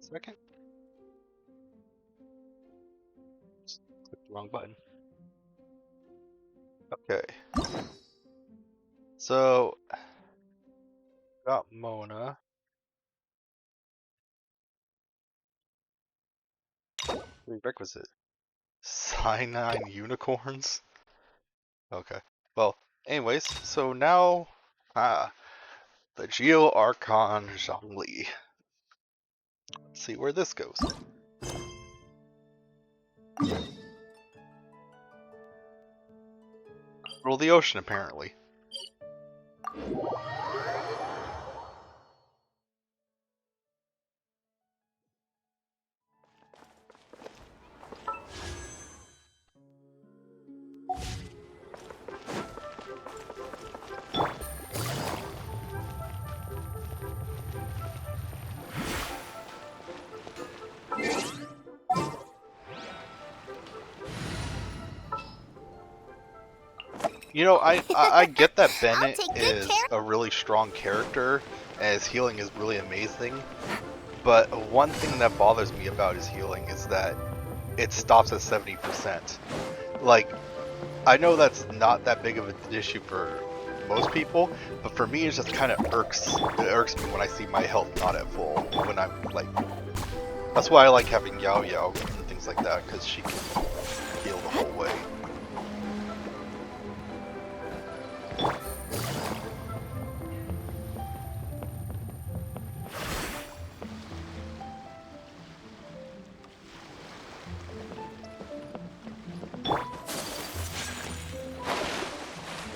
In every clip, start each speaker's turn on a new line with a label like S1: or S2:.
S1: Second. Clicked the wrong button. Okay. So, got Mona. Prerequisite. Cyanine unicorns? Okay. Well, anyways, so now, the Geo Archon Zhongli. Let's see where this goes. Rule the ocean, apparently. You know, I get that Bennett is a really strong character, and his healing is really amazing, but one thing that bothers me about his healing is that it stops at 70%. Like, I know that's not that big of an issue for most people, but for me it just kind of irks me when I see my health not at full, when I'm like, that's why I like having Yao Yao and things like that, because she can heal the whole way.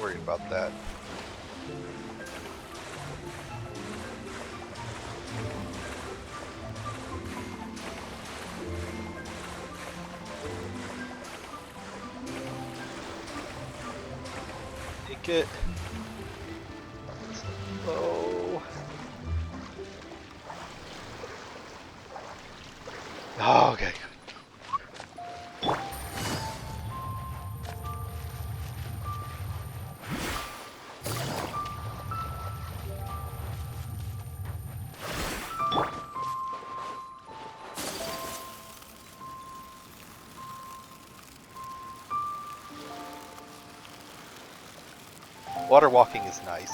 S1: Worried about that. Take it. Slow. Oh, okay. Water walking is nice.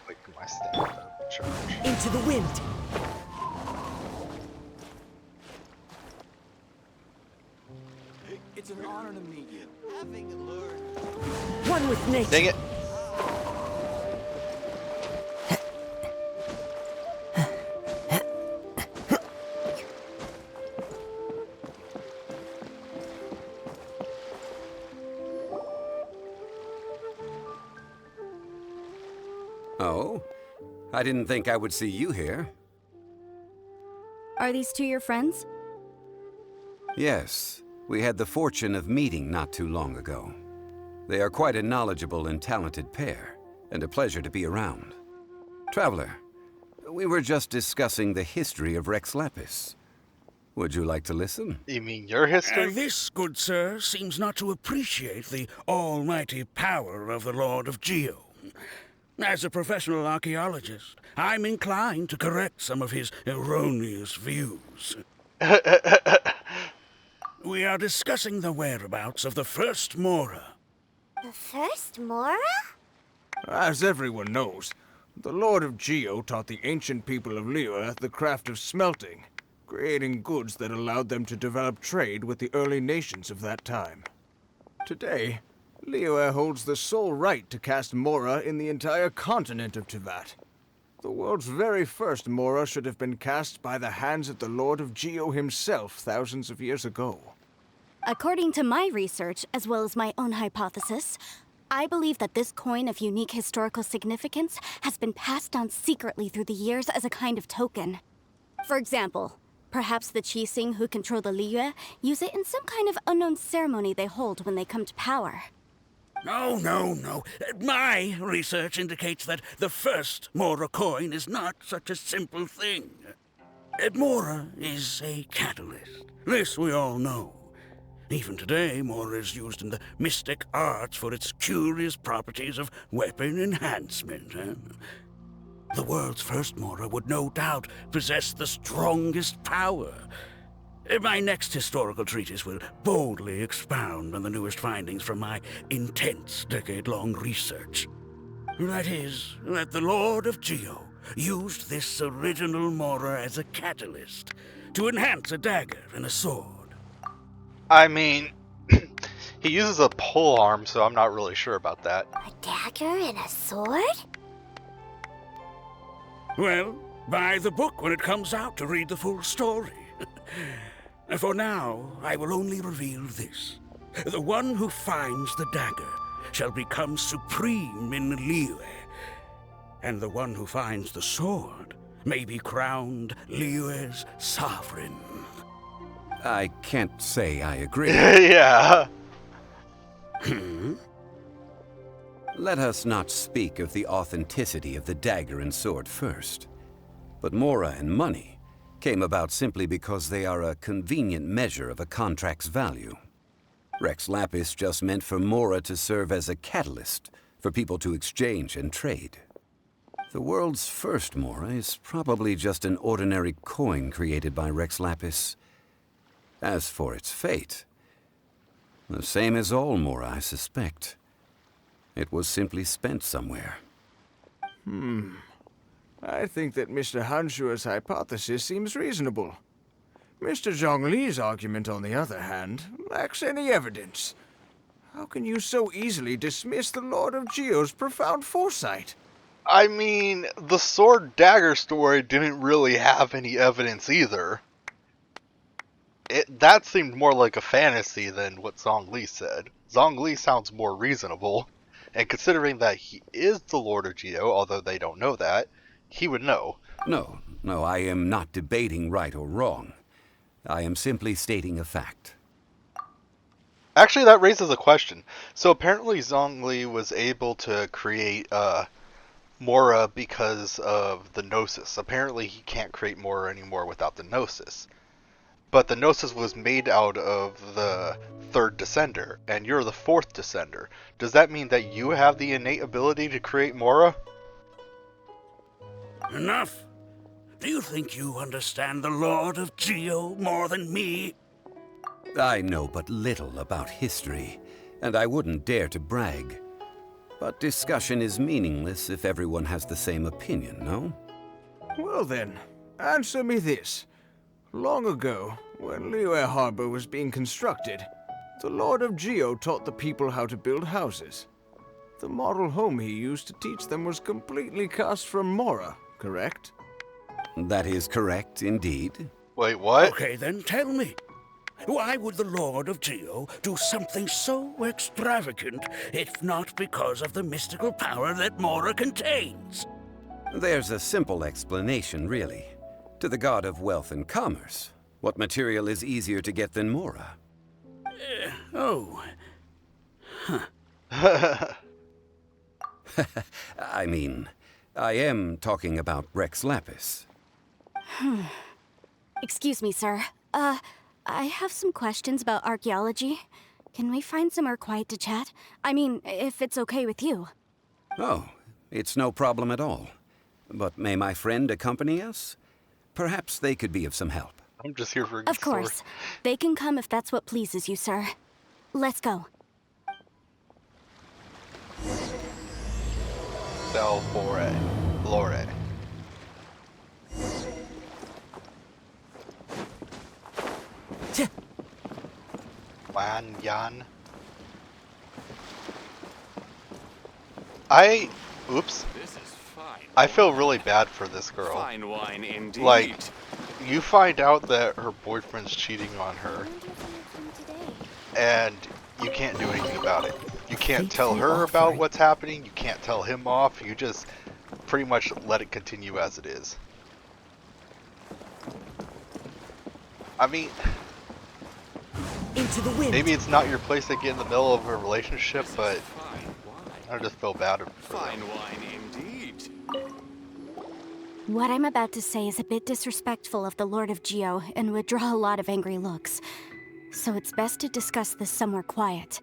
S1: Wait for my stamina charge.
S2: Into the wind.
S3: It's an honor to meet you. Having learned.
S2: One with nature.
S1: Dang it!
S4: Oh? I didn't think I would see you here.
S5: Are these two your friends?
S4: Yes, we had the fortune of meeting not too long ago. They are quite a knowledgeable and talented pair, and a pleasure to be around. Traveler, we were just discussing the history of Rex Lapis. Would you like to listen?
S1: You mean your history?
S6: This, good sir, seems not to appreciate the almighty power of the Lord of Geo. As a professional archaeologist, I'm inclined to correct some of his erroneous views. We are discussing the whereabouts of the first Mora.
S7: The first Mora?
S3: As everyone knows, the Lord of Geo taught the ancient people of Liyue the craft of smelting, creating goods that allowed them to develop trade with the early nations of that time. Today, Liyue holds the sole right to cast Mora in the entire continent of Teyvat. The world's very first Mora should have been cast by the hands of the Lord of Geo himself thousands of years ago.
S5: According to my research, as well as my own hypothesis, I believe that this coin of unique historical significance has been passed down secretly through the years as a kind of token. For example, perhaps the Qixing who control the Liyue use it in some kind of unknown ceremony they hold when they come to power.
S6: No. My research indicates that the first Mora coin is not such a simple thing. Mora is a catalyst. This we all know. Even today, Mora is used in the mystic arts for its curious properties of weapon enhancement. The world's first Mora would no doubt possess the strongest power. My next historical treatise will boldly expound on the newest findings from my intense decade-long research. That is, that the Lord of Geo used this original Mora as a catalyst to enhance a dagger and a sword.
S1: I mean, he uses a pole arm, so I'm not really sure about that.
S7: A dagger and a sword?
S6: Well, buy the book when it comes out to read the full story. For now, I will only reveal this. The one who finds the dagger shall become supreme in Liyue, and the one who finds the sword may be crowned Liyue's sovereign.
S4: I can't say I agree.
S1: Yeah.
S4: Let us not speak of the authenticity of the dagger and sword first. But Mora and money came about simply because they are a convenient measure of a contract's value. Rex Lapis just meant for Mora to serve as a catalyst for people to exchange and trade. The world's first Mora is probably just an ordinary coin created by Rex Lapis. As for its fate, the same as all Mora, I suspect. It was simply spent somewhere.
S3: I think that Mr. Hanshua's hypothesis seems reasonable. Mr. Zhongli's argument, on the other hand, lacks any evidence. How can you so easily dismiss the Lord of Geo's profound foresight?
S1: I mean, the sword dagger story didn't really have any evidence either. That seemed more like a fantasy than what Zhongli said. Zhongli sounds more reasonable, and considering that he is the Lord of Geo, although they don't know that, he would know.
S4: No, I am not debating right or wrong. I am simply stating a fact.
S1: Actually, that raises a question. So apparently Zhongli was able to create Mora because of the Gnosis. Apparently he can't create Mora anymore without the Gnosis. But the Gnosis was made out of the third Descender, and you're the fourth Descender. Does that mean that you have the innate ability to create Mora?
S6: Enough! Do you think you understand the Lord of Geo more than me?
S4: I know but little about history, and I wouldn't dare to brag. But discussion is meaningless if everyone has the same opinion, no?
S3: Well then, answer me this. Long ago, when Liyue Harbor was being constructed, the Lord of Geo taught the people how to build houses. The model home he used to teach them was completely cast from Mora, correct?
S4: That is correct, indeed.
S1: Wait, what?
S6: Okay, then tell me. Why would the Lord of Geo do something so extravagant if not because of the mystical power that Mora contains?
S4: There's a simple explanation, really. To the god of wealth and commerce, what material is easier to get than Mora? I mean, I am talking about Rex Lapis.
S5: Excuse me, sir. I have some questions about archaeology. Can we find somewhere quiet to chat? I mean, if it's okay with you.
S4: Oh, it's no problem at all. But may my friend accompany us? Perhaps they could be of some help.
S1: I'm just here for a
S5: Of course. They can come if that's what pleases you, sir. Let's go.
S1: Del Lore. Wan Yan. Oops.
S8: This is fine.
S1: I feel really bad for this girl.
S8: Fine wine indeed.
S1: Like, you find out that her boyfriend's cheating on her, and you can't do anything about it. You can't tell her about what's happening, you can't tell him off, you just pretty much let it continue as it is. I mean,
S2: Into the wind.
S1: maybe it's not your place to get in the middle of a relationship, but
S8: fine wine.
S1: I just feel bad for
S8: Fine
S1: them.
S8: wine indeed.
S5: What I'm about to say is a bit disrespectful of the Lord of Geo and would draw a lot of angry looks. so it's best to discuss this somewhere quiet.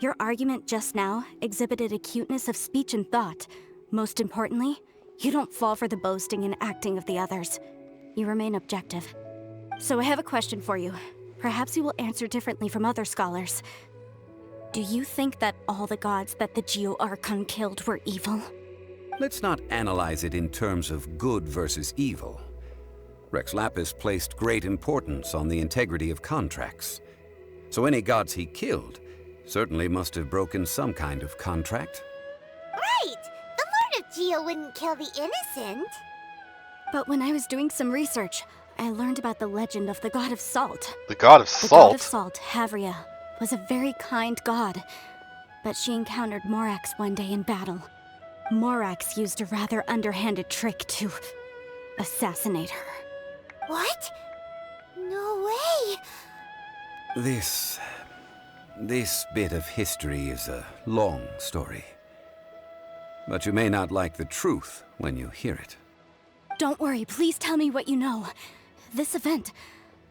S5: Your argument just now exhibited acuteness of speech and thought. Most importantly, you don't fall for the boasting and acting of the others. You remain objective. So I have a question for you. Perhaps you will answer differently from other scholars. Do you think that all the gods that the Geo Archon killed were evil?
S4: Let's not analyze it in terms of good versus evil. Rex Lapis placed great importance on the integrity of contracts. So any gods he killed certainly must have broken some kind of contract.
S7: Right! The Lord of Geo wouldn't kill the innocent.
S5: But when I was doing some research, I learned about the legend of the god of salt.
S1: The god of
S5: The god of
S1: salt.
S5: salt, Havria, was a very kind god. But she encountered Morax one day in battle. Morax used a rather underhanded trick to assassinate her.
S7: What? No way!
S4: This bit of history is a long story. But you may not like the truth when you hear it.
S5: Don't worry, please tell me what you know. This event,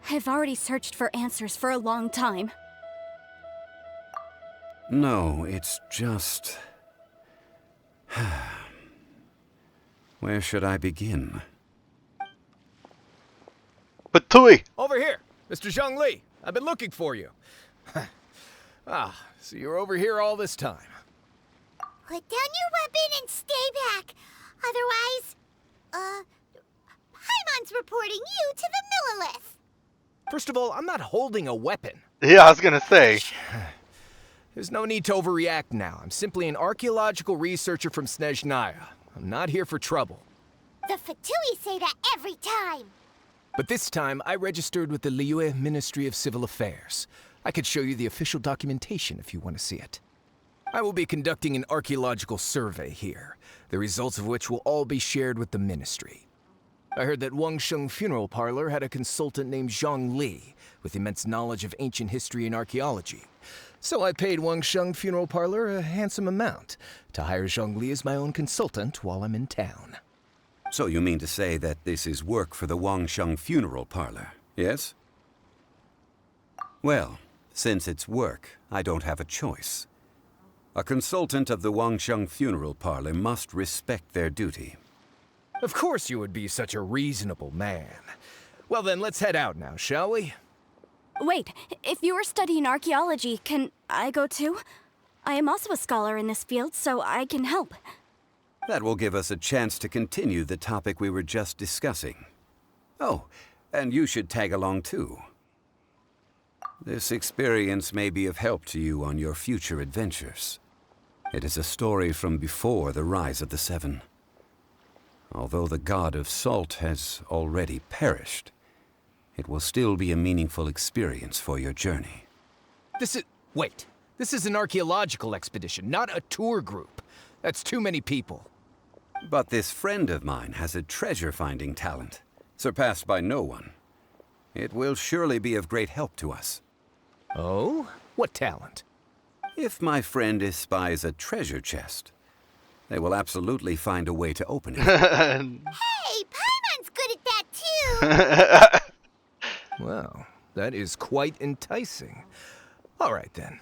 S5: I've already searched for answers for a long time.
S4: No, it's just... Where should I begin?
S1: But Tui!
S9: Over here, Mr. Zhongli. I've been looking for you. So you're over here all this time.
S7: Put down your weapon and stay back. Otherwise, Paimon's reporting you to the Millilith.
S9: First of all, I'm not holding a weapon.
S1: Yeah, I was gonna say.
S9: There's no need to overreact now. I'm simply an archaeological researcher from Snezhnaya. I'm not here for trouble.
S7: The Fatui say that every time.
S9: But this time, I registered with the Liyue Ministry of Civil Affairs. I could show you the official documentation if you want to see it. I will be conducting an archaeological survey here, the results of which will all be shared with the ministry. I heard that Wangsheng Funeral Parlor had a consultant named Zhang Li, with immense knowledge of ancient history and archaeology. So I paid Wangsheng Funeral Parlor a handsome amount to hire Zhang Li as my own consultant while I'm in town.
S4: So you mean to say that this is work for the Wangsheng Funeral Parlor, yes? Well, since it's work, I don't have a choice. A consultant of the Wangsheng Funeral Parlor must respect their duty.
S9: Of course you would be such a reasonable man. Well then, let's head out now, shall we?
S5: Wait, if you are studying archaeology, can I go too? I am also a scholar in this field, so I can help.
S4: That will give us a chance to continue the topic we were just discussing. Oh, and you should tag along too. This experience may be of help to you on your future adventures. It is a story from before the rise of the Seven. Although the god of salt has already perished, it will still be a meaningful experience for your journey.
S9: Wait. This is an archaeological expedition, not a tour group. That's too many people.
S4: But this friend of mine has a treasure-finding talent, surpassed by no one. It will surely be of great help to us.
S9: Oh? What talent?
S4: If my friend espies a treasure chest, they will absolutely find a way to open it.
S7: Hey, Paimon's good at that too.
S9: Well, that is quite enticing. All right, then.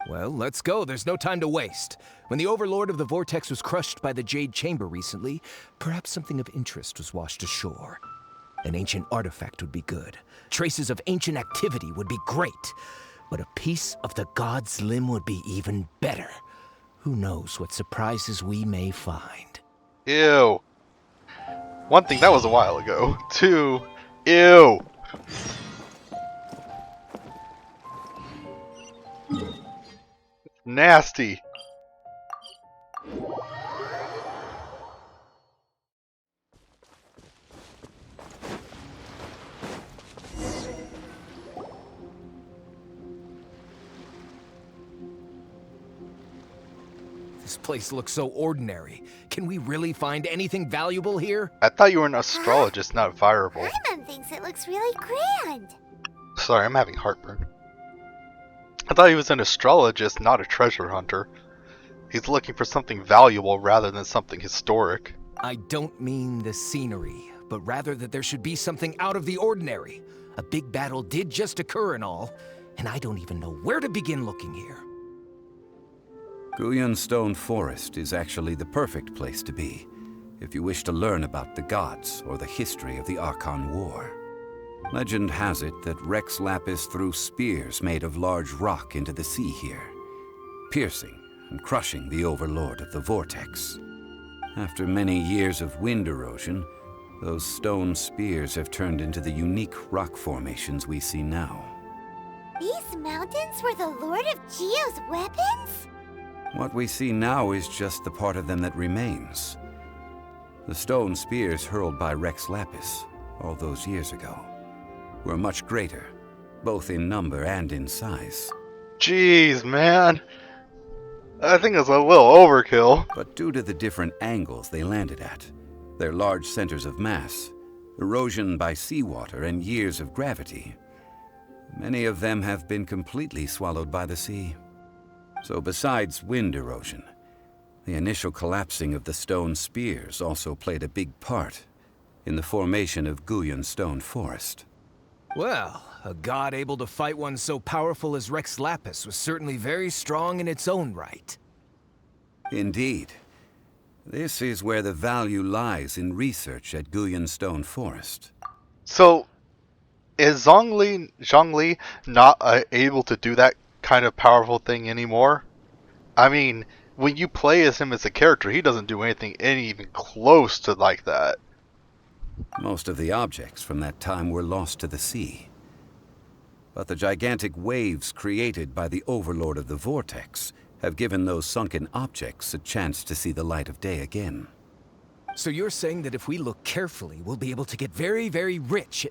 S9: Well, let's go. There's no time to waste. When the Overlord of the Vortex was crushed by the Jade Chamber recently, perhaps something of interest was washed ashore. An ancient artifact would be good. Traces of ancient activity would be great. But a piece of the god's limb would be even better. Who knows what surprises we may find.
S1: Ew. One thing, that was a while ago. Two, ew. Nasty.
S9: This place looks so ordinary. Can we really find anything valuable here?
S1: I thought you were an astrologist, not variable.
S7: Paimon thinks it looks really grand.
S1: Sorry, I'm having heartburn. I thought he was an astrologist, not a treasure hunter. He's looking for something valuable rather than something historic.
S9: I don't mean the scenery, but rather that there should be something out of the ordinary. A big battle did just occur and all, and I don't even know where to begin looking here.
S4: Guyan Stone Forest is actually the perfect place to be if you wish to learn about the gods or the history of the Archon War. Legend has it that Rex Lapis threw spears made of large rock into the sea here, piercing and crushing the Overlord of the Vortex. After many years of wind erosion, those stone spears have turned into the unique rock formations we see now.
S7: These mountains were the Lord of Geo's weapons?
S4: What we see now is just the part of them that remains. The stone spears hurled by Rex Lapis all those years ago were much greater, both in number and in size.
S1: Jeez, man. I think it's a little overkill.
S4: But due to the different angles they landed at, their large centers of mass, erosion by seawater, and years of gravity, many of them have been completely swallowed by the sea. So besides wind erosion, the initial collapsing of the stone spears also played a big part in the formation of Guyan Stone Forest.
S9: Well, a god able to fight one so powerful as Rex Lapis was certainly very strong in its own right.
S4: Indeed. This is where the value lies in research at Guyan Stone Forest.
S1: So, is Zhongli not able to do that kind of powerful thing anymore? I mean, when you play as him as a character, he doesn't do anything even close to like that.
S4: Most of the objects from that time were lost to the sea. But the gigantic waves created by the Overlord of the Vortex have given those sunken objects a chance to see the light of day again.
S9: So you're saying that if we look carefully, we'll be able to get very, very rich.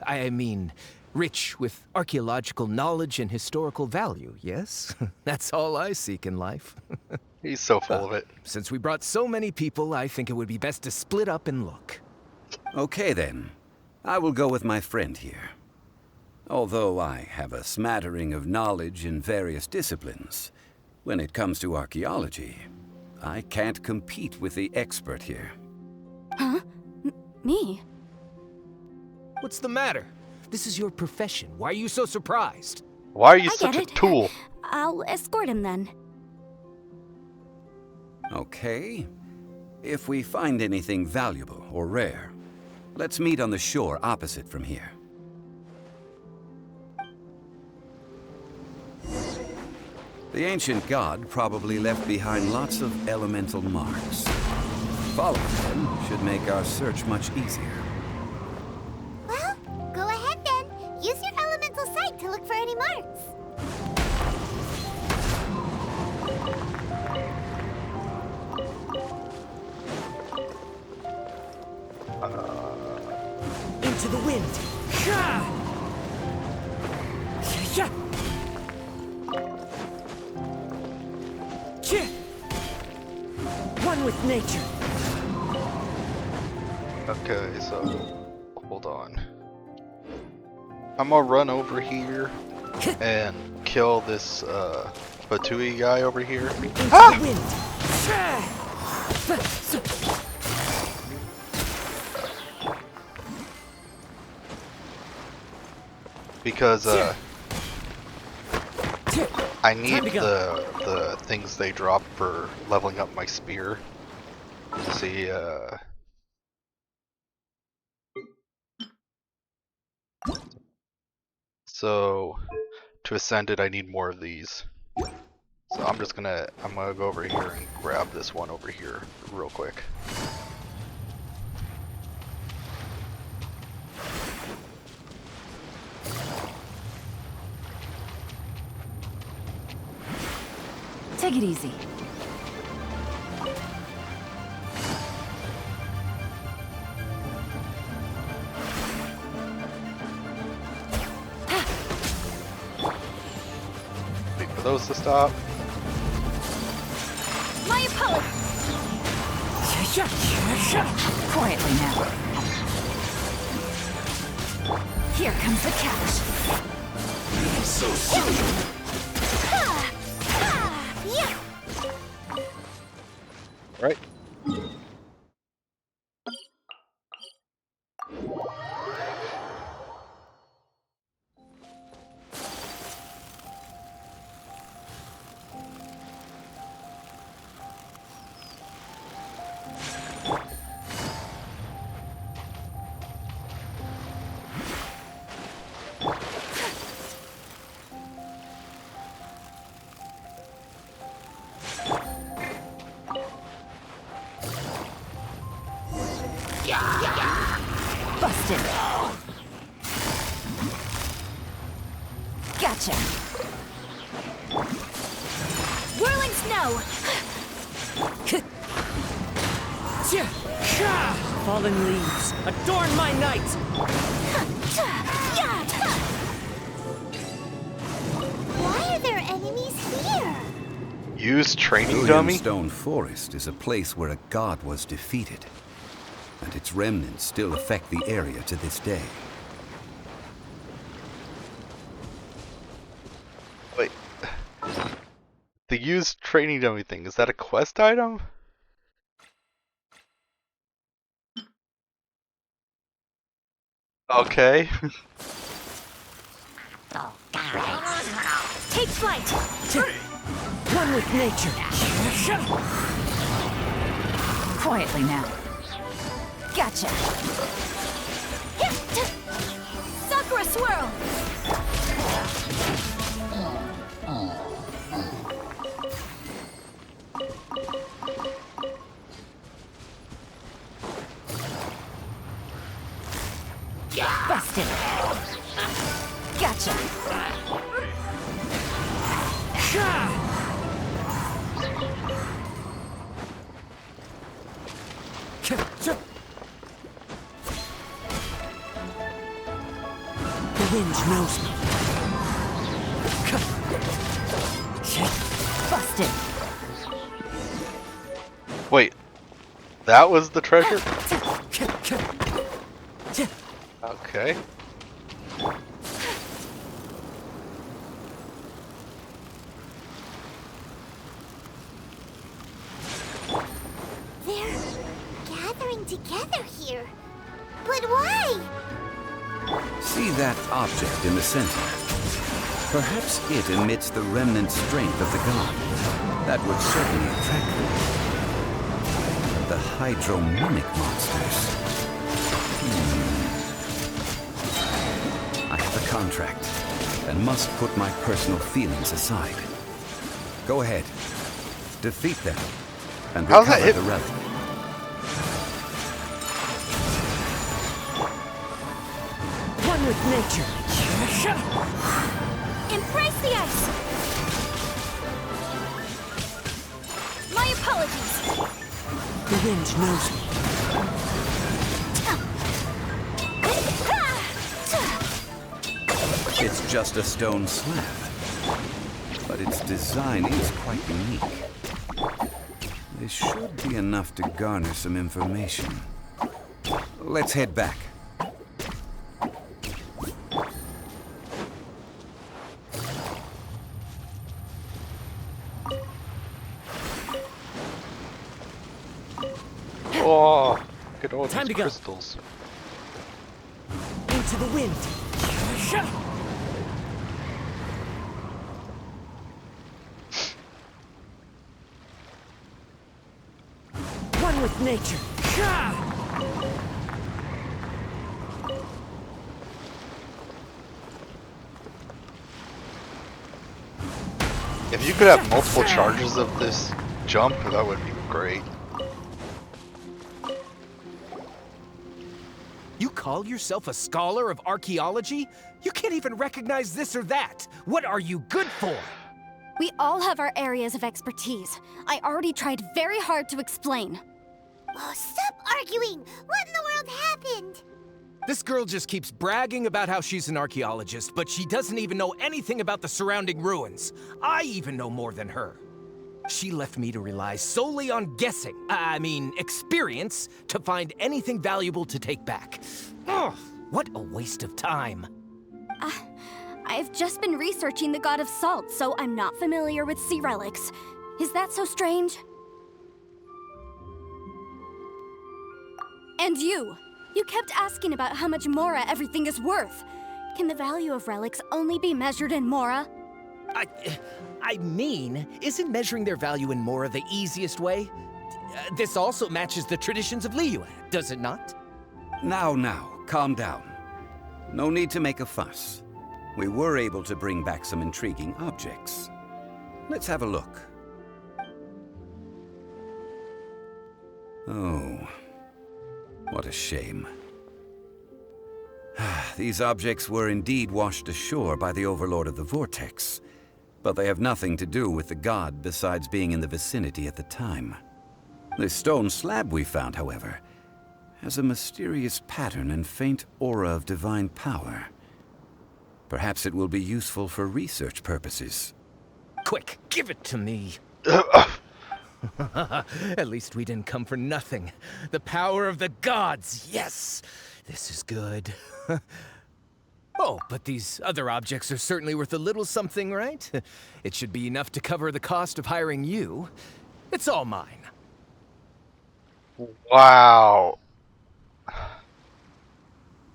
S9: I mean, rich with archaeological knowledge and historical value, yes? That's all I seek in life.
S1: He's so full of it.
S9: Since we brought so many people, I think it would be best to split up and look.
S4: Okay then. I will go with my friend here. Although I have a smattering of knowledge in various disciplines, when it comes to archaeology, I can't compete with the expert here.
S5: Huh? Me?
S9: What's the matter? This is your profession. Why are you so surprised?
S1: Why are you
S5: I
S1: such
S5: get
S1: a
S5: it.
S1: tool?
S5: I'll escort him then.
S4: Okay. If we find anything valuable or rare, let's meet on the shore opposite from here. The ancient god probably left behind lots of elemental marks. Following them should make our search much easier.
S7: Well, go ahead then. Use your elemental sight to look for any marks.
S2: Into the wind. Ha! Yeah. Chih. One with nature.
S1: Okay, so hold on. I'm gonna run over here and kill this Batui guy over here.
S2: Into the wind. Ha!
S1: Because I need
S2: Time to go.
S1: the things they drop for leveling up my spear. See, so to ascend it, I need more of these. So I'm gonna go over here and grab this one over here real quick.
S5: Take it easy.
S1: Wait for those to stop.
S5: My opponent! Quietly now. Here comes the catch.
S2: So soon.
S1: Right.
S2: Busted. Gotcha.
S5: Whirling snow!
S2: Fallen leaves, adorn my night!
S7: Why are there enemies here?
S1: Use training
S4: William
S1: dummy?
S4: Stone Forest is a place where a god was defeated, and its remnants still affect the area to this day.
S1: Wait. The use training dummy thing, is that a quest item? Okay.
S5: Take flight!
S2: One with nature.
S10: Quietly now.
S2: Gotcha.
S5: Sakura swirl!
S2: Busted. Gotcha. The wind knows me. Busted.
S1: Wait. That was the treasure? Okay.
S7: They're gathering together here. But why?
S4: See that object in the center? Perhaps it emits the remnant strength of the god. That would certainly attract them. The hydromimic monsters. I have a contract and must put my personal feelings aside. Go ahead. Defeat them and
S1: How's that
S4: recover
S1: hit?
S4: the relic.
S2: One with nature.
S5: Embrace the ice! My apologies!
S2: The wind knows me.
S4: It's just a stone slab, but its design is quite unique. This should be enough to garner some information. Let's head back.
S1: Oh, look at all
S2: Time
S1: these
S2: to go.
S1: crystals.
S2: Into the wind. One with nature.
S1: If you could have multiple charges of this jump, that would be great.
S9: You call yourself a scholar of archaeology? You can't even recognize this or that. What are you good for?
S5: We all have our areas of expertise. I already tried very hard to explain.
S7: Oh, stop arguing! What in the world happened?
S9: This girl just keeps bragging about how she's an archaeologist, but she doesn't even know anything about the surrounding ruins. I even know more than her. She left me to rely solely on guessing, experience, to find anything valuable to take back. Ugh, what a waste of time.
S5: I've just been researching the god of salt, so I'm not familiar with sea relics. Is that so strange? And you kept asking about how much Mora everything is worth. Can the value of relics only be measured in Mora?
S9: Isn't measuring their value in Mora the easiest way? This also matches the traditions of Liyue, does it not?
S4: Now, calm down. No need to make a fuss. We were able to bring back some intriguing objects. Let's have a look. Oh. What a shame. These objects were indeed washed ashore by the Overlord of the Vortex, but they have nothing to do with the god besides being in the vicinity at the time. The stone slab we found, however, has a mysterious pattern and faint aura of divine power. Perhaps it will be useful for research purposes.
S9: Quick, give it to me. At least we didn't come for nothing. The power of the gods, yes! This is good. Oh, but these other objects are certainly worth a little something, right? It should be enough to cover the cost of hiring you. It's all mine.
S1: Wow.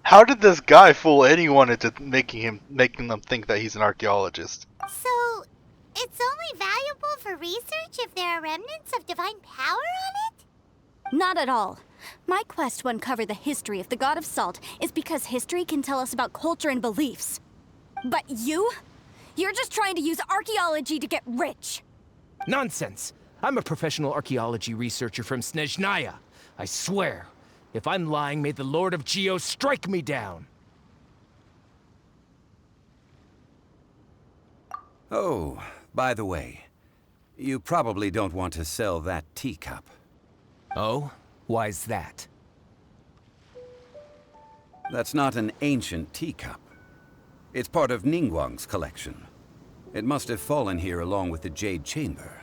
S1: How did this guy fool anyone into making them think that he's an archaeologist?
S7: So, it's only valuable for research if there are remnants of divine power on it?
S5: Not at all. My quest to uncover the history of the God of Salt is because history can tell us about culture and beliefs. But you're just trying to use archaeology to get rich.
S9: Nonsense! I'm a professional archaeology researcher from Snezhnaya. I swear, if I'm lying, may the Lord of Geo strike me down.
S4: Oh, by the way, you probably don't want to sell that teacup.
S9: Oh? Why's that?
S4: That's not an ancient teacup. It's part of Ningguang's collection. It must have fallen here along with the Jade Chamber.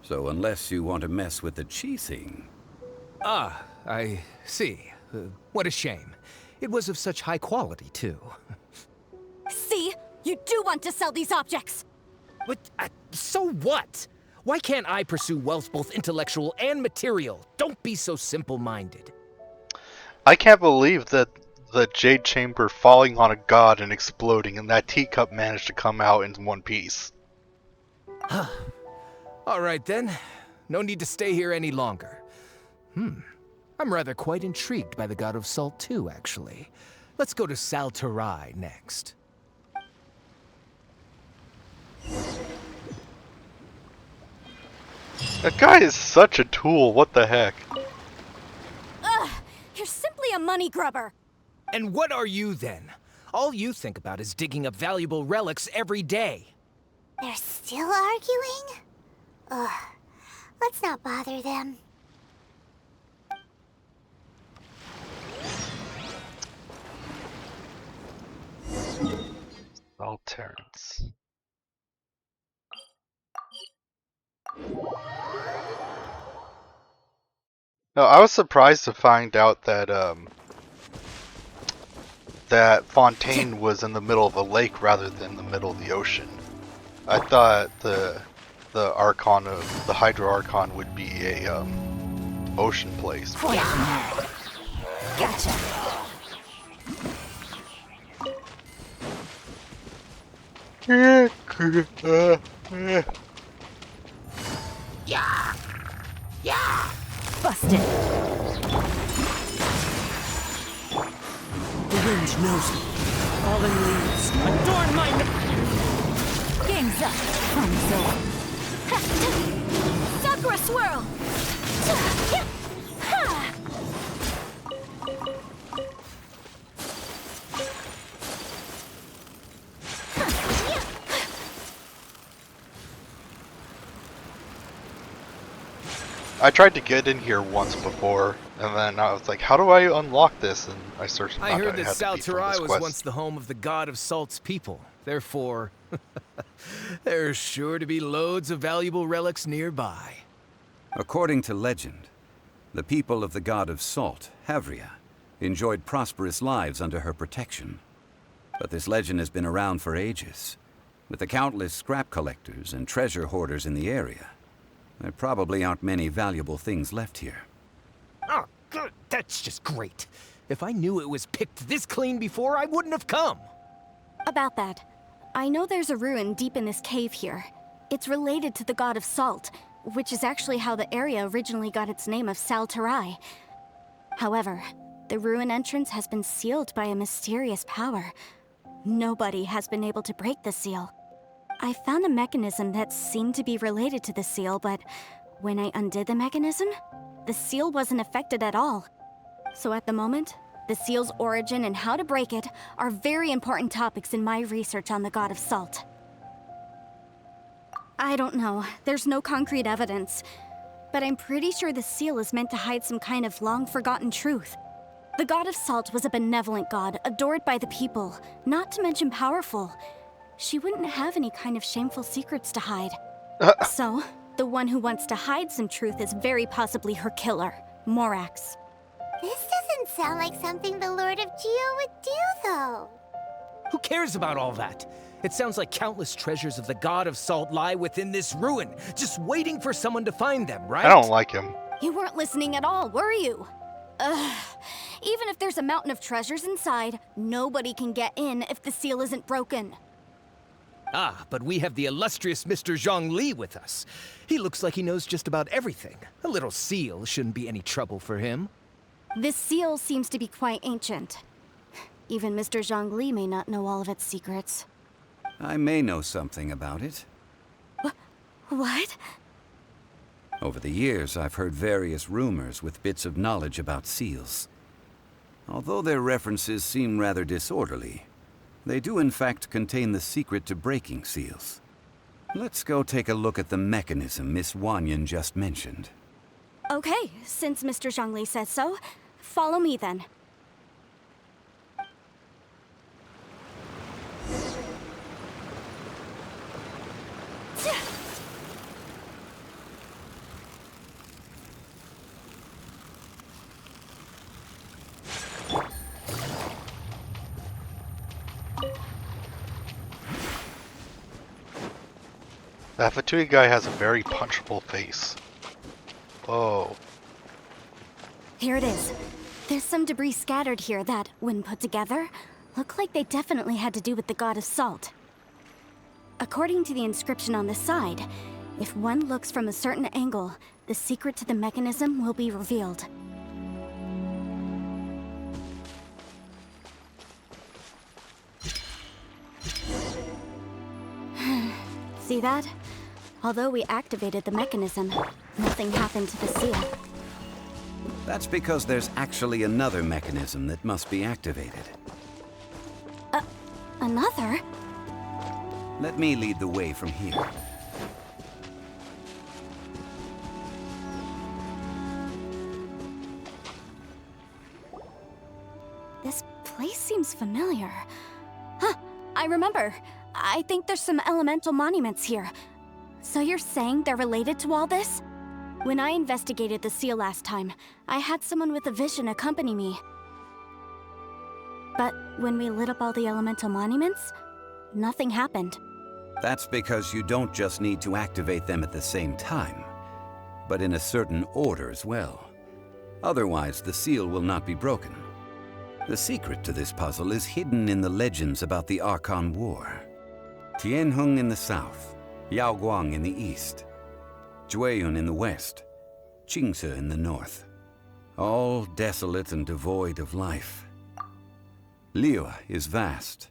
S4: So unless you want to mess with the Qixing...
S9: Ah, I see. What a shame. It was of such high quality, too.
S5: See? You do want to sell these objects!
S9: But, so what? Why can't I pursue wealth both intellectual and material? Don't be so simple-minded.
S1: I can't believe that the Jade Chamber falling on a god and exploding and that teacup managed to come out in one piece.
S9: All right then. No need to stay here any longer. I'm rather quite intrigued by the God of Salt too, actually. Let's go to Saltarai next.
S1: That guy is such a tool, what the heck?
S5: Ugh! You're simply a money grubber!
S9: And what are you then? All you think about is digging up valuable relics every day.
S7: They're still arguing? Ugh. Let's not bother them.
S1: Alterns. No, I was surprised to find out that that Fontaine was in the middle of a lake rather than the middle of the ocean. I thought the Archon of the Hydro Archon would be a ocean place.
S10: Gotcha. Busted.
S2: The wind knows me. Fallen leaves.
S9: Adorn my...
S10: Game's up. Fun's over.
S5: Sakura swirl!
S1: I tried to get in here once before, and then I was like, how do I unlock this? And I searched.
S9: I heard that Saltarai was once the home of the God of Salt's people. Therefore, there's sure to be loads of valuable relics nearby.
S4: According to legend, the people of the God of Salt, Havria, enjoyed prosperous lives under her protection. But this legend has been around for ages. With the countless scrap collectors and treasure hoarders in the area, there probably aren't many valuable things left here.
S9: Oh, good. That's just great. If I knew it was picked this clean before, I wouldn't have come.
S5: About that, I know there's a ruin deep in this cave here. It's related to the God of Salt, which is actually how the area originally got its name of Saltarai. However, the ruin entrance has been sealed by a mysterious power. Nobody has been able to break the seal. I found a mechanism that seemed to be related to the seal, but when I undid the mechanism, the seal wasn't affected at all. So at the moment, the seal's origin and how to break it are very important topics in my research on the God of Salt. I don't know, there's no concrete evidence, but I'm pretty sure the seal is meant to hide some kind of long-forgotten truth. The God of Salt was a benevolent god, adored by the people, not to mention powerful. She wouldn't have any kind of shameful secrets to hide. So, the one who wants to hide some truth is very possibly her killer, Morax.
S7: This doesn't sound like something the Lord of Geo would do, though.
S9: Who cares about all that? It sounds like countless treasures of the God of Salt lie within this ruin, just waiting for someone to find them, right?
S1: I don't like him.
S5: You weren't listening at all, were you? Even if there's a mountain of treasures inside, nobody can get in if the seal isn't broken.
S9: Ah, but we have the illustrious Mr. Zhongli with us. He looks like he knows just about everything. A little seal shouldn't be any trouble for him.
S5: This seal seems to be quite ancient. Even Mr. Zhongli may not know all of its secrets.
S4: I may know something about it.
S5: What?
S4: Over the years, I've heard various rumors with bits of knowledge about seals. Although their references seem rather disorderly, they do in fact contain the secret to breaking seals. Let's go take a look at the mechanism Miss Wanyan just mentioned.
S5: Okay, since Mr. Zhongli says so, follow me then.
S1: That Fatui guy has a very punchable face. Oh.
S5: Here it is. There's some debris scattered here that, when put together, look like they definitely had to do with the God of Salt. According to the inscription on the side, if one looks from a certain angle, the secret to the mechanism will be revealed. See that? Although we activated the mechanism, nothing happened to the seal.
S4: That's because there's actually another mechanism that must be activated.
S5: Another?
S4: Let me lead the way from here.
S5: This place seems familiar. Huh, I remember. I think there's some elemental monuments here. So you're saying they're related to all this? When I investigated the seal last time, I had someone with a vision accompany me. But when we lit up all the elemental monuments, nothing happened.
S4: That's because you don't just need to activate them at the same time, but in a certain order as well. Otherwise, the seal will not be broken. The secret to this puzzle is hidden in the legends about the Archon War. Tianheng in the south, Yaoguang in the east, Jueyun in the west, Qingce in the north. All desolate and devoid of life. Liyue is vast,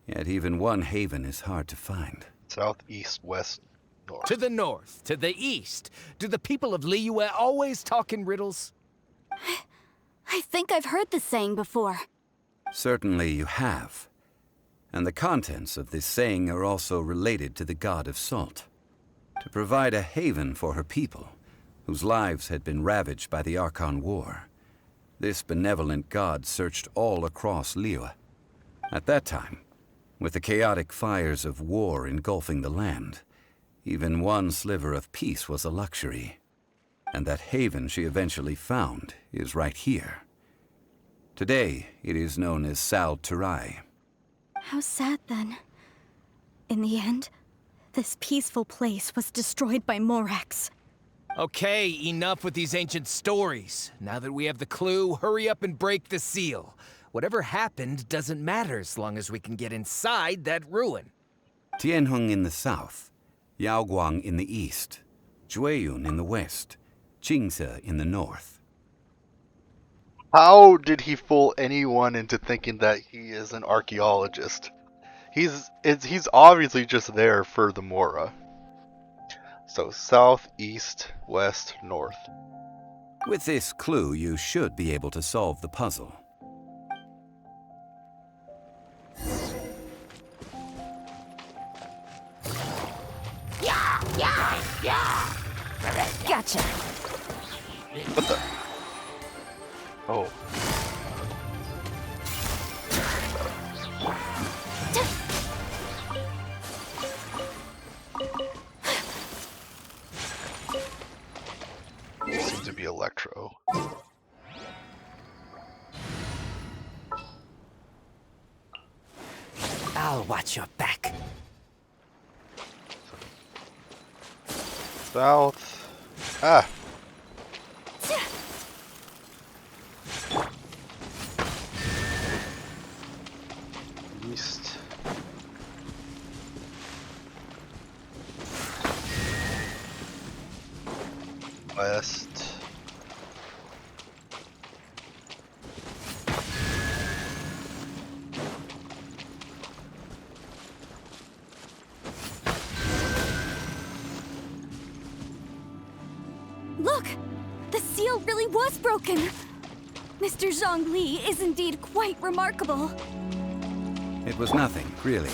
S4: yet even one haven is hard to find.
S1: South, east, west, north.
S9: To the north, to the east. Do the people of Liyue always talk in riddles?
S5: I think I've heard this saying before.
S4: Certainly you have. And the contents of this saying are also related to the God of Salt. To provide a haven for her people, whose lives had been ravaged by the Archon War, this benevolent god searched all across Liyue. At that time, with the chaotic fires of war engulfing the land, even one sliver of peace was a luxury. And that haven she eventually found is right here. Today, it is known as Sal Turai.
S5: How sad then. In the end, this peaceful place was destroyed by Morax.
S9: Okay, enough with these ancient stories. Now that we have the clue, hurry up and break the seal. Whatever happened doesn't matter as long as we can get inside that ruin.
S4: Tianheng in the south, Yaoguang in the east, Jueyun in the west, Qingce in the north.
S1: How did he fool anyone into thinking that he is an archaeologist? He's obviously just there for the Mora. So south, east, west, north.
S4: With this clue, you should be able to solve the puzzle.
S10: Gotcha.
S1: What the? Oh. Seems to be Electro.
S2: I'll watch your back.
S1: South. Ah. East. West.
S5: Look! The seal really was broken! Mr. Zhongli is indeed quite remarkable.
S4: It was nothing, really.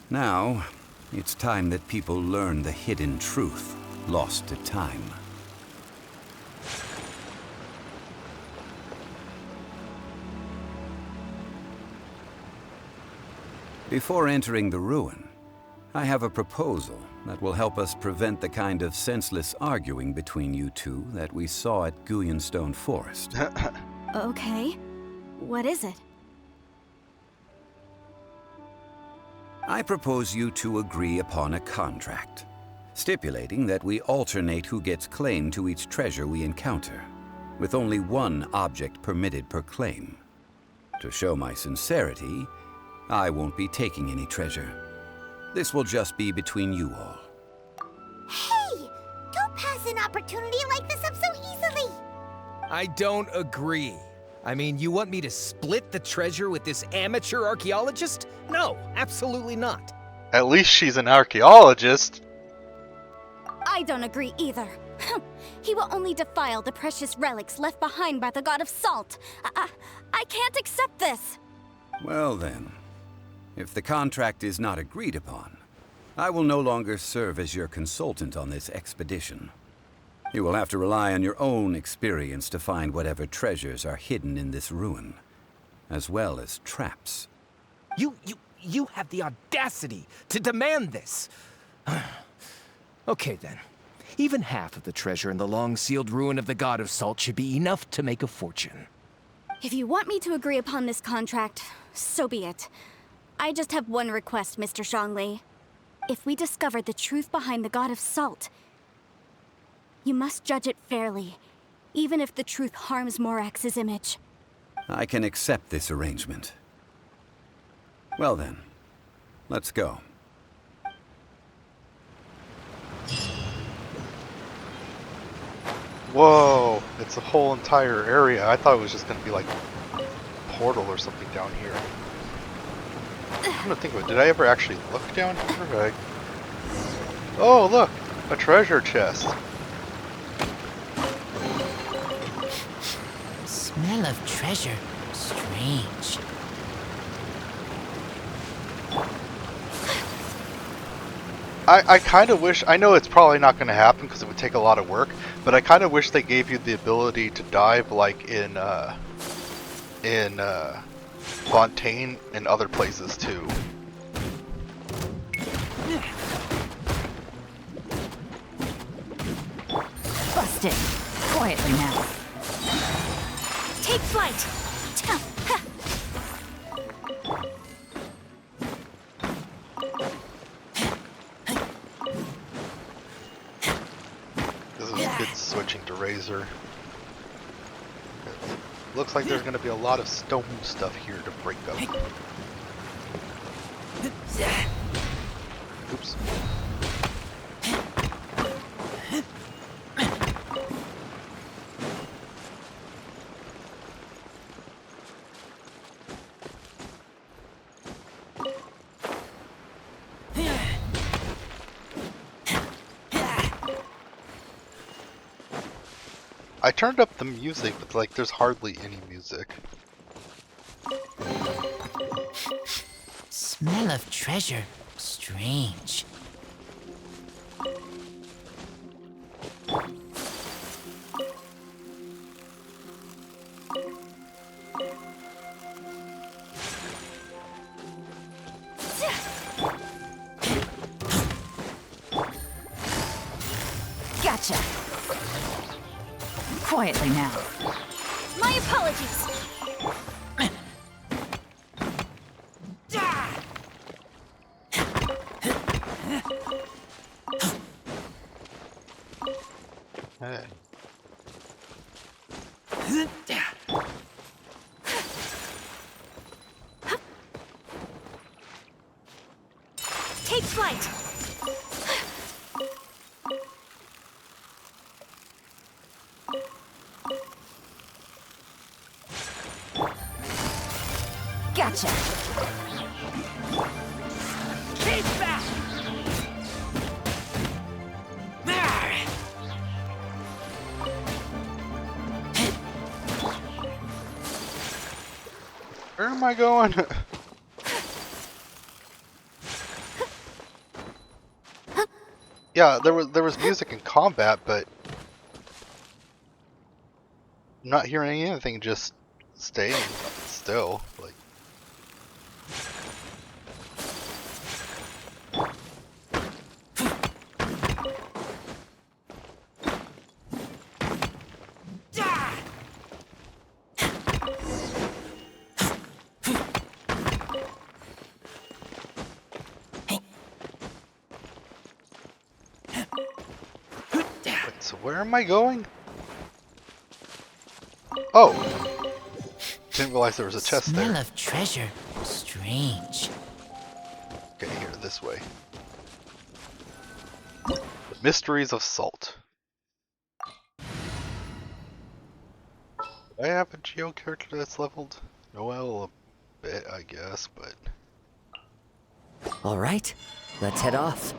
S4: Now, it's time that people learn the hidden truth lost to time. Before entering the ruin, I have a proposal that will help us prevent the kind of senseless arguing between you two that we saw at Guyenstone Forest.
S5: Okay. What is it?
S4: I propose you two agree upon a contract, stipulating that we alternate who gets claim to each treasure we encounter, with only one object permitted per claim. To show my sincerity, I won't be taking any treasure. This will just be between you all.
S7: Hey! Don't pass an opportunity like this up so easily!
S9: I don't agree. I mean, you want me to split the treasure with this amateur archaeologist? No, absolutely not.
S1: At least she's an archaeologist.
S5: I don't agree either. He will only defile the precious relics left behind by the god of salt. I can't accept this.
S4: Well then, if the contract is not agreed upon, I will no longer serve as your consultant on this expedition. You will have to rely on your own experience to find whatever treasures are hidden in this ruin, as well as traps.
S9: You have the audacity to demand this. Okay then. Even half of the treasure in the long-sealed ruin of the God of Salt should be enough to make a fortune.
S5: If you want me to agree upon this contract, so be it. I just have one request, Mr. Zhongli. If we discover the truth behind the God of Salt, you must judge it fairly, even if the truth harms Morax's image.
S4: I can accept this arrangement. Well then, let's go.
S1: Whoa, it's a whole entire area. I thought it was just gonna be like a portal or something down here. I'm gonna think of it. Did I ever actually look down here? Oh, look! A treasure chest.
S10: Smell of treasure. Strange.
S1: I kind of wish, I know it's probably not going to happen because it would take a lot of work, but I kind of wish they gave you the ability to dive like in Fontaine and other places too.
S10: Busted. Quietly now.
S5: Take flight!
S1: This is good switching to Razor. Looks like there's going to be a lot of stone stuff here to break up. Oops. I turned up the music, but like there's hardly any music.
S10: Smell of treasure. Strange.
S11: Gotcha. Quietly now.
S5: My apologies.
S1: Hey.
S5: Take flight.
S11: Gotcha. Keep back.
S1: Where am I going? Yeah, there was music in combat, but I'm not hearing anything. Just staying still. Like so where am I going? Oh, didn't realize there was a chest
S10: Smell
S1: there.
S10: of treasure. Strange.
S1: Okay, here, this way. The Mysteries of Salt. Do I have a Geo character that's leveled? Noel, a bit, I guess, but
S2: All right, let's head off.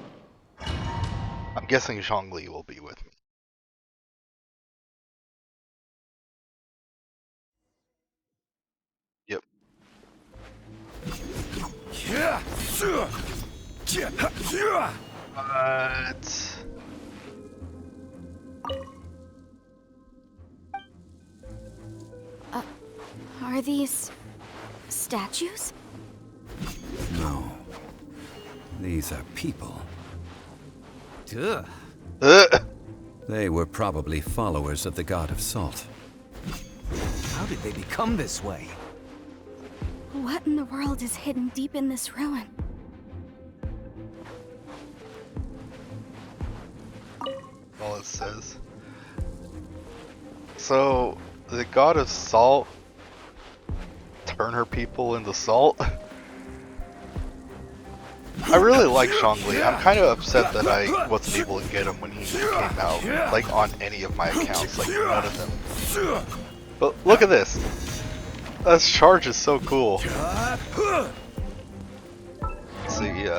S1: I'm guessing Zhongli will be with me. Yep. But
S5: Are these statues?
S4: No. These are people.
S9: Ugh.
S4: They were probably followers of the god of salt.
S9: How did they become this way?
S5: What in the world is hidden deep in this ruin?
S1: all it says. So the god of salt turn her people into salt. I really like Zhongli. I'm kind of upset that I wasn't able to get him when he came out, like on any of my accounts, like none of them. But look at this. That charge is so cool. Let's see,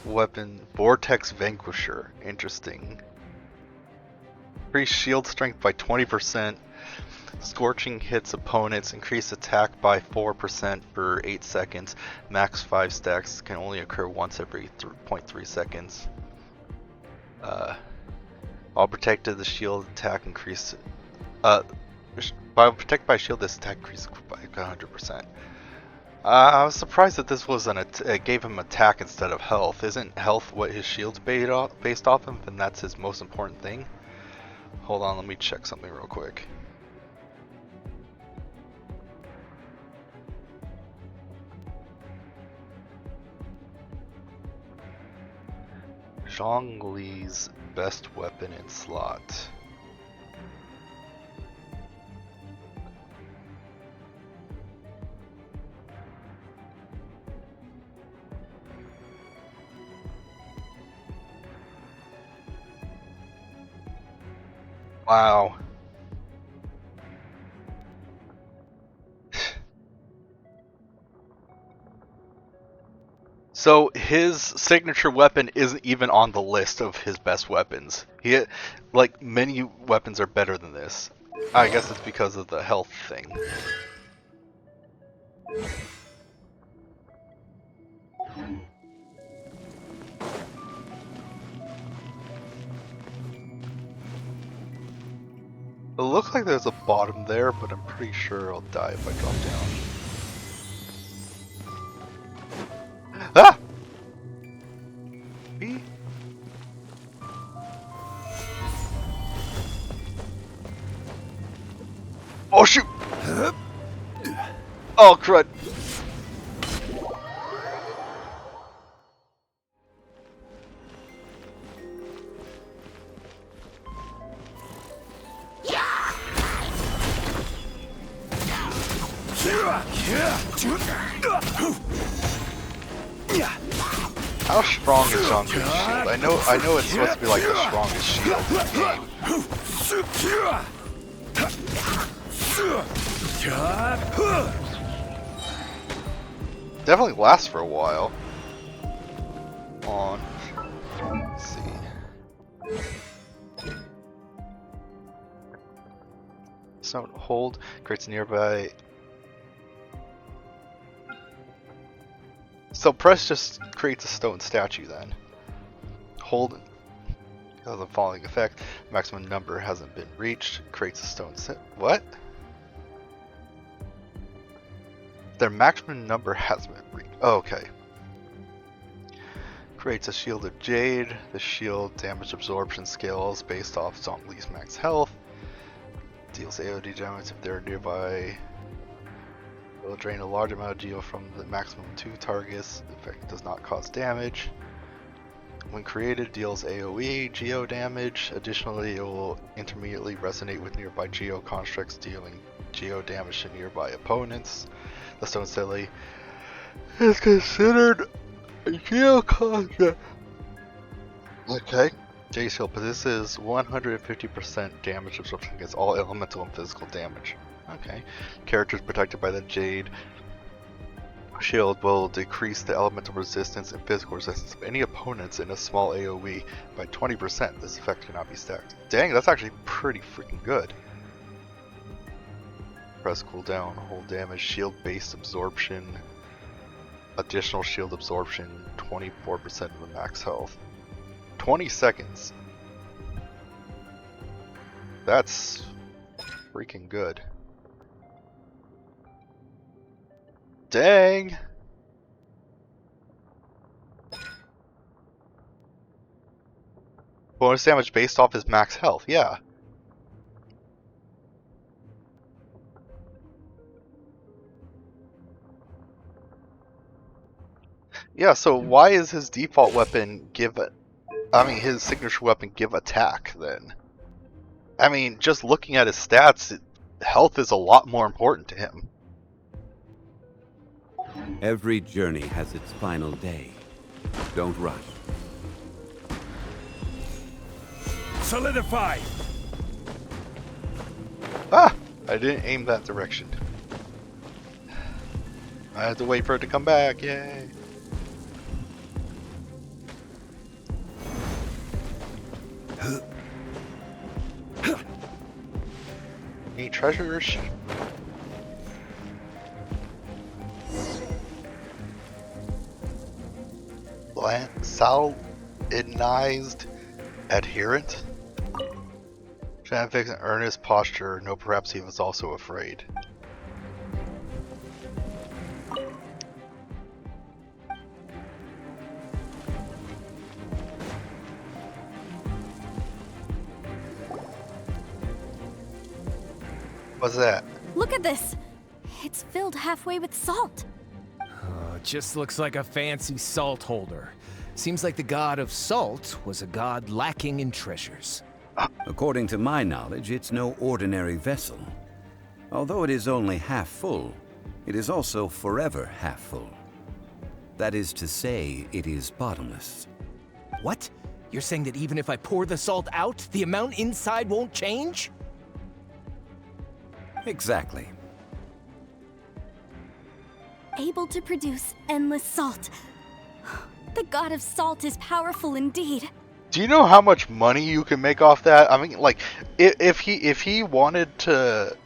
S1: weapon, Vortex Vanquisher, interesting. Increase shield strength by 20%. Scorching hits opponents, increase attack by 4% for 8 seconds. Max 5 stacks, can only occur once every 0.3 seconds. While protected, the shield attack increase. While protected by shield, this attack increases by 100%. I was surprised that this was gave him attack instead of health. Isn't health what his shield's based off of, and that's his most important thing? Hold on, let me check something real quick. Zhongli's best weapon in slot. Wow. So his signature weapon isn't even on the list of his best weapons. Like, many weapons are better than this. I guess it's because of the health thing. It looks like there's a bottom there, but I'm pretty sure I'll die if I drop down. Ah! B? Oh shoot! Oh crud! How strong is Zhong's shield? I know it's supposed to be like the strongest shield in the game. Definitely lasts for a while. Let's see. So hold creates nearby. So press just creates a stone statue then. Hold because of the following effect. Maximum number hasn't been reached. Creates a stone set. What? Their maximum number hasn't been reached. Oh, okay. Creates a shield of jade. The shield damage absorption scales based off Zhongli's max health. Deals AoD damage if they're nearby. Will drain a large amount of geo from the maximum 2 targets. The effect does not cause damage. When created, deals AoE geo damage. Additionally, it will intermediately resonate with nearby geo constructs, dealing geo damage to nearby opponents. The stone silly is considered a geo construct. Okay. Jade shield, but this is 150% damage absorption against all elemental and physical damage. Okay. Characters protected by the Jade shield will decrease the elemental resistance and physical resistance of any opponents in a small AoE by 20%. This effect cannot be stacked. Dang, that's actually pretty freaking good. Press cooldown, hold damage, shield based absorption, additional shield absorption, 24% of the max health. 20 seconds. That's freaking good. Dang! Bonus damage based off his max health, yeah. Yeah, so why is his default weapon his signature weapon give attack then? I mean, just looking at his stats, health is a lot more important to him.
S4: Every journey has its final day. Don't rush.
S6: Solidify!
S1: Ah! I didn't aim that direction. I had to wait for it to come back, yay! Any treasures? Salinized adherent? Trying to fix an earnest posture. No, perhaps he was also afraid. What's that?
S5: Look at this! It's filled halfway with salt.
S9: Just looks like a fancy salt holder. Seems like the god of salt was a god lacking in treasures.
S4: According to my knowledge, it's no ordinary vessel. Although it is only half full, it is also forever half full. That is to say, it is bottomless.
S9: What? You're saying that even if I pour the salt out, the amount inside won't change?
S4: Exactly.
S5: Able to produce endless salt. The god of salt is powerful indeed.
S1: Do you know how much money you can make off that? I mean, like, if he wanted to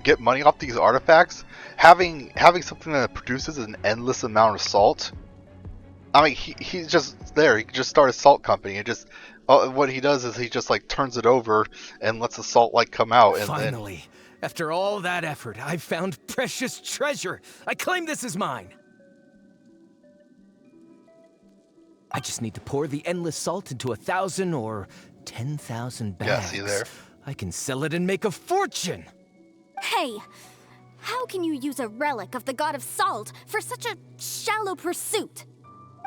S1: get money off these artifacts, having something that produces an endless amount of salt. I mean, he's just there. He can just start a salt company and just what he does is he just like turns it over and lets the salt like come out. And
S9: finally, after all that effort, I've found precious treasure. I claim this as mine. I just need to pour the endless salt into 1,000 or 10,000 bags.
S1: Yeah, see there.
S9: I can sell it and make a fortune.
S5: Hey, how can you use a relic of the god of salt for such a shallow pursuit?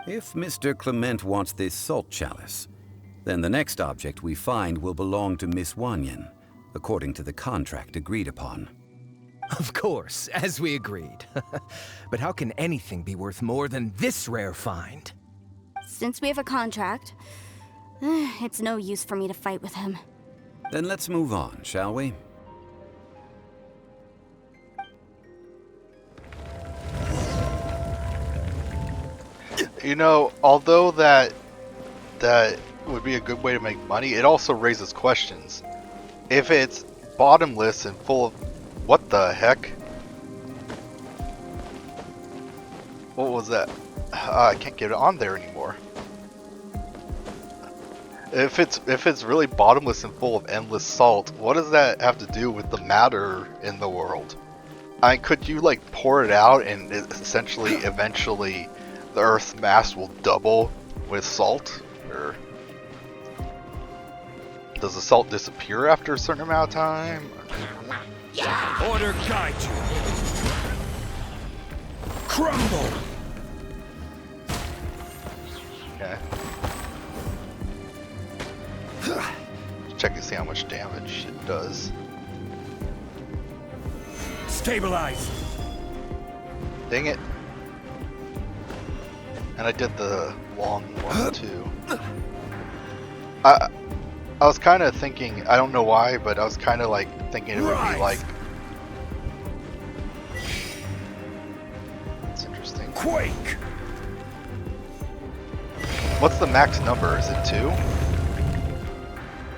S4: If Mr. Clement wants this salt chalice, then the next object we find will belong to Miss Wanyan, according to the contract agreed upon.
S9: Of course, as we agreed. But how can anything be worth more than this rare find?
S5: Since we have a contract, it's no use for me to fight with him.
S4: Then let's move on, shall we?
S1: You know, although that would be a good way to make money, it also raises questions. If it's bottomless and full of what the heck? What was that? I can't get it on there anymore. If it's really bottomless and full of endless salt, what does that have to do with the matter in the world? I mean, could you like pour it out and essentially eventually the Earth's mass will double with salt? Or does the salt disappear after a certain amount of time?
S3: Order guide you. Crumble.
S1: Okay. Check to see how much damage it does.
S3: Stabilize.
S1: Dang it. And I did the long one too. I was kind of thinking, I don't know why, but I was kind of like thinking it would be like. That's interesting.
S3: Quake.
S1: What's the max number? Is it 2?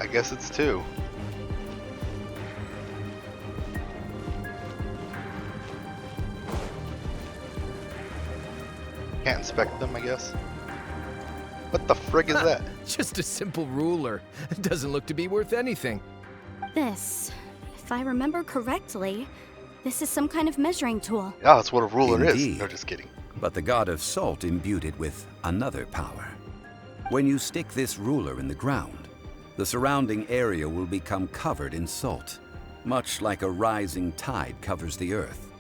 S1: I guess it's 2. Can't inspect them, I guess. What the frig is that?
S9: Just a simple ruler. It doesn't look to be worth anything.
S5: This, if I remember correctly, this is some kind of measuring tool.
S1: Yeah, that's what a ruler
S4: Indeed.
S1: is. No, just kidding.
S4: But the god of salt imbued it with another power. When you stick this ruler in the ground, the surrounding area will become covered in salt, much like a rising tide covers the earth.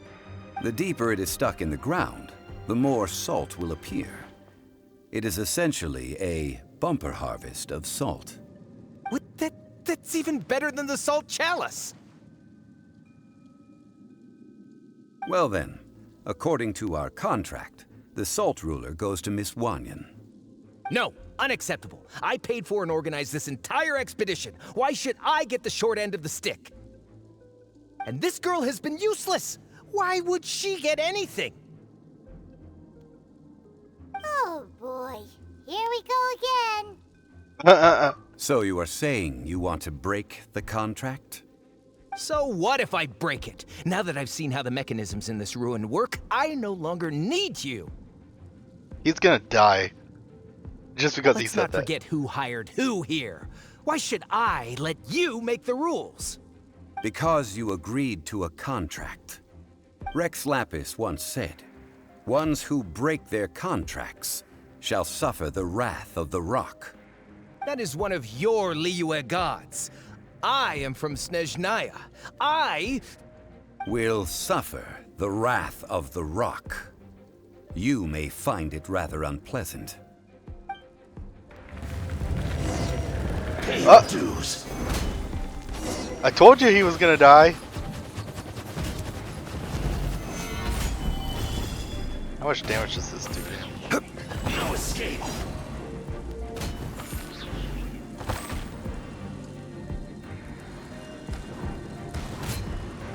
S4: The deeper it is stuck in the ground, the more salt will appear. It is essentially a bumper harvest of salt.
S9: What? That's even better than the salt chalice!
S4: Well then, according to our contract, the salt ruler goes to Miss Wanyan.
S9: No, unacceptable. I paid for and organized this entire expedition. Why should I get the short end of the stick? And this girl has been useless. Why would she get anything?
S7: Oh boy, here we go again.
S4: So you are saying you want to break the contract?
S9: So what if I break it? Now that I've seen how the mechanisms in this ruin work, I no longer need you.
S1: He's gonna die. Just because he
S9: Let's
S1: said
S9: not
S1: that.
S9: forget who hired who here. Why should I let you make the rules?
S4: Because you agreed to a contract. Rex Lapis once said, "Ones who break their contracts shall suffer the wrath of the rock."
S9: That is one of your Liyue gods. I am from Snezhnaya. I
S4: will suffer the wrath of the rock. You may find it rather unpleasant.
S1: Dues. I told you he was gonna die. How much damage does this do?
S3: No escape.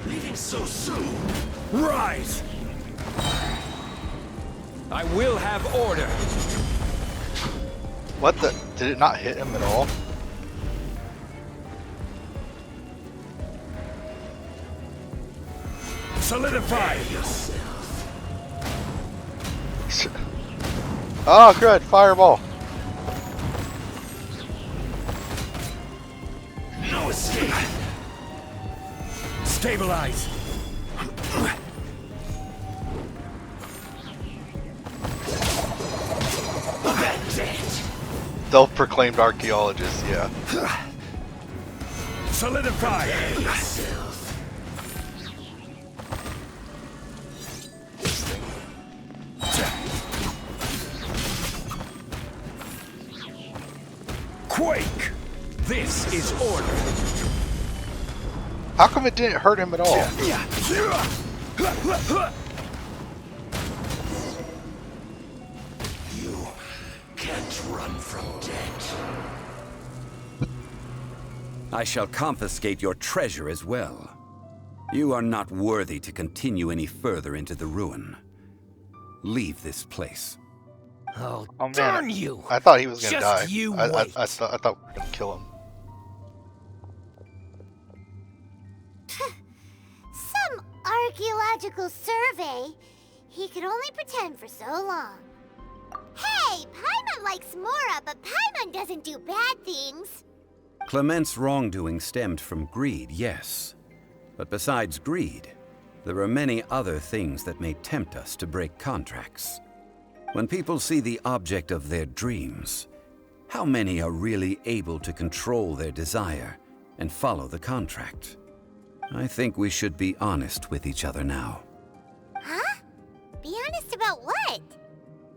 S3: Leaving so soon. Rise.
S9: will have order.
S1: What the? Did it not hit him at all?
S6: Solidify!
S1: Oh, good. Fireball.
S6: No escape! Stabilize!
S1: Self-proclaimed archaeologist, yeah.
S6: Solidify! Quake! This is order!
S1: How come it didn't hurt him at all?
S6: You can't run from death.
S4: I shall confiscate your treasure as well. You are not worthy to continue any further into the ruin. Leave this place.
S9: Oh,
S1: man,
S9: darn you!
S1: I thought he was gonna
S9: Just
S1: die.
S9: you
S1: I
S9: wait.
S1: thought we were gonna kill him.
S7: Some archaeological survey. He could only pretend for so long. Hey, Paimon likes Mora, but Paimon doesn't do bad things.
S4: Clement's wrongdoing stemmed from greed, yes. But besides greed, there are many other things that may tempt us to break contracts. When people see the object of their dreams, how many are really able to control their desire and follow the contract? I think we should be honest with each other now.
S7: Huh? Be honest about what?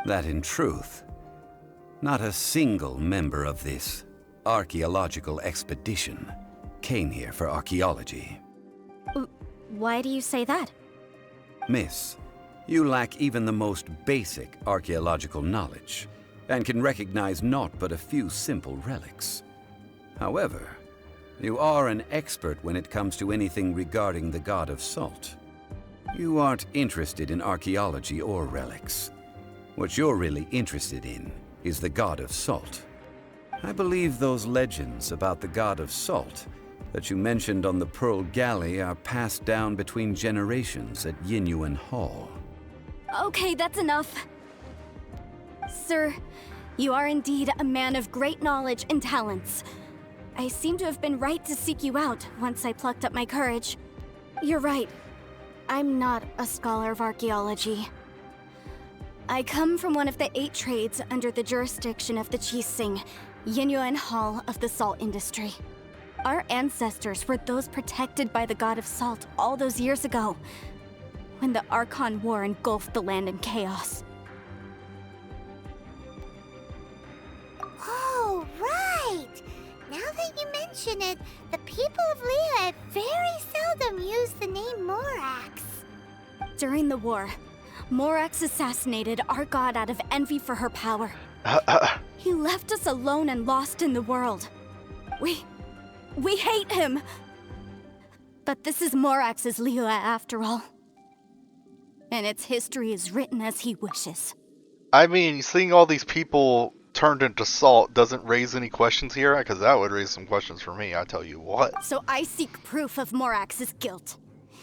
S4: That in truth, not a single member of this archaeological expedition came here for archaeology.
S5: Why do you say that?
S4: Miss, you lack even the most basic archaeological knowledge, and can recognize naught but a few simple relics. However, you are an expert when it comes to anything regarding the god of salt. You aren't interested in archaeology or relics. What you're really interested in is the god of salt. I believe those legends about the god of salt that you mentioned on the Pearl Galley are passed down between generations at Yinyuan Hall.
S5: Okay, that's enough. Sir, you are indeed a man of great knowledge and talents. I seem to have been right to seek you out once I plucked up my courage. You're right. I'm not a scholar of archaeology. I come from one of the 8 trades under the jurisdiction of the Qixing, Yinyuan Hall of the salt industry. Our ancestors were those protected by the god of salt all those years ago, when the Archon War engulfed the land in chaos.
S7: Oh, right! Now that you mention it, the people of Liyue very seldom use the name Morax.
S5: During the war, Morax assassinated our god out of envy for her power. He left us alone and lost in the world. We hate him! But this is Morax's Liyue after all. And its history is written as he wishes.
S1: I mean, seeing all these people turned into salt doesn't raise any questions here, because that would raise some questions for me, I tell you what.
S5: So I seek proof of Morax's guilt.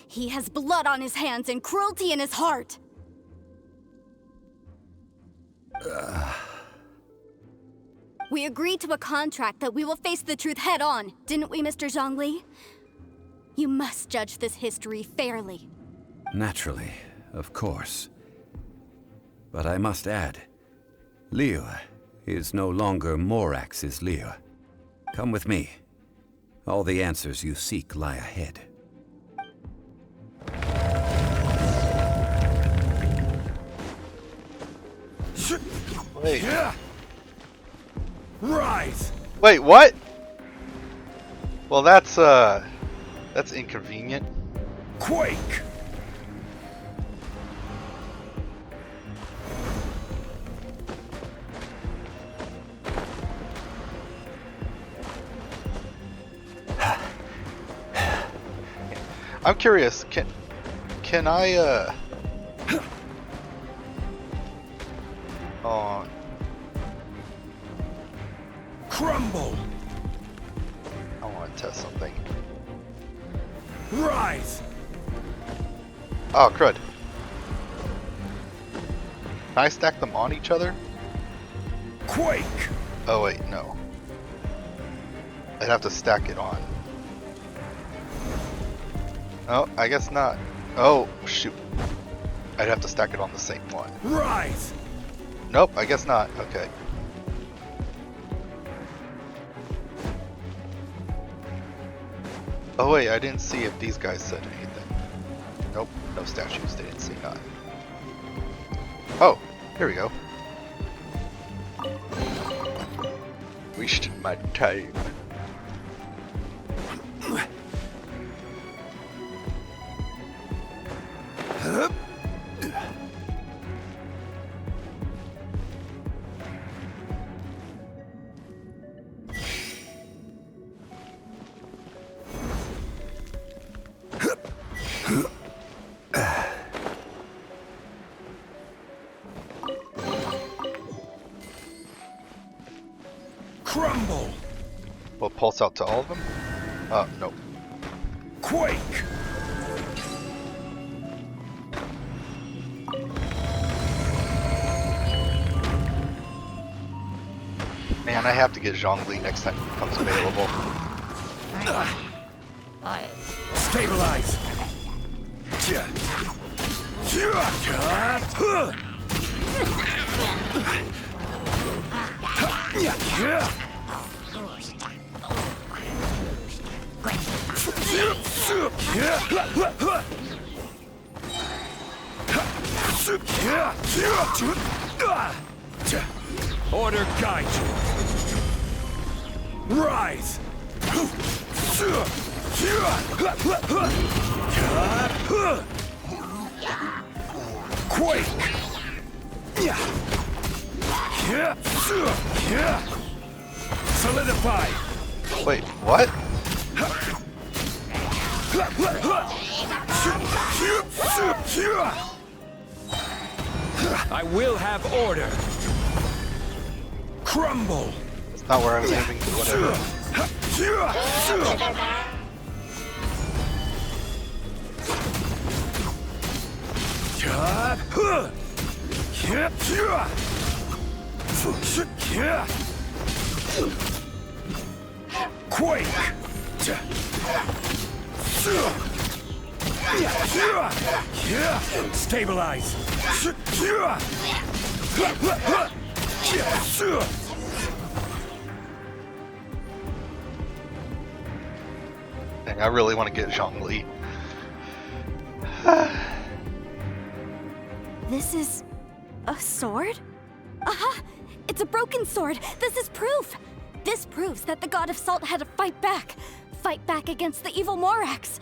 S5: He has blood on his hands and cruelty in his heart. We agreed to a contract that we will face the truth head on, didn't we, Mr. Zhongli? You must judge this history fairly.
S4: Naturally, of course. But I must add, Liyue is no longer Morax's Liyue. Come with me. All the answers you seek lie ahead.
S1: Wait.
S6: Rise!
S1: Wait, what? Well, that's inconvenient.
S6: Quake!
S1: I'm curious, can I, oh.
S3: Crumble!
S1: I want to test something.
S3: Rise!
S1: Oh, crud. Can I stack them on each other?
S3: Quake!
S1: Oh wait, no. I'd have to stack it on. Oh, I guess not. Oh, shoot. I'd have to stack it on the same one.
S3: Rise!
S1: Nope, I guess not. Okay. Oh wait, I didn't see if these guys said anything. Nope, no statues. They didn't say nothing. Oh, here we go. Wasted my time.
S3: Crumble!
S1: Will it pulse out to all of them? No.
S3: Quake!
S1: Man, I have to get Zhongli next time it becomes available.
S3: Stabilize! Order guide you. Rise! Quake! Solidify!
S1: Wait, what?
S3: I will have order. Crumble!
S1: That's not where I was aiming, but whatever.
S3: Quake! Stabilize!
S1: Dang, I really want to get Zhongli.
S5: This is a sword? Aha! It's a broken sword! This is proof! This proves that the god of salt had to fight back against the evil Morax.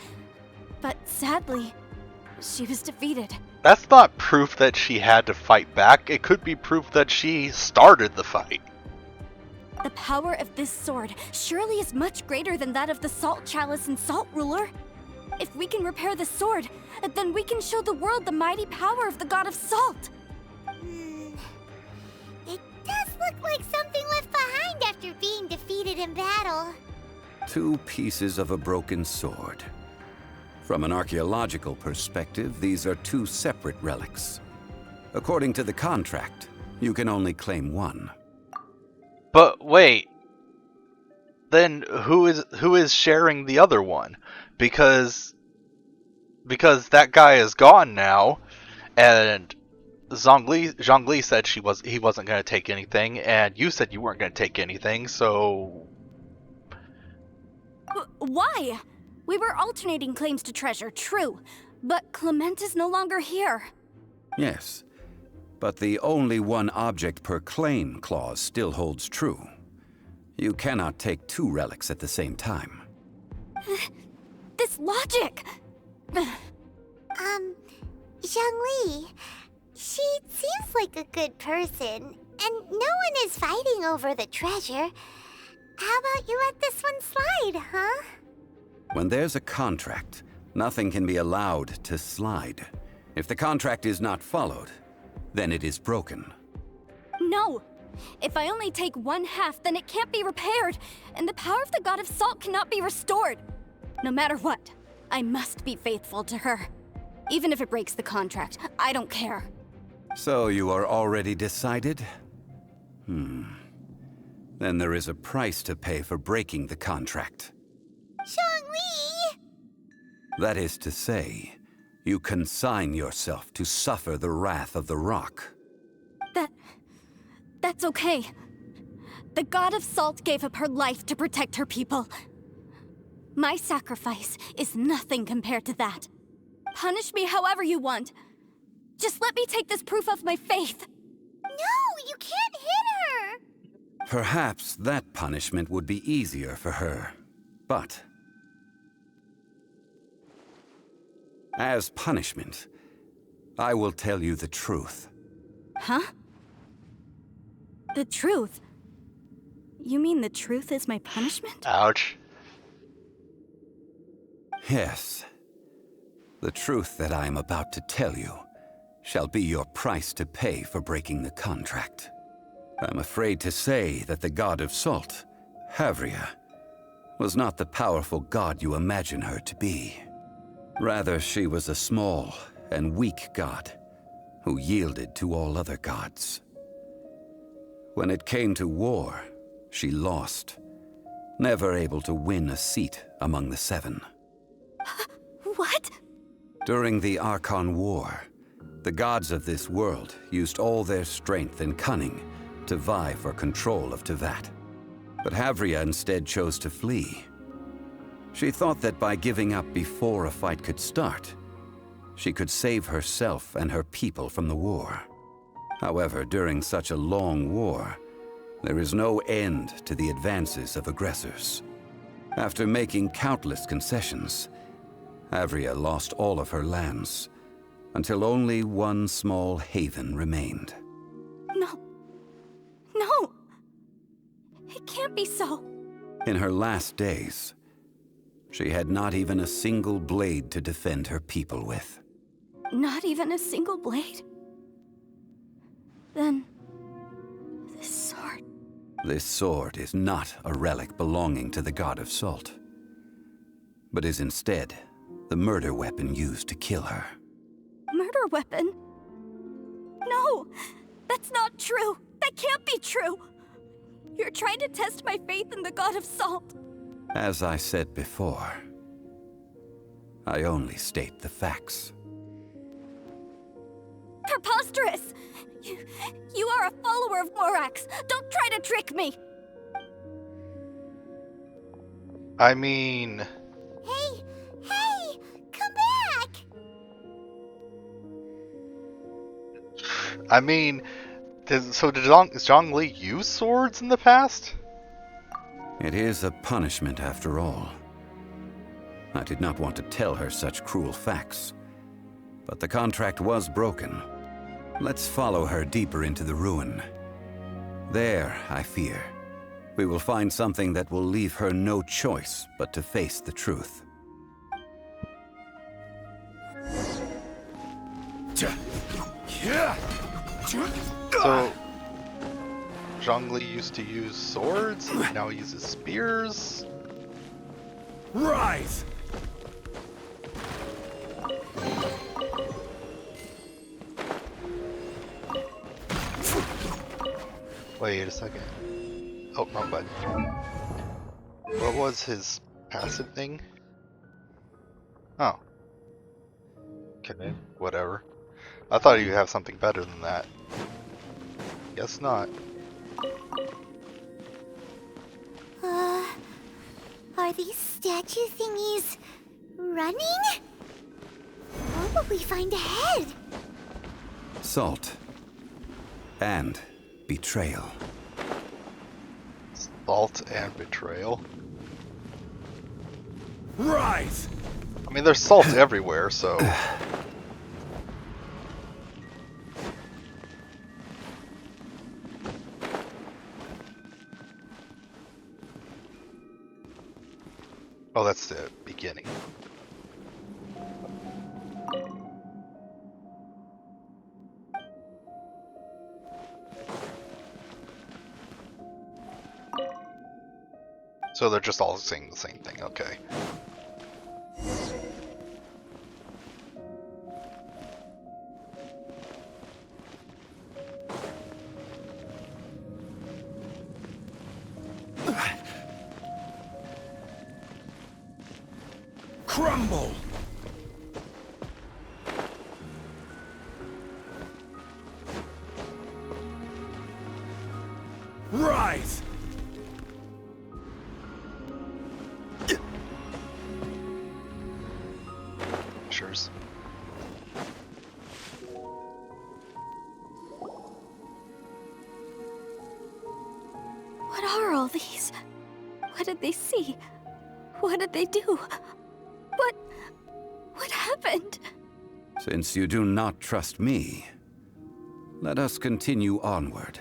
S5: But sadly, she was defeated.
S1: That's not proof that she had to fight back. It could be proof that she started the fight.
S5: The power of this sword surely is much greater than that of the Salt Chalice and Salt Ruler. If we can repair the sword, then we can show the world the mighty power of the god of salt.
S7: It does look like something left behind after being defeated in battle.
S4: 2 pieces of a broken sword. From an archaeological perspective, these are 2 separate relics. According to the contract, you can only claim one.
S1: But wait. Then who is sharing the other one? Because that guy is gone now, and Zhongli said he wasn't going to take anything, and you said you weren't going to take anything. So
S5: Why? We were alternating claims to treasure, true, but Clement is no longer here.
S4: Yes, but the only one object per claim clause still holds true. You cannot take 2 relics at the same time.
S5: This logic!
S7: Zhongli, she seems like a good person, and no one is fighting over the treasure. How about you let this one slide, huh?
S4: When there's a contract, nothing can be allowed to slide. If the contract is not followed, then it is broken.
S5: No, If I only take 1/2, then it can't be repaired, and the power of the God of Salt cannot be restored. No matter what, I must be faithful to her. Even if it breaks the contract, I don't care.
S4: So you are already decided? Then there is a price to pay for breaking the contract.
S7: Zhongli!
S4: That is to say, you consign yourself to suffer the wrath of the rock.
S5: That's okay. The God of Salt gave up her life to protect her people. My sacrifice is nothing compared to that. Punish me however you want. Just let me take this proof of my faith.
S7: No, you can't hit her!
S4: Perhaps that punishment would be easier for her, but as punishment, I will tell you the truth.
S5: Huh? The truth? You mean the truth is my punishment?
S1: Ouch.
S4: Yes. The truth that I am about to tell you shall be your price to pay for breaking the contract. I'm afraid to say that the God of Salt, Havria, was not the powerful god you imagine her to be. Rather, she was a small and weak god who yielded to all other gods. When it came to war, she lost, never able to win a seat among the seven.
S5: What?
S4: During the Archon War, the gods of this world used all their strength and cunning to vie for control of Tevat. But Havria instead chose to flee. She thought that by giving up before a fight could start, she could save herself and her people from the war. However, during such a long war, there is no end to the advances of aggressors. After making countless concessions, Havria lost all of her lands, until only one small haven remained.
S5: No! It can't be so.
S4: In her last days, she had not even a single blade to defend her people with.
S5: Not even a single blade? Then... this sword...
S4: This sword is not a relic belonging to the God of Salt, but is instead the murder weapon used to kill her.
S5: Murder weapon? No! That's not true! That can't be true! You're trying to test my faith in the God of Salt.
S4: As I said before, I only state the facts.
S5: Preposterous! You are a follower of Morax! Don't try to trick me!
S1: I mean...
S7: Hey! Come back!
S1: I mean... did Zhongli use swords in the past?
S4: It is a punishment after all. I did not want to tell her such cruel facts, but the contract was broken. Let's follow her deeper into the ruin. There, I fear, we will find something that will leave her no choice but to face the truth.
S1: So, Zhongli used to use swords, and now he uses spears?
S3: Rise!
S1: Wait a second. Oh, wrong button. What was his passive thing? Oh. Okay, whatever. I thought you'd have something better than that. Guess not.
S7: Are these statue thingies running? What will we find ahead?
S4: Salt. And betrayal.
S1: Salt and betrayal.
S3: Rise!
S1: I mean, there's salt everywhere, so... Oh, that's the beginning. So they're just all saying the same thing, okay.
S3: Crumble! Rise!
S1: Cheers.
S5: What are all these? What did they see? What did they do? What happened?
S4: Since you do not trust me, let us continue onward.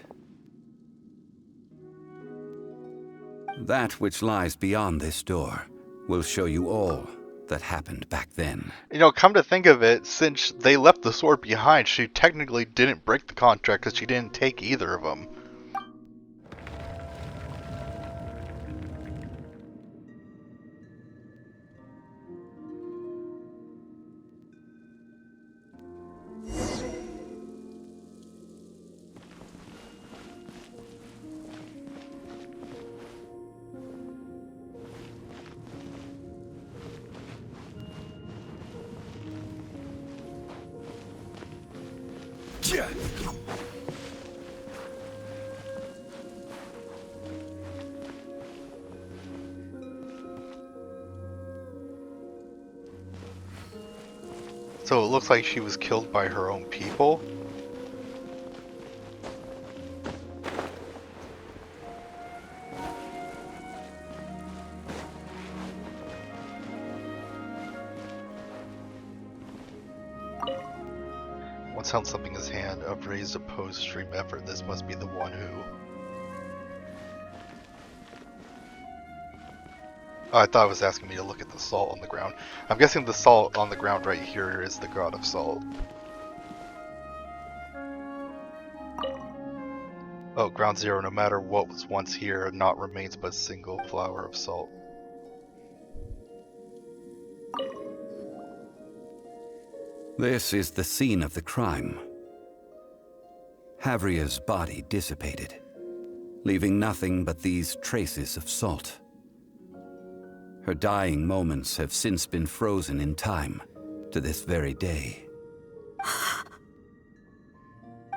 S4: That which lies beyond this door will show you all that happened back then.
S1: You know, come to think of it, since they left the sword behind, she technically didn't break the contract because she didn't take either of them. So it looks like she was killed by her own people. Once held something in his hand, upraised a post-stream effort. This must be the one who... Oh, I thought it was asking me to look at the salt on the ground. I'm guessing the salt on the ground right here is the god of salt. Oh, ground zero. No matter what was once here, naught remains but a single flower of salt.
S4: This is the scene of the crime. Havria's body dissipated, leaving nothing but these traces of salt. Her dying moments have since been frozen in time to this very day.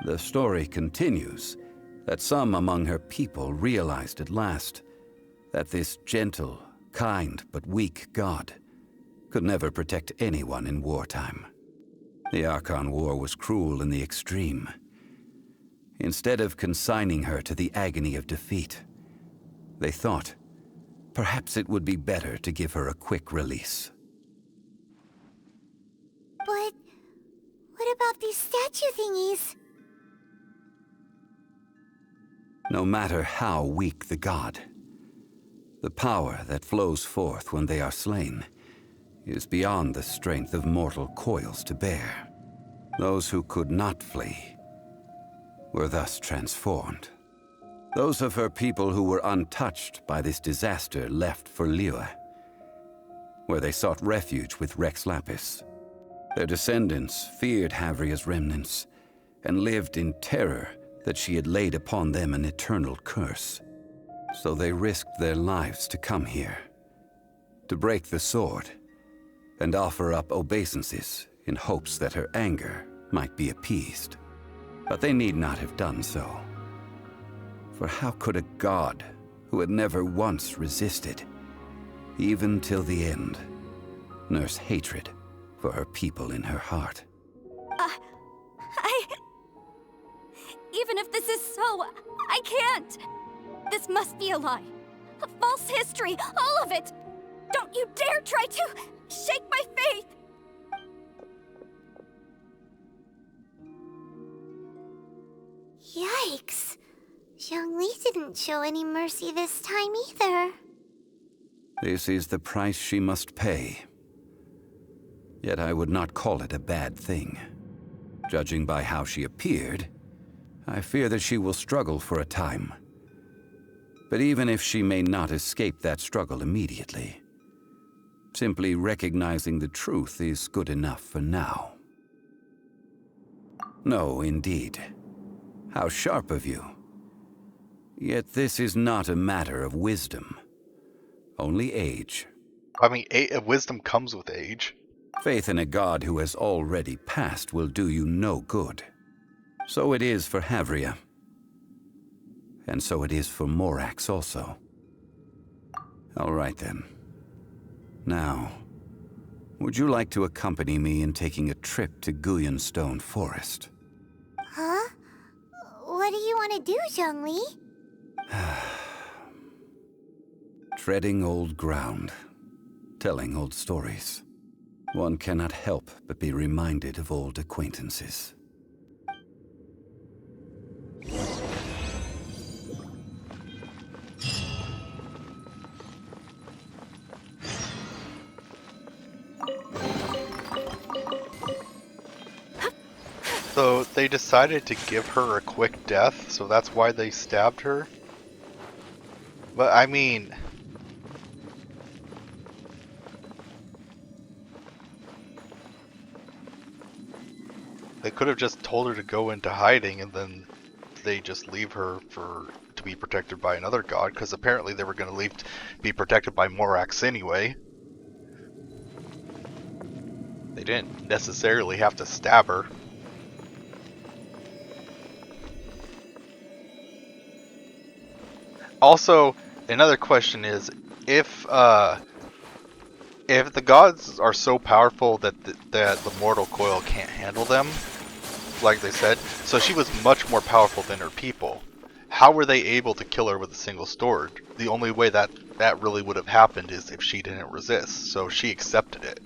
S4: The story continues that some among her people realized at last that this gentle, kind, but weak god could never protect anyone in wartime. The Archon War was cruel in the extreme. Instead of consigning her to the agony of defeat, they thought perhaps it would be better to give her a quick release.
S7: But what about these statue thingies?
S4: No matter how weak the god, the power that flows forth when they are slain is beyond the strength of mortal coils to bear. Those who could not flee were thus transformed. Those of her people who were untouched by this disaster left for Liyue, where they sought refuge with Rex Lapis. Their descendants feared Havria's remnants and lived in terror that she had laid upon them an eternal curse. So they risked their lives to come here, to break the sword, and offer up obeisances in hopes that her anger might be appeased. But they need not have done so. For how could a god who had never once resisted, even till the end, nurse hatred for her people in her heart?
S5: Even if this is so, I can't! This must be a lie. A false history, all of it! Don't you dare try to shake my faith!
S7: Yikes. Zhongli didn't show any mercy this time either.
S4: This is the price she must pay. Yet I would not call it a bad thing. Judging by how she appeared, I fear that she will struggle for a time. But even if she may not escape that struggle immediately, simply recognizing the truth is good enough for now. No, indeed. How sharp of you. Yet this is not a matter of wisdom, only age.
S1: I mean, wisdom comes with age.
S4: Faith in a god who has already passed will do you no good. So it is for Havria. And so it is for Morax also. All right then. Now, would you like to accompany me in taking a trip to Guyanstone Forest?
S7: Huh? What do you want to do, Zhongli?
S4: Treading old ground, telling old stories. One cannot help but be reminded of old acquaintances.
S1: So they decided to give her a quick death, so that's why they stabbed her? But I mean... They could have just told her to go into hiding and then they just leave her to be protected by another god, because apparently they were going to be protected by Morax anyway. They didn't necessarily have to stab her. Also, another question is, if the gods are so powerful that the mortal coil can't handle them, like they said, so she was much more powerful than her people. How were they able to kill her with a single sword? The only way that really would have happened is if she didn't resist, so she accepted it.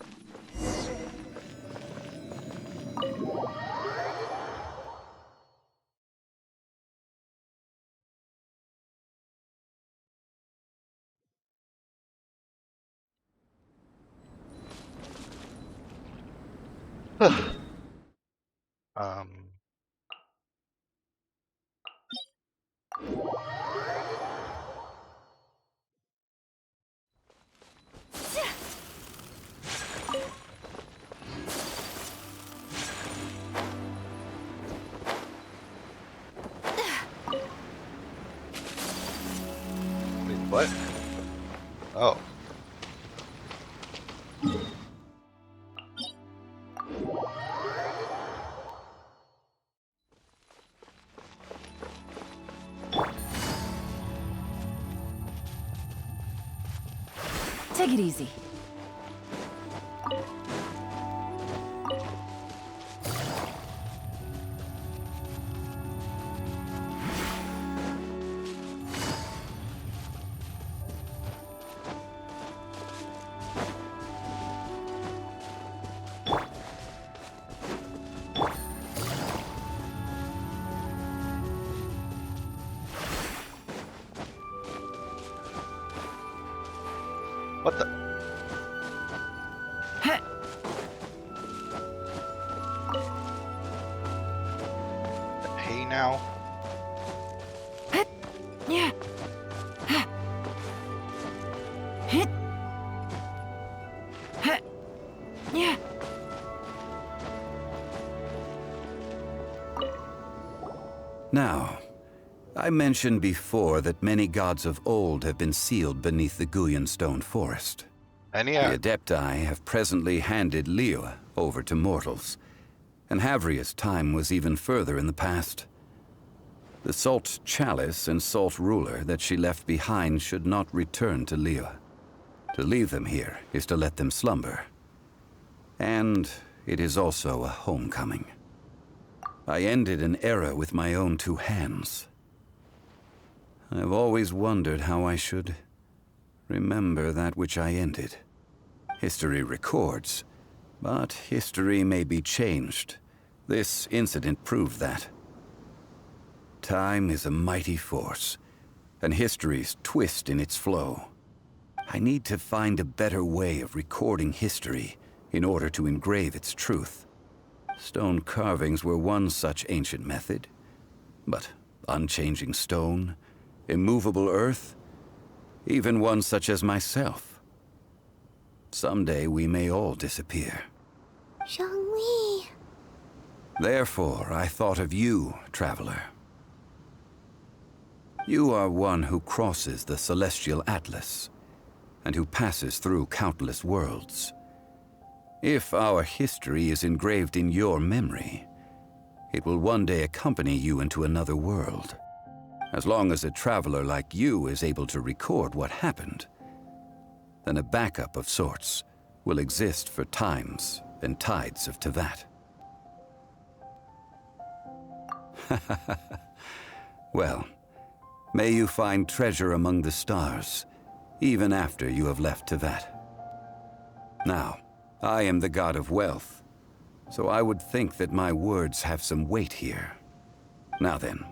S1: Wait, what? Oh.
S11: Take it easy.
S1: What the? Hey now.
S4: Now, I mentioned before that many gods of old have been sealed beneath the Guyanstone Forest.
S1: And
S4: The
S1: yeah,
S4: Adepti have presently handed Liyue over to mortals, and Havria's time was even further in the past. The Salt Chalice and Salt Ruler that she left behind should not return to Liyue. To leave them here is to let them slumber. And it is also a homecoming. I ended an era with my own two hands. I've always wondered how I should remember that which I ended. History records, but history may be changed. This incident proved that. Time is a mighty force, and history's twist in its flow. I need to find a better way of recording history in order to engrave its truth. Stone carvings were one such ancient method, but unchanging stone, immovable earth, even one such as myself. Someday we may all disappear.
S7: Zhongli.
S4: Therefore, I thought of you, traveler. You are one who crosses the celestial atlas, and who passes through countless worlds. If our history is engraved in your memory, it will one day accompany you into another world. As long as a traveler like you is able to record what happened, then a backup of sorts will exist for times and tides of Teyvat. Well, may you find treasure among the stars, even after you have left Teyvat. Now, I am the god of wealth, so I would think that my words have some weight here. Now then,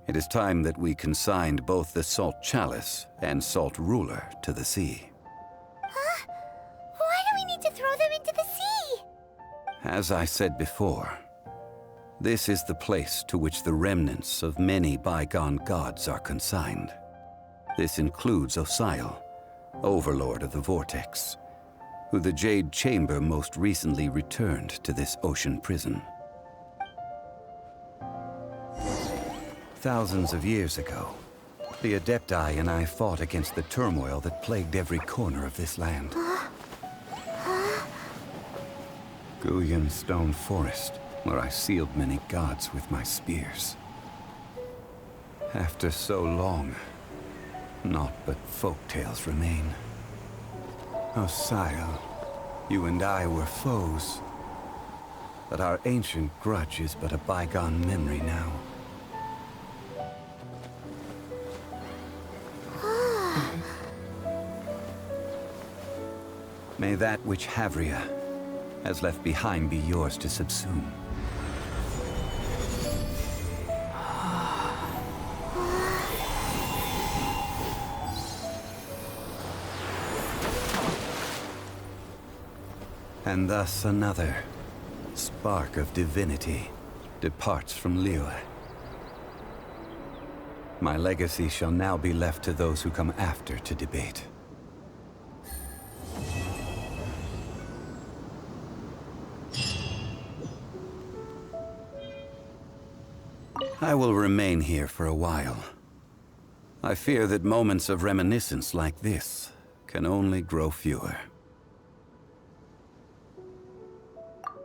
S4: it is time that we consigned both the Salt Chalice and Salt Ruler to the sea.
S7: Huh? Why do we need to throw them into the sea?
S4: As I said before, this is the place to which the remnants of many bygone gods are consigned. This includes Osial, Overlord of the Vortex, who the Jade Chamber most recently returned to this ocean prison. Thousands of years ago, the Adepti and I fought against the turmoil that plagued every corner of this land. Guyan Stone Forest, where I sealed many gods with my spears. After so long, naught but folk tales remain. Osial, you and I were foes, but our ancient grudge is but a bygone memory now. May that which Havria has left behind be yours to subsume. And thus another spark of divinity departs from Liyue. My legacy shall now be left to those who come after to debate. I will remain here for a while. I fear that moments of reminiscence like this can only grow fewer.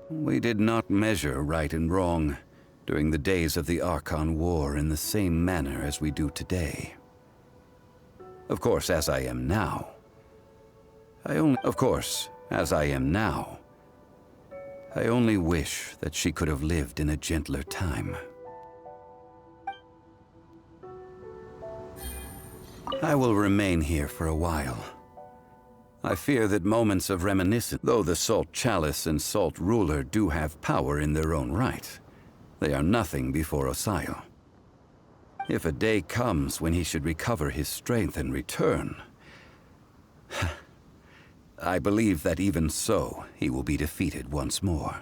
S4: We did not measure right and wrong during the days of the Archon War in the same manner as we do today. Of course, as I am now, I only wish that she could have lived in a gentler time. I will remain here for a while. I fear that moments of reminiscence, though the Salt Chalice and Salt Ruler do have power in their own right, they are nothing before Osial. If a day comes when he should recover his strength and return, I believe that even so, he will be defeated once more.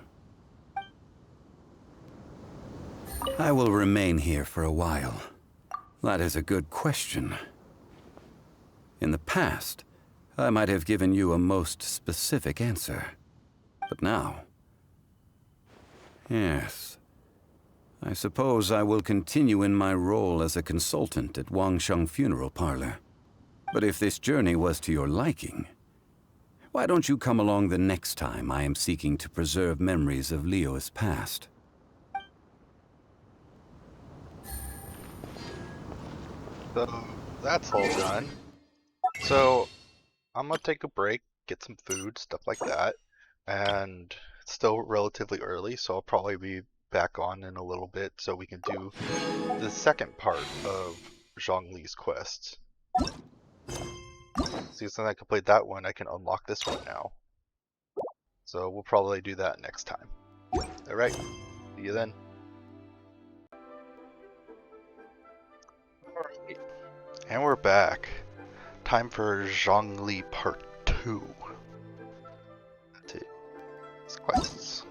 S4: I will remain here for a while. That is a good question. In the past, I might have given you a most specific answer. But now... Yes. I suppose I will continue in my role as a consultant at Wangsheng Funeral Parlor. But if this journey was to your liking, why don't you come along the next time I am seeking to preserve memories of Liyue's past?
S1: So, that's all done. So, I'm gonna take a break, get some food, stuff like that, and it's still relatively early, so I'll probably be back on in a little bit so we can do the second part of Zhongli's quests. See, since I complete that one, I can unlock this one now. So we'll probably do that next time. Alright, see you then. Alright, and we're back. Time for Zhongli Part 2. That's it. It's quests.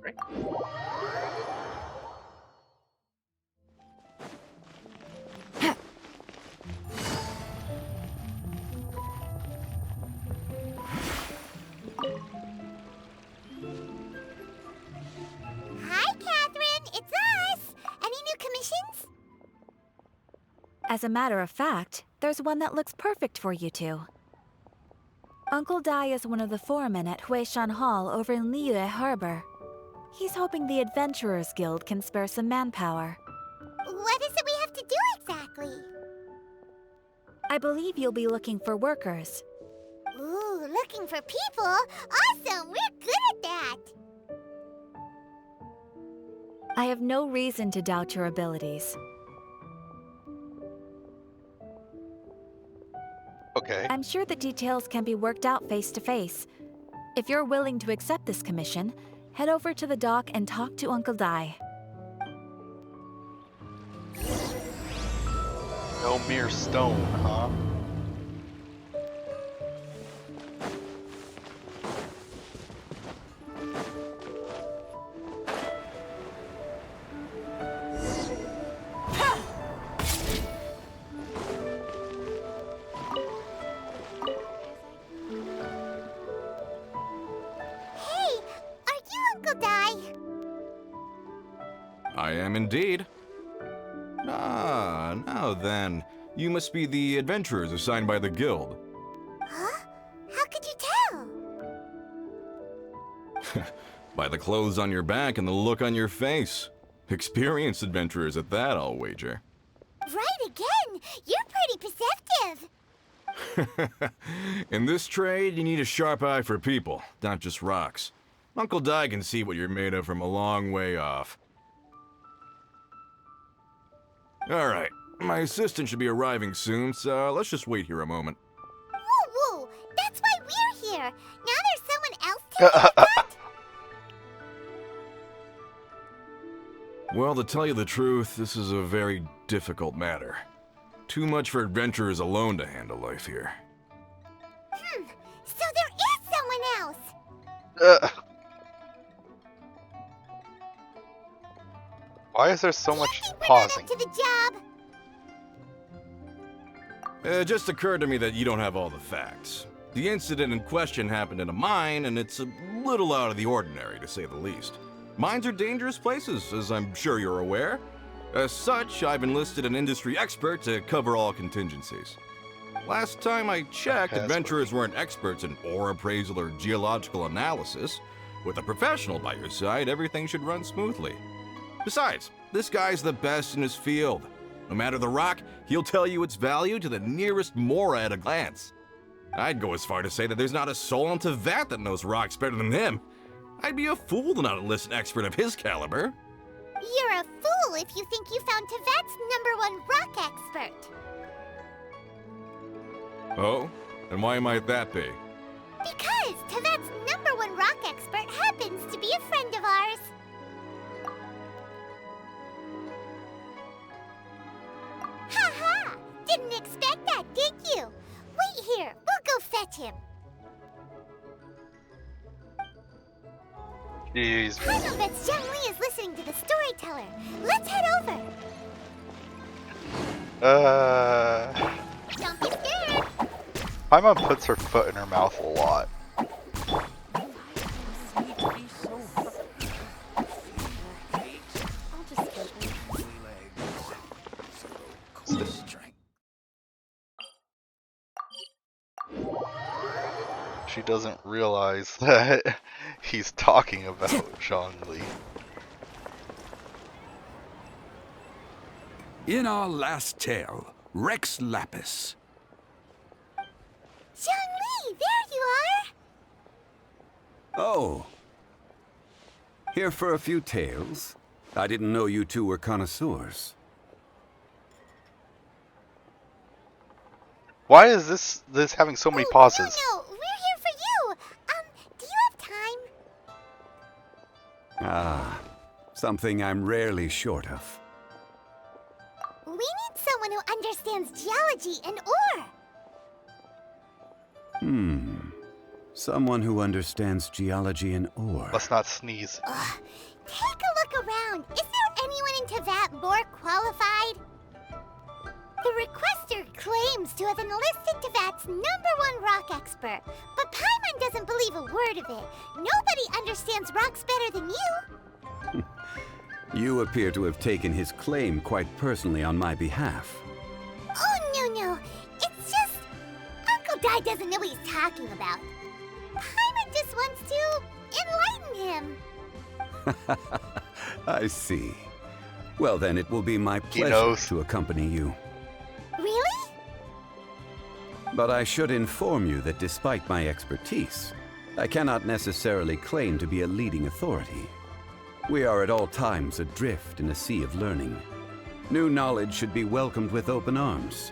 S1: right?
S7: Hi, Catherine. It's us. Any new commissions?
S11: As a matter of fact, there's one that looks perfect for you two. Uncle Dai is one of the foremen at Huishan Hall over in Liyue Harbor. He's hoping the Adventurers Guild can spare some manpower.
S7: What is it we have to do exactly?
S11: I believe you'll be looking for workers.
S7: Ooh, looking for people? Awesome! We're good at that!
S11: I have no reason to doubt your abilities.
S1: Okay.
S11: I'm sure the details can be worked out face to face. If you're willing to accept this commission, head over to the dock and talk to Uncle Dai.
S1: No mere stone, huh?
S7: Hey, are you Uncle Dai?
S3: I am indeed. Ah, now then. You must be the adventurers assigned by the guild.
S7: Huh? How could you tell?
S3: By the clothes on your back and the look on your face. Experienced adventurers at that, I'll wager.
S7: Right again! You're pretty perceptive!
S3: In this trade, you need a sharp eye for people, not just rocks. Uncle Dai can see what you're made of from a long way off. Alright, my assistant should be arriving soon, so let's just wait here a moment.
S7: Woo woo! That's why we're here! Now there's someone else taking that?
S3: Well, to tell you the truth, this is a very difficult matter. Too much for adventurers alone to handle life here.
S7: So there is someone else!
S1: Why is there so much
S7: We're not
S1: pausing?
S7: up to the job!
S3: It just occurred to me that you don't have all the facts. The incident in question happened in a mine, and it's a little out of the ordinary, to say the least. Mines are dangerous places, as I'm sure you're aware. As such, I've enlisted an industry expert to cover all contingencies. Last time I checked, adventurers weren't experts in ore appraisal or geological analysis. With a professional by your side, everything should run smoothly. Besides, this guy's the best in his field. No matter the rock, he'll tell you its value to the nearest mora at a glance. I'd go as far to say that there's not a soul on Tevat that knows rocks better than him. I'd be a fool to not enlist an expert of his caliber.
S7: You're a fool if you think you found Tevat's #1 rock expert!
S3: Oh? And why might that be?
S7: Because Tevat's #1 rock expert happens to be a friend of ours! Ha-ha! Didn't expect that, did you? Wait here, we'll go fetch him.
S1: Jeez.
S7: Paimon bets Zhongli is listening to the storyteller. Let's head over. Don't be scared.
S1: Paimon puts her foot in her mouth a lot. She doesn't realize that he's talking about Zhongli.
S12: In our last tale, Rex Lapis.
S7: Zhongli, there you are.
S4: Oh. Here for a few tales? I didn't know you two were connoisseurs.
S1: Why is this having so many pauses?
S7: No, we're here for you. Do you have time?
S4: Ah, something I'm rarely short of.
S7: We need someone who understands geology and ore.
S4: Someone who understands geology and ore.
S1: Let's not sneeze.
S7: Take a look around. Is there anyone in Teyvat more qualified? The requester claims to have enlisted Teyvat's #1 rock expert, but Paimon doesn't believe a word of it. Nobody understands rocks better than you.
S4: You appear to have taken his claim quite personally on my behalf.
S7: Oh, no. It's just... Uncle Dai doesn't know what he's talking about. Paimon just wants to enlighten him.
S4: I see. Well, then it will be my pleasure to accompany you.
S7: Really?
S4: But I should inform you that despite my expertise, I cannot necessarily claim to be a leading authority. We are at all times adrift in a sea of learning. New knowledge should be welcomed with open arms.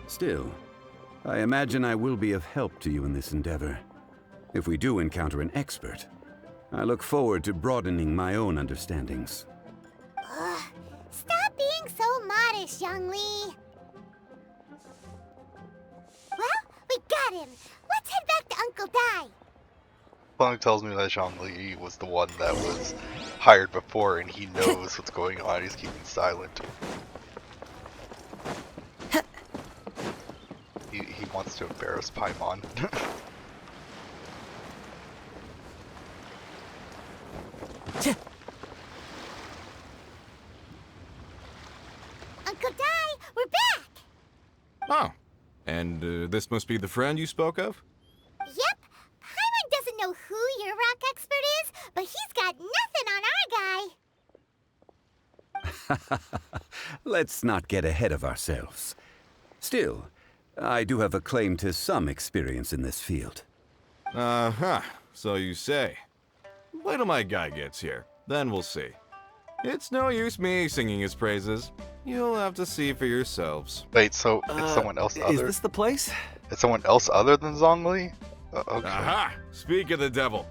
S4: Still, I imagine I will be of help to you in this endeavor. If we do encounter an expert, I look forward to broadening my own understandings.
S7: Stop being so modest, Zhongli. Well, we got him. Let's head back to Uncle Dai.
S1: Something tells me that Zhongli was the one that was hired before and he knows what's going on. He's keeping silent. He wants to embarrass Paimon.
S7: Uncle Dai, we're back!
S3: Oh, and this must be the friend you spoke of?
S7: Yep. Paimon doesn't know who your rock expert is, but he's got nothing on our guy.
S4: Let's not get ahead of ourselves. Still, I do have a claim to some experience in this field.
S3: Uh-huh, so you say. Wait till my guy gets here, then we'll see. It's no use me singing his praises. You'll have to see for yourselves.
S1: Wait, so it's someone else other?
S2: Is this the place?
S1: It's someone else other than Zhongli? Okay.
S3: Aha! Speak of the devil.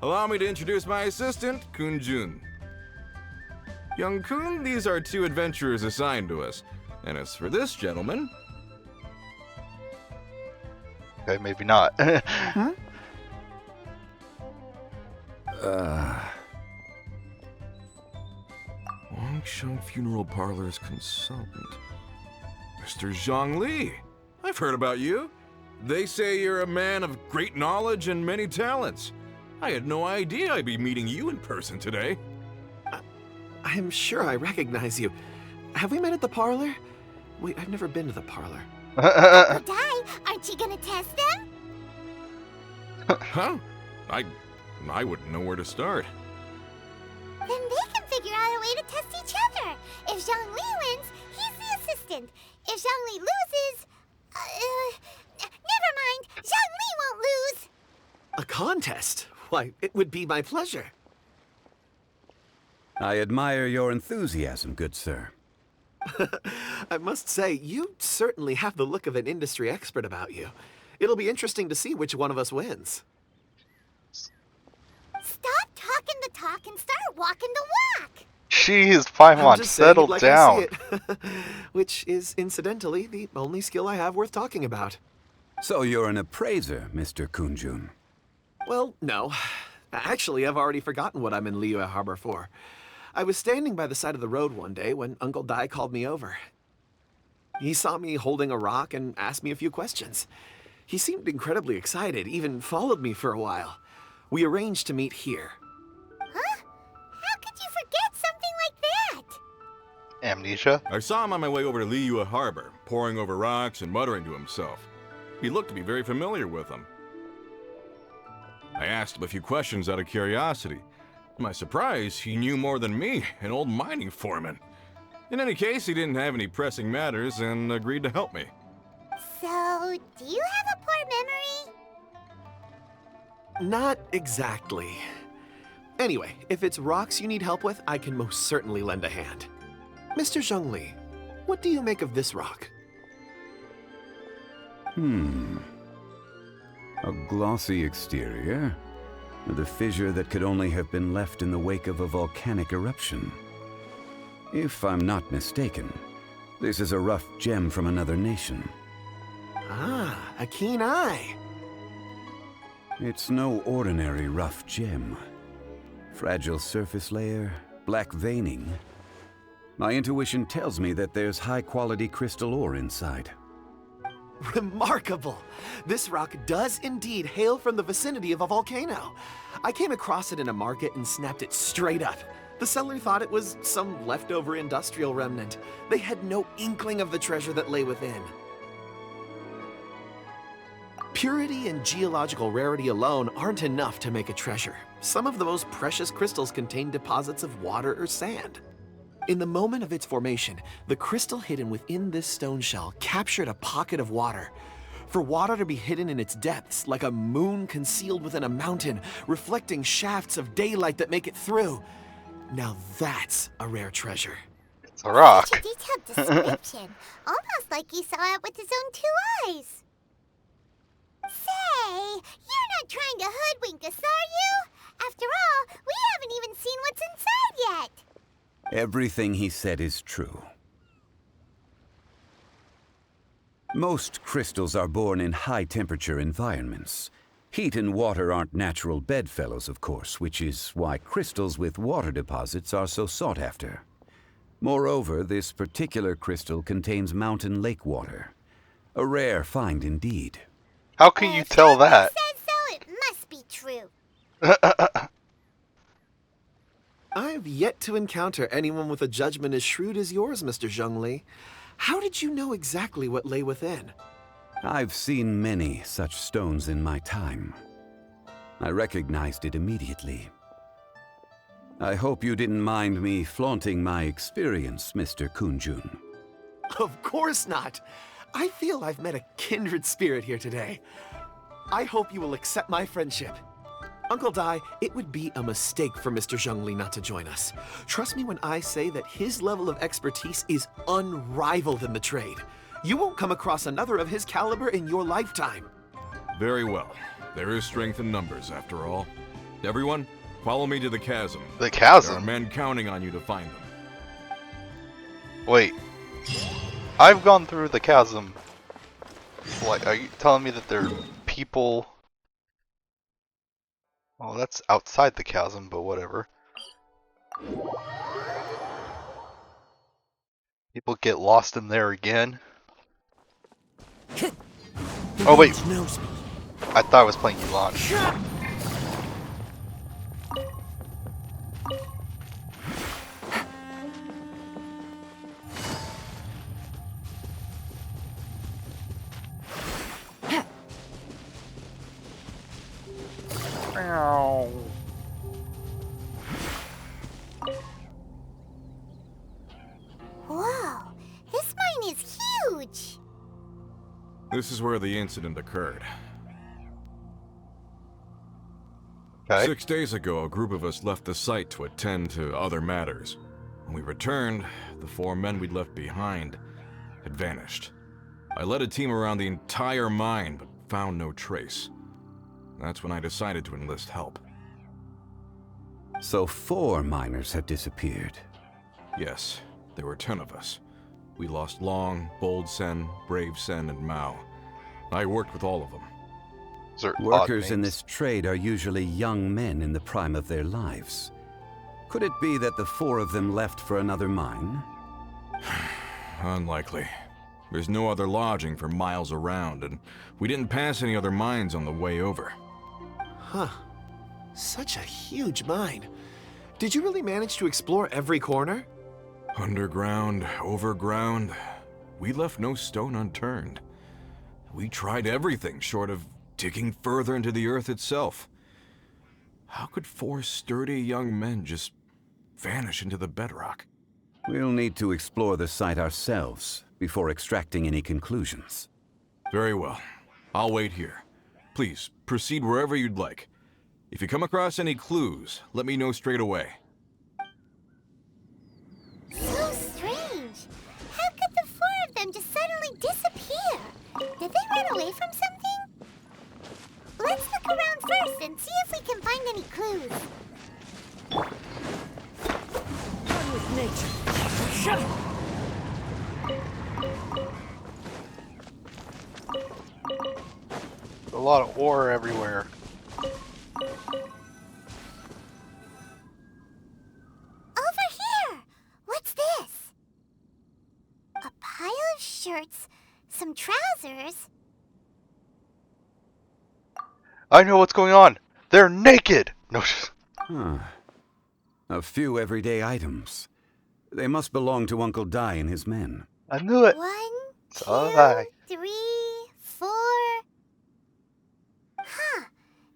S3: Allow me to introduce my assistant, Kun Jun. Young Kun, these are 2 adventurers assigned to us. And as for this gentleman...
S1: Okay, maybe not.
S2: Huh?
S3: Wangsheng Funeral Parlor's consultant. Mr. Zhongli. I've heard about you. They say you're a man of great knowledge and many talents. I had no idea I'd be meeting you in person today.
S2: I'm sure I recognize you. Have we met at the parlor? Wait, I've never been to the parlor.
S7: Uncle Dai, aren't you gonna test them?
S3: Huh? I wouldn't know where to start.
S7: Then they can figure out a way to test each other. If Zhongli wins, he's the assistant. If Zhongli loses... never mind. Zhongli won't lose.
S2: A contest? Why, it would be my pleasure.
S4: I admire your enthusiasm, good sir.
S2: I must say, you certainly have the look of an industry expert about you. It'll be interesting to see which one of us wins.
S7: Stop talking the talk and start walking the walk.
S1: Jeez, Paimon, settle
S2: like
S1: down.
S2: I see it. Which is, incidentally, the only skill I have worth talking about.
S4: So you're an appraiser, Mr. Kunjun.
S2: Well, no. Actually, I've already forgotten what I'm in Liyue Harbor for. I was standing by the side of the road one day when Uncle Dai called me over. He saw me holding a rock and asked me a few questions. He seemed incredibly excited, even followed me for a while. We arranged to meet here.
S7: Huh? How could you forget something like that?
S1: Amnesia?
S3: I saw him on my way over to Liyue Harbor, poring over rocks and muttering to himself. He looked to be very familiar with them. I asked him a few questions out of curiosity. To my surprise, he knew more than me, an old mining foreman. In any case, he didn't have any pressing matters and agreed to help me.
S7: So, do you have a poor memory?
S2: Not exactly. Anyway, if it's rocks you need help with, I can most certainly lend a hand. Mr. Zhongli, what do you make of this rock?
S4: A glossy exterior, with a fissure that could only have been left in the wake of a volcanic eruption. If I'm not mistaken, this is a rough gem from another nation.
S2: Ah, a keen eye.
S4: It's no ordinary rough gem. Fragile surface layer, black veining. My intuition tells me that there's high-quality crystal ore inside.
S2: Remarkable! This rock does indeed hail from the vicinity of a volcano. I came across it in a market and snapped it straight up. The seller thought it was some leftover industrial remnant. They had no inkling of the treasure that lay within. Purity and geological rarity alone aren't enough to make a treasure. Some of the most precious crystals contain deposits of water or sand. In the moment of its formation, the crystal hidden within this stone shell captured a pocket of water. For water to be hidden in its depths, like a moon concealed within a mountain, reflecting shafts of daylight that make it through. Now that's a rare treasure.
S1: It's a rock.
S7: Such a detailed description. Almost like he saw it with his own 2 eyes. Say, you're not trying to hoodwink us, are you? After all, we haven't even seen what's inside yet.
S4: Everything he said is true. Most crystals are born in high-temperature environments. Heat and water aren't natural bedfellows, of course, which is why crystals with water deposits are so sought after. Moreover, this particular crystal contains mountain lake water. A rare find indeed.
S1: How can you tell that?
S7: Says so, it must be true.
S2: I've yet to encounter anyone with a judgment as shrewd as yours, Mr. Zhongli. How did you know exactly what lay within?
S4: I've seen many such stones in my time. I recognized it immediately. I hope you didn't mind me flaunting my experience, Mr. Kunjun.
S2: Of course not. I feel I've met a kindred spirit here today. I hope you will accept my friendship. Uncle Dai, it would be a mistake for Mr. Zhongli not to join us. Trust me when I say that his level of expertise is unrivaled in the trade. You won't come across another of his caliber in your lifetime.
S13: Very well. There is strength in numbers, after all. Everyone, follow me to the chasm.
S1: The chasm?
S13: There are men counting on you to find them.
S1: Wait. I've gone through the chasm. Like, are you telling me that there are people... Well, that's outside the chasm, but whatever. People get lost in there again. Oh wait, I thought I was playing Yulan.
S7: Whoa, this mine is huge.
S13: This is where the incident occurred.
S1: Okay.
S13: 6 days ago, a group of us left the site to attend to other matters. When we returned, the 4 men we'd left behind had vanished. I led a team around the entire mine, but found no trace. That's when I decided to enlist help.
S4: So 4 miners have disappeared.
S13: Yes, there were 10 of us. We lost Long, Bold Sen, Brave Sen, and Mao. I worked with all of them.
S4: Workers in this trade are usually young men in the prime of their lives. Could it be that the 4 of them left for another mine?
S13: Unlikely. There's no other lodging for miles around, and we didn't pass any other mines on the way over.
S2: Huh. Such a huge mine. Did you really manage to explore every corner?
S13: Underground, overground, we left no stone unturned. We tried everything short of digging further into the earth itself. How could 4 sturdy young men just vanish into the bedrock?
S4: We'll need to explore the site ourselves before extracting any conclusions.
S13: Very well. I'll wait here. Please, proceed wherever you'd like. If you come across any clues, let me know straight away.
S7: So strange. How could the 4 of them just suddenly disappear? Did they run away from something? Let's look around first and see if we can find any clues.
S10: One with nature. Shut up!
S1: A lot of ore everywhere.
S7: shirts, some trousers.
S1: I know what's going on. They're naked! No.
S4: Huh. A few everyday items. They must belong to Uncle Dai and his men.
S1: I knew it.
S7: 1,
S1: So
S7: 2, 3, 4. Huh.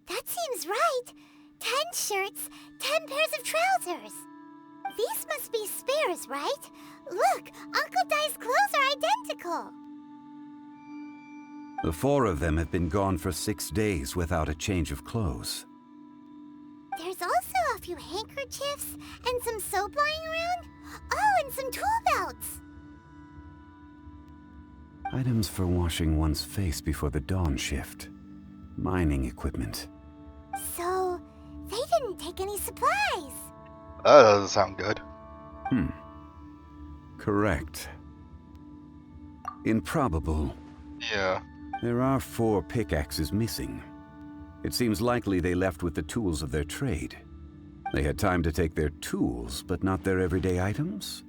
S7: That seems right. 10 shirts, 10 pairs of trousers. These must be spares, right? Look, Uncle Dai's clothes are identical.
S4: The 4 of them have been gone for 6 days without a change of clothes.
S7: There's also a few handkerchiefs and some soap lying around. Oh, and some tool belts.
S4: Items for washing one's face before the dawn shift. Mining equipment.
S7: So, they didn't take any supplies.
S1: That doesn't sound good.
S4: Correct. Improbable.
S1: Yeah.
S4: There are 4 pickaxes missing. It seems likely they left with the tools of their trade. They had time to take their tools, but not their everyday items?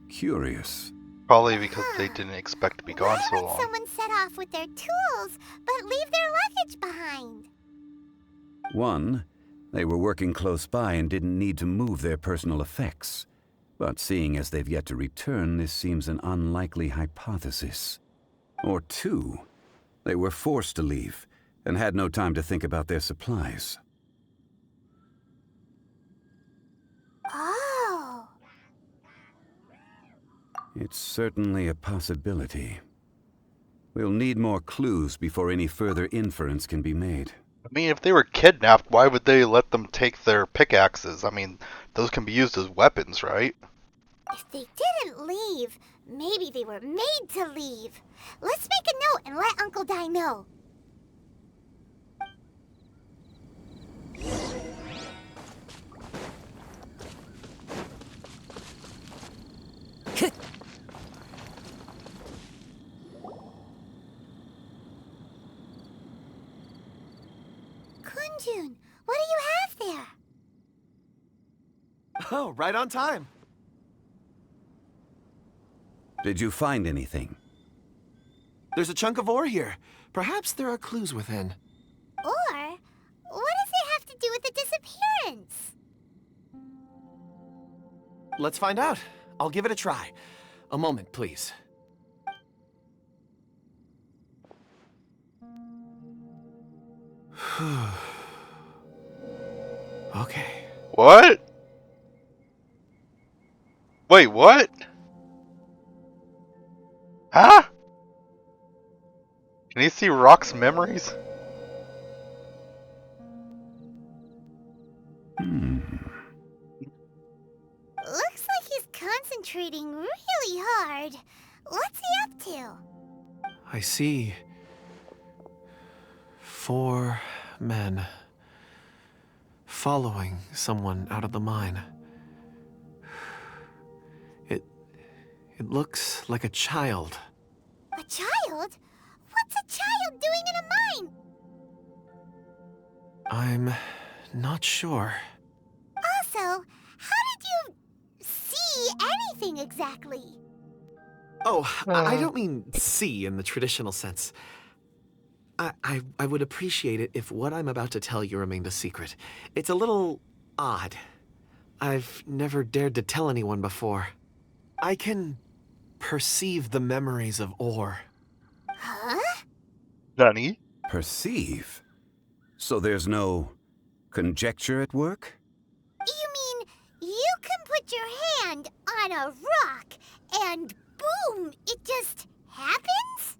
S4: Curious.
S1: Probably because they didn't expect to be gone so
S7: Why would
S1: long.
S7: someone set off with their tools, but leave their luggage behind?
S4: 1, they were working close by and didn't need to move their personal effects. But seeing as they've yet to return, this seems an unlikely hypothesis. Or 2, they were forced to leave and had no time to think about their supplies.
S7: Oh.
S4: It's certainly a possibility. We'll need more clues before any further inference can be made.
S1: I mean, if they were kidnapped, why would they let them take their pickaxes? I mean, those can be used as weapons, right?
S7: If they didn't leave, maybe they were made to leave. Let's make a note and let Uncle Dai know. Kunjun, what do you have there?
S2: Oh, right on time.
S4: Did you find anything?
S2: There's a chunk of ore here. Perhaps there are clues within.
S7: Or, what does it have to do with the disappearance?
S2: Let's find out. I'll give it a try. A moment, please. Okay.
S1: What? Wait, what? Huh? Can you see Rock's memories?
S7: Looks like he's concentrating really hard. What's he up to?
S2: I see 4 men following someone out of the mine. It looks like a child.
S7: A child? What's a child doing in a mine?
S2: I'm not sure.
S7: Also, how did you see anything exactly?
S2: Oh, I don't mean see in the traditional sense. I would appreciate it if what I'm about to tell you remained a secret. It's a little odd. I've never dared to tell anyone before. I can perceive the memories of ore.
S7: Huh?
S1: Nani?
S4: Perceive? So there's no conjecture at work?
S7: You mean you can put your hand on a rock and boom, it just happens?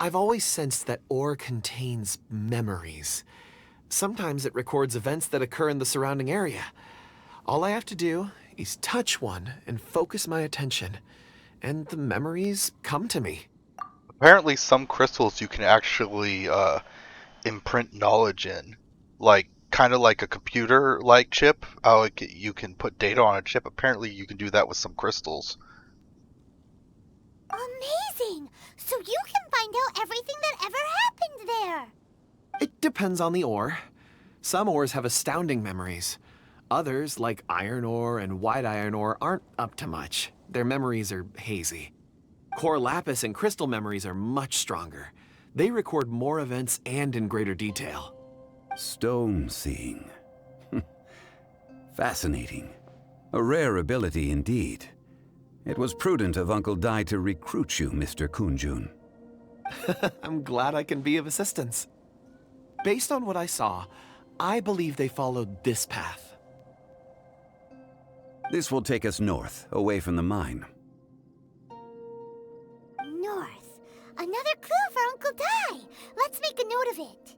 S2: I've always sensed that ore contains memories. Sometimes it records events that occur in the surrounding area. All I have to do is touch one and focus my attention, and the memories come to me.
S1: Apparently some crystals you can actually imprint knowledge in. Like, kind of like a computer-like chip. How you can put data on a chip. Apparently you can do that with some crystals.
S7: Amazing! So you can find out everything that ever happened there.
S2: It depends on the ore. Some ores have astounding memories. Others, like iron ore and white iron ore, aren't up to much. Their memories are hazy. Core Lapis and Crystal memories are much stronger. They record more events and in greater detail.
S4: Stone seeing. Fascinating. A rare ability indeed. It was prudent of Uncle Dai to recruit you, Mr. Kunjun.
S2: I'm glad I can be of assistance. Based on what I saw, I believe they followed this path.
S4: This will take us north, away from the mine.
S7: North. Another clue for Uncle Dai. Let's make a note of it.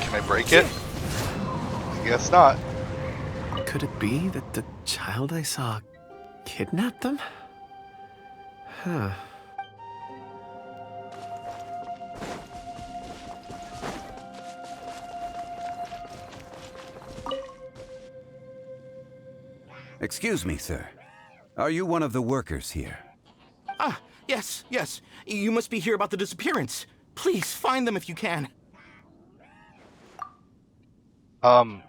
S1: Can I break it? I guess not.
S2: Could it be that the child I saw kidnapped them? Huh.
S4: Excuse me, sir. Are you one of the workers here?
S14: Ah, yes. You must be here about the disappearance. Please, find them if you can. I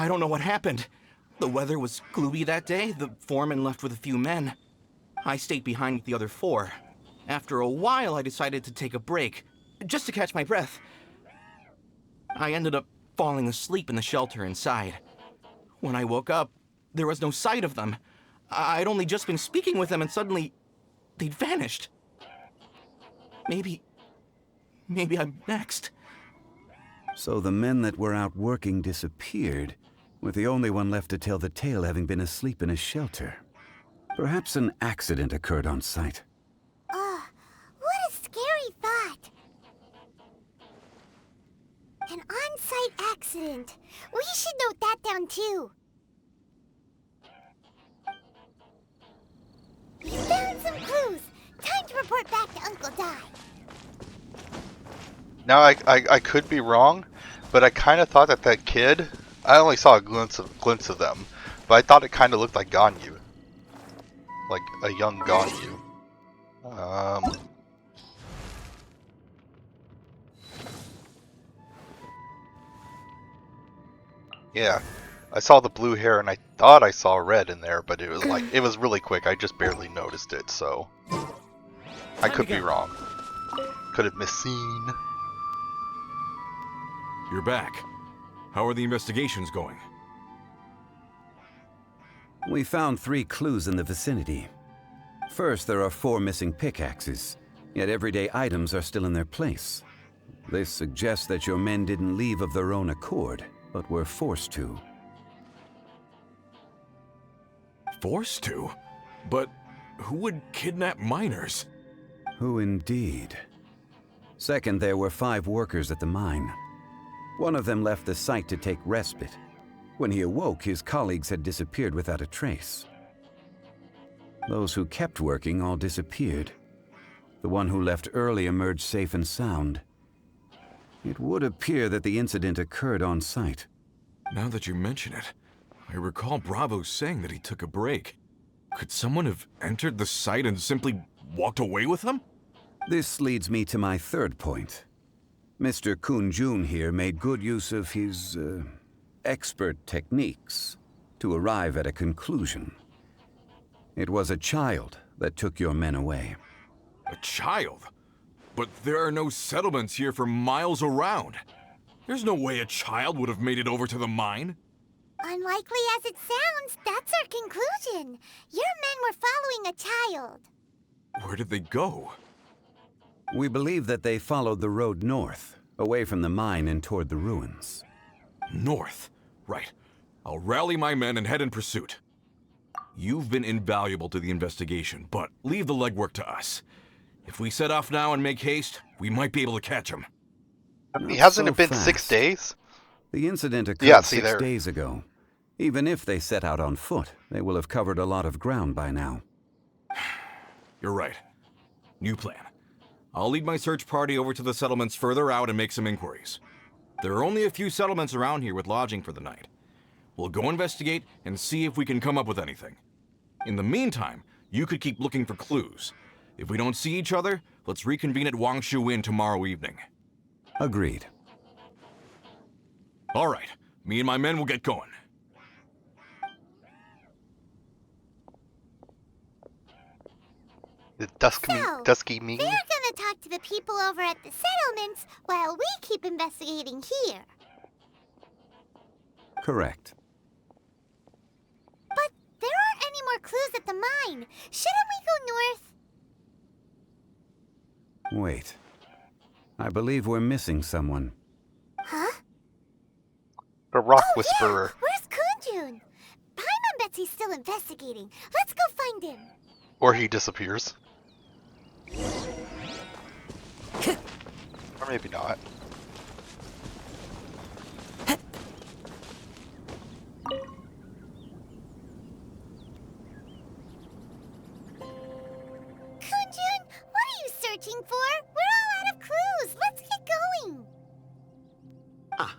S14: don't know what happened. The weather was gloomy that day. The foreman left with a few men. I stayed behind with the other 4. After a while, I decided to take a break, just to catch my breath. I ended up falling asleep in the shelter inside. When I woke up, there was no sight of them. I'd only just been speaking with them and suddenly, they'd vanished. Maybe I'm next.
S4: So the men that were out working disappeared, with the only one left to tell the tale having been asleep in a shelter. Perhaps an accident occurred on site.
S7: What a scary thought. An on-site accident. We should note that down too. We found some clues. Time to report back to Uncle Dai.
S1: Now I could be wrong, but I kind of thought that kid. I only saw a glimpse of them, but I thought it kind of looked like Ganyu, like a young Ganyu. Yeah, I saw the blue hair and I thought I saw red in there, but it was really quick. I just barely noticed it, so I could be wrong. Could have misseen.
S13: You're back. How are the investigations going?
S4: We found 3 clues in the vicinity. First, there are 4 missing pickaxes, yet everyday items are still in their place. This suggests that your men didn't leave of their own accord, but were forced to.
S13: Forced to? But who would kidnap miners?
S4: Who indeed? Second, there were 5 workers at the mine. One of them left the site to take respite. When he awoke, his colleagues had disappeared without a trace. Those who kept working all disappeared. The one who left early emerged safe and sound. It would appear that the incident occurred on site.
S13: Now that you mention it, I recall Bravo saying that he took a break. Could someone have entered the site and simply walked away with him?
S4: This leads me to my third point. Mr. Kunjun here made good use of his, expert techniques to arrive at a conclusion. It was a child that took your men away.
S13: A child? But there are no settlements here for miles around. There's no way a child would have made it over to the mine.
S7: Unlikely as it sounds, that's our conclusion. Your men were following a child.
S13: Where did they go?
S4: We believe that they followed the road north, away from the mine and toward the ruins.
S13: North? Right. I'll rally my men and head in pursuit. You've been invaluable to the investigation, but leave the legwork to us. If we set off now and make haste, we might be able to catch him.
S1: Hasn't it been 6 days?
S4: The incident occurred 6 days ago. Even if they set out on foot, they will have covered a lot of ground by now.
S13: You're right. New plan. I'll lead my search party over to the settlements further out and make some inquiries. There are only a few settlements around here with lodging for the night. We'll go investigate and see if we can come up with anything. In the meantime, you could keep looking for clues. If we don't see each other, Let's reconvene at Wangshu Inn tomorrow evening.
S4: Agreed.
S13: All right. Me and my men will get going.
S1: The
S7: So,
S1: dusky Ming?
S7: they're gonna talk to the people over at the settlements while we keep investigating here.
S4: Correct.
S7: But there aren't any more clues at the mine. Shouldn't we go north?
S4: Wait. I believe we're missing someone.
S7: Huh?
S1: The Rock Whisperer.
S7: Yeah. Where's Kunjun? Paimon bets he's still investigating. Let's go find him.
S1: Or he disappears. Or maybe not.
S7: Kunjun, what are you searching for? We're all out of clues. Let's get going.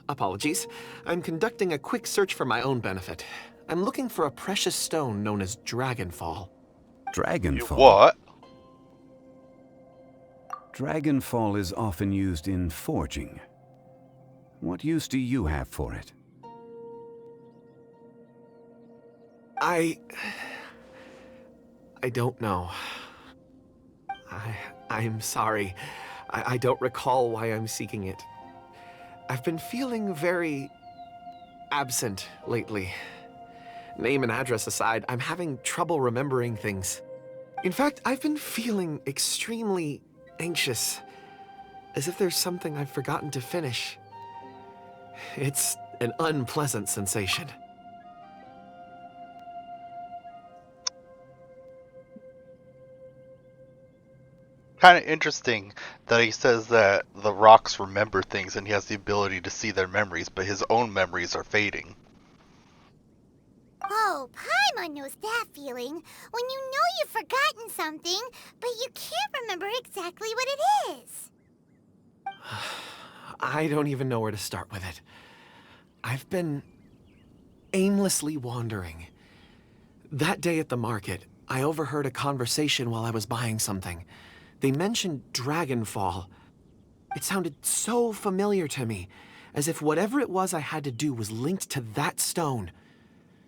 S2: Apologies. I'm conducting a quick search for my own benefit. I'm looking for a precious stone known as Dragonfall.
S4: Dragonfall?
S1: What?
S4: Dragonfall is often used in forging. What use do you have for it?
S2: I don't know. I'm sorry. I don't recall why I'm seeking it. I've been feeling very absent lately. Name and address aside, I'm having trouble remembering things. In fact, I've been feeling extremely anxious, as if there's something I've forgotten to finish. It's an unpleasant sensation.
S1: Kind of interesting that he says that the rocks remember things and he has the ability to see their memories, but his own memories are fading.
S7: Oh, Paimon knows that feeling. When you know you've forgotten something, but you can't remember exactly what it is.
S2: I don't even know where to start with it. I've been aimlessly wandering. That day at the market, I overheard a conversation while I was buying something. They mentioned Dragonfall. It sounded so familiar to me, as if whatever it was I had to do was linked to that stone.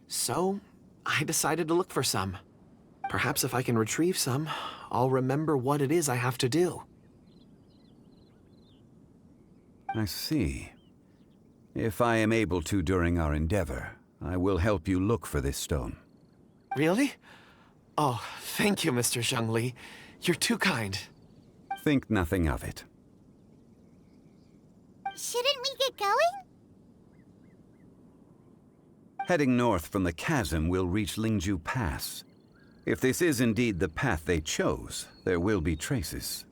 S2: So, I decided to look for some. Perhaps if I can retrieve some, I'll remember what it is I have to do.
S4: I see. If I am able to during our endeavor, I will help you look for this stone.
S2: Really? Oh, thank you, Mr. Zhongli. You're too kind.
S4: Think nothing of it.
S7: Shouldn't we get going?
S4: Heading north from the chasm, we'll reach Lingju Pass. If this is indeed the path they chose, there will be traces.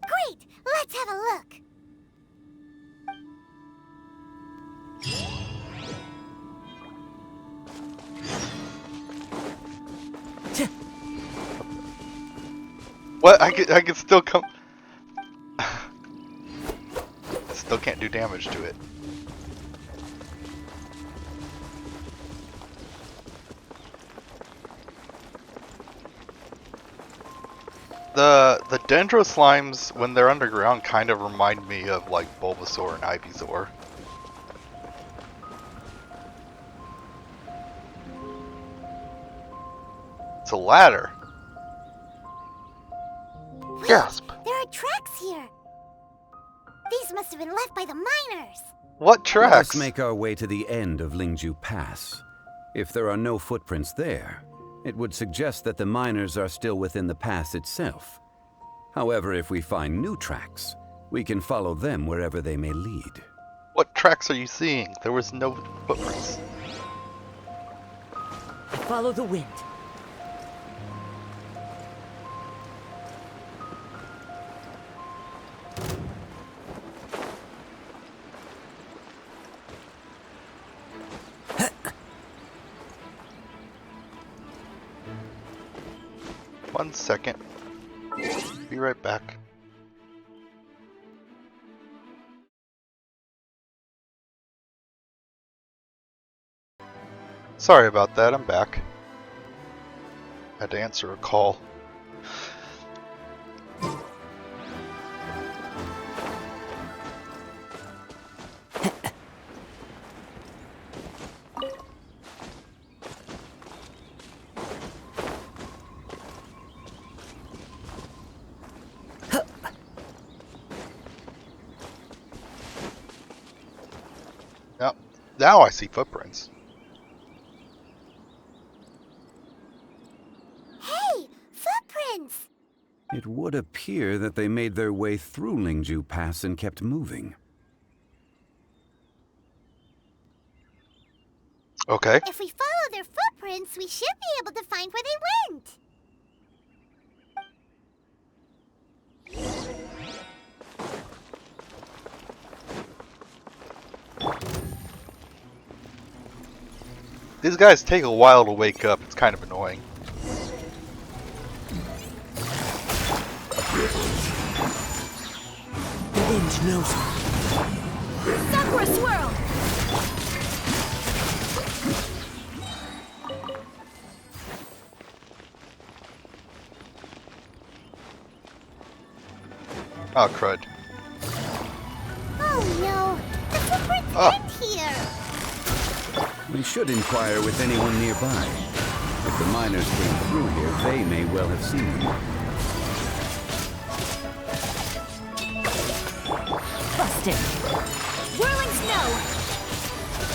S7: Great! Let's have a look.
S1: What? I can still come... Still can't do damage to it. The Dendro slimes, when they're underground, kind of remind me of like Bulbasaur and Ivysaur. It's a ladder.
S7: Wait,
S1: Gasp!
S7: There are tracks here. These must have been left by the miners.
S1: What
S4: Let
S1: tracks?
S4: us make our way to the end of Lingju Pass. If there are no footprints there, it would suggest that the miners are still within the pass itself. However, if we find new tracks, we can follow them wherever they may lead.
S1: What tracks are you seeing? There was no footprints.
S10: Follow the wind.
S1: One second. Be right back. Sorry about that, I'm back. Had to answer a call. Now I see footprints.
S7: Hey, footprints!
S4: It would appear that they made their way through Lingju Pass and kept moving.
S1: Okay.
S7: If we follow their footprints, we should be able to find where they went.
S1: These guys take a while to wake up. It's kind of annoying.
S10: The wind knows.
S11: Sakura swirl!
S1: Oh, crud.
S7: Oh no, the footprints end here.
S4: We should inquire with anyone nearby. If the miners came through here, they may well have seen them.
S11: Busted. Whirling snow!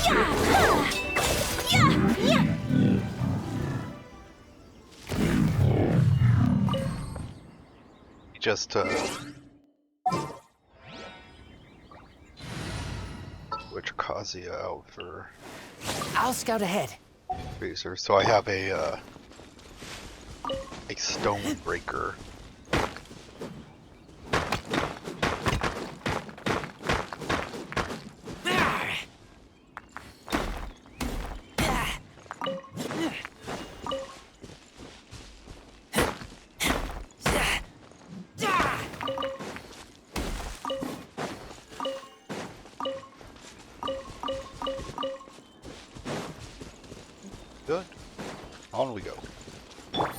S11: Yeah! Yeah!
S1: Just switch Kazuya out for
S10: I'll scout ahead.
S1: Razor. So I have a stone breaker. Good. On we go.
S7: Hi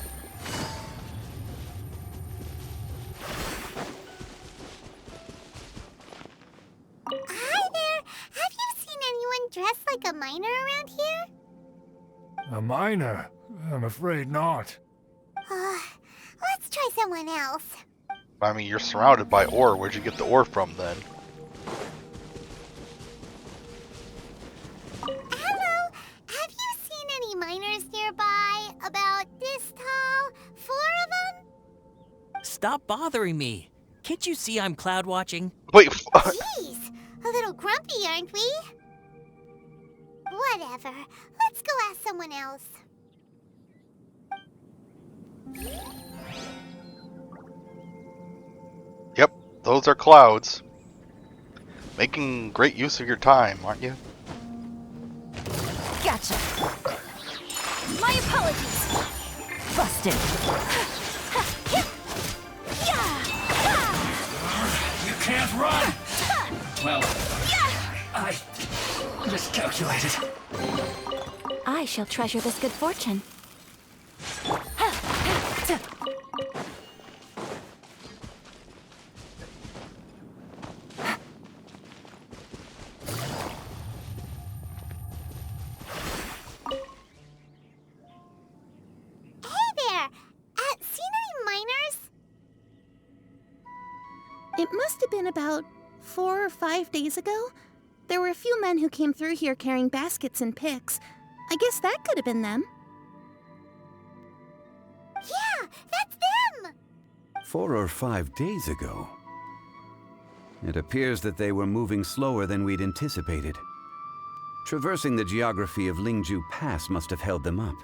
S7: there! Have you seen anyone dressed like a miner around here?
S15: A miner? I'm afraid not.
S7: Let's try someone else.
S1: I mean, you're surrounded by ore. Where'd you get the ore from then?
S7: Hello! Have you seen any miners nearby? About this tall? 4 of them?
S10: Stop bothering me. Can't you see I'm cloud watching?
S1: Wait.
S7: Jeez, a little grumpy, aren't we? Whatever. Let's go ask someone else.
S1: Yep, those are clouds. Making great use of your time, aren't you?
S11: Gotcha. My apologies. Busted.
S10: You can't run! Well, I miscalculated.
S5: I shall treasure this good fortune.
S16: It must have been about 4 or 5 days ago. There were a few men who came through here carrying baskets and picks. I guess that could have been them.
S7: Yeah, that's them!
S4: 4 or 5 days ago. It appears that they were moving slower than we'd anticipated. Traversing the geography of Lingju Pass must have held them up.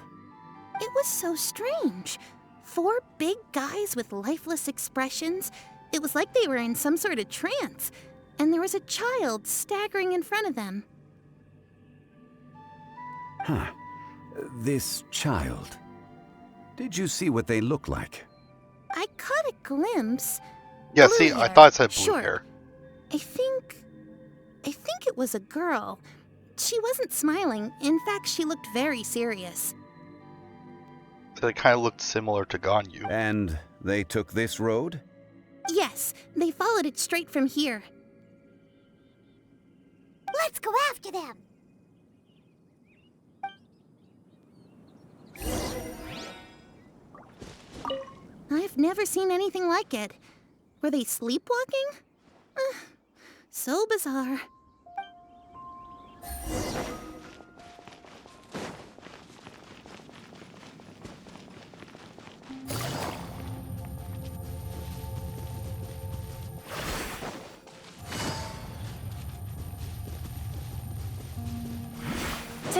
S16: It was so strange. 4 big guys with lifeless expressions. It was like they were in some sort of trance. And there was a child staggering in front of them.
S4: Huh. This child. Did you see what they look like?
S16: I caught a glimpse.
S1: Yeah,
S16: Blue
S1: see,
S16: hair.
S1: I thought it said blue
S16: Short.
S1: hair.
S16: I think it was a girl. She wasn't smiling. In fact, she looked very serious.
S1: So it kind of looked similar to Ganyu.
S4: And they took this road?
S16: Yes, they followed it straight from here.
S7: Let's go after them!
S16: I've never seen anything like it. Were they sleepwalking? So bizarre.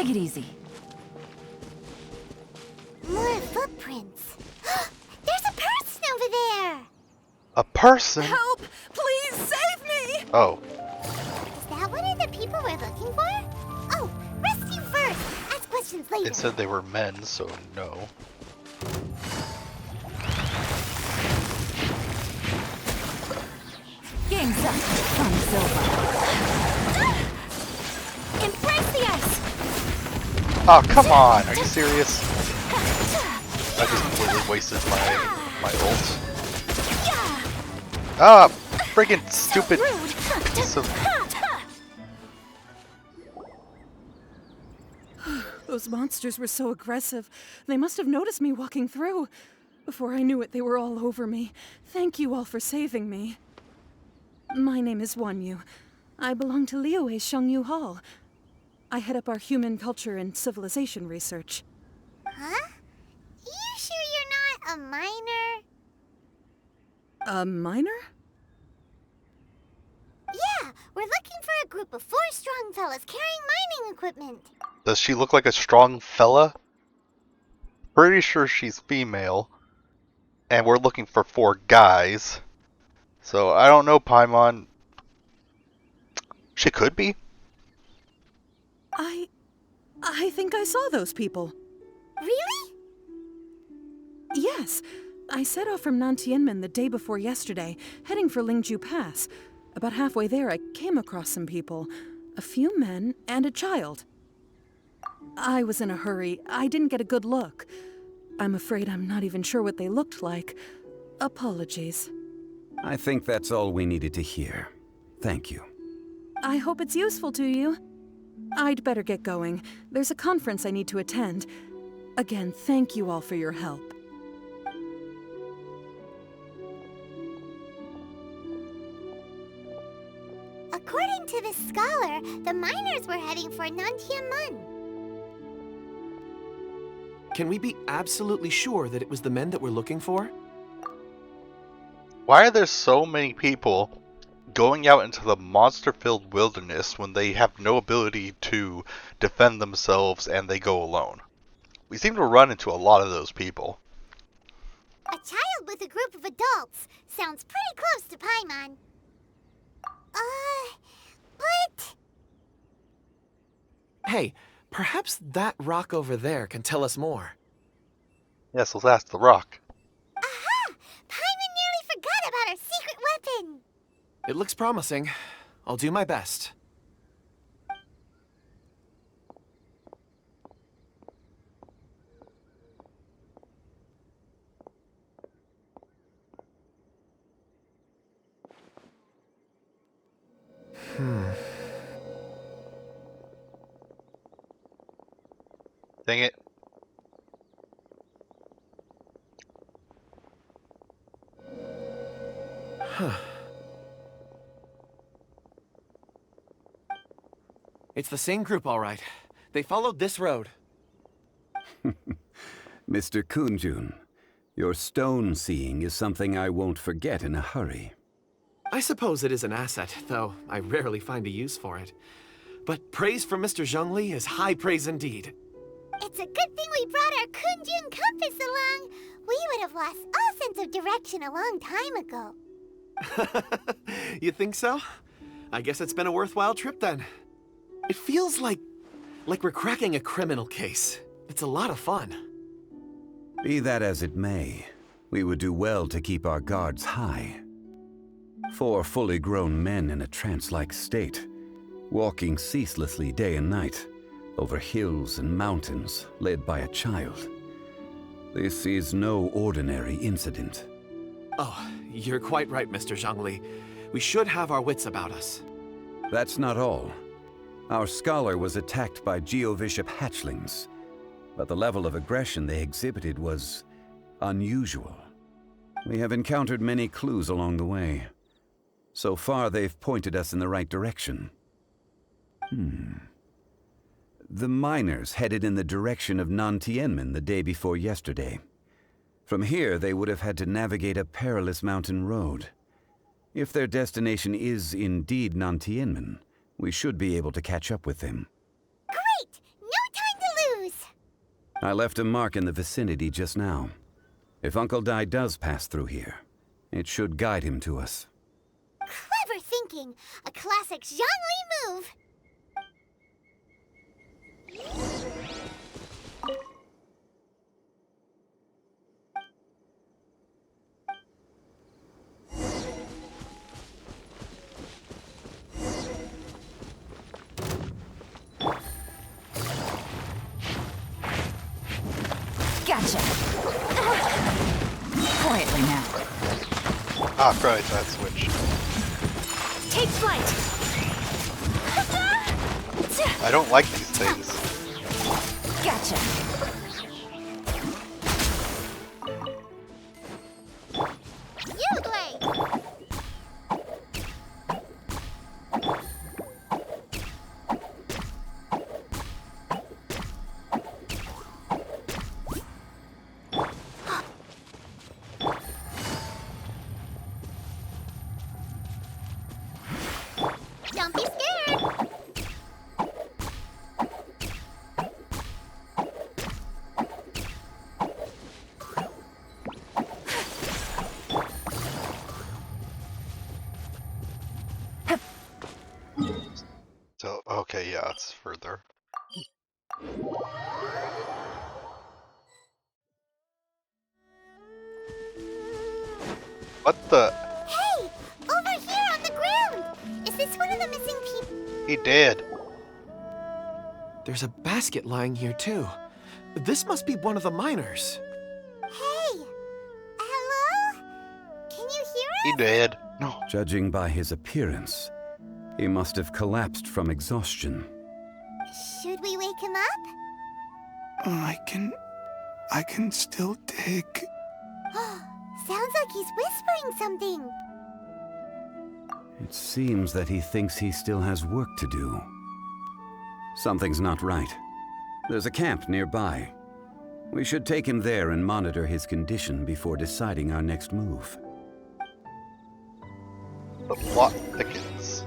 S11: Take it easy.
S7: More footprints. There's a person over there!
S1: A person?
S11: Help! Please save me!
S1: Oh.
S7: Is that one of the people we're looking for? Oh, rescue first! Ask questions later.
S1: It said they were men, so no.
S11: Game's up. Fun's over. Embrace the ice!
S1: Oh, come on! Are you serious? I just completely wasted my ult. Ah! Friggin' stupid piece of...
S17: Those monsters were so aggressive. They must have noticed me walking through. Before I knew it, they were all over me. Thank you all for saving me. My name is Wanyu. I belong to Liyue's Shengyu Hall. I head up our human culture and civilization research.
S7: Huh? You sure you're not a miner?
S17: A miner?
S7: Yeah, we're looking for a group of 4 strong fellas carrying mining equipment.
S1: Does she look like a strong fella? Pretty sure she's female. And we're looking for 4 guys. So, I don't know, Paimon. She could be.
S17: I think I saw those people.
S7: Really?
S17: Yes. I set off from Nantianmen the day before yesterday, heading for Lingju Pass. About halfway there, I came across some people. A few men and a child. I was in a hurry. I didn't get a good look. I'm afraid I'm not even sure what they looked like. Apologies.
S4: I think that's all we needed to hear. Thank you.
S17: I hope it's useful to you. I'd better get going. There's a conference I need to attend. Again, thank you all for your help.
S7: According to this scholar, the miners were heading for Nantianmen.
S2: Can we be absolutely sure that it was the men that we're looking for?
S1: Why are there so many people going out into the monster-filled wilderness when they have no ability to defend themselves and they go alone? We seem to run into a lot of those people.
S7: A child with a group of adults sounds pretty close to Paimon. But...
S2: Hey, perhaps that rock over there can tell us more.
S1: Yes, let's ask the rock.
S7: Aha! Paimon nearly forgot about our secret weapon!
S2: It looks promising. I'll do my best.
S1: Dang it.
S2: Huh. It's the same group, all right. They followed this road.
S4: Mr. Kunjun, your stone seeing is something I won't forget in a hurry.
S2: I suppose it is an asset, though I rarely find a use for it. But praise from Mr. Zhongli is high praise indeed.
S7: It's a good thing we brought our Kunjun compass along. We would have lost all sense of direction a long time ago.
S2: You think so? I guess it's been a worthwhile trip then. It feels like we're cracking a criminal case. It's a lot of fun.
S4: Be that as it may, we would do well to keep our guards high. 4 fully grown men in a trance-like state, walking ceaselessly day and night, over hills and mountains, led by a child. This is no ordinary incident.
S2: Oh, you're quite right, Mr. Zhongli. We should have our wits about us.
S4: That's not all. Our scholar was attacked by Geovishap hatchlings, but the level of aggression they exhibited was unusual. We have encountered many clues along the way. So far, they've pointed us in the right direction. The miners headed in the direction of Nantianmen the day before yesterday. From here, they would have had to navigate a perilous mountain road. If their destination is indeed Nantianmen, we should be able to catch up with them.
S7: Great! No
S4: I left a mark in the vicinity just now. If Uncle Dai does pass through here, it should guide him to us.
S7: Clever thinking! A classic Zhongli move!
S18: Gotcha. Quietly now.
S1: Ah, right, that switch.
S18: Take flight.
S1: I don't like these things.
S18: Gotcha.
S7: You play! Don't be scared!
S1: So, okay, yeah, it's further. What the?
S7: Hey! Over here on the ground! Is this one of the missing people?
S1: He did.
S2: There's a basket lying here, too. This must be one of the miners.
S7: Hey! Hello? Can you hear
S1: He did. No.
S4: Judging by his appearance, he must have collapsed from exhaustion.
S7: us? Should we wake him up?
S3: I can still dig.
S7: Sounds like he's whispering something.
S4: It seems that he thinks he still has work to do. Something's not right. There's a camp nearby. We should take him there and monitor his condition before deciding our next move.
S1: The plot thickens.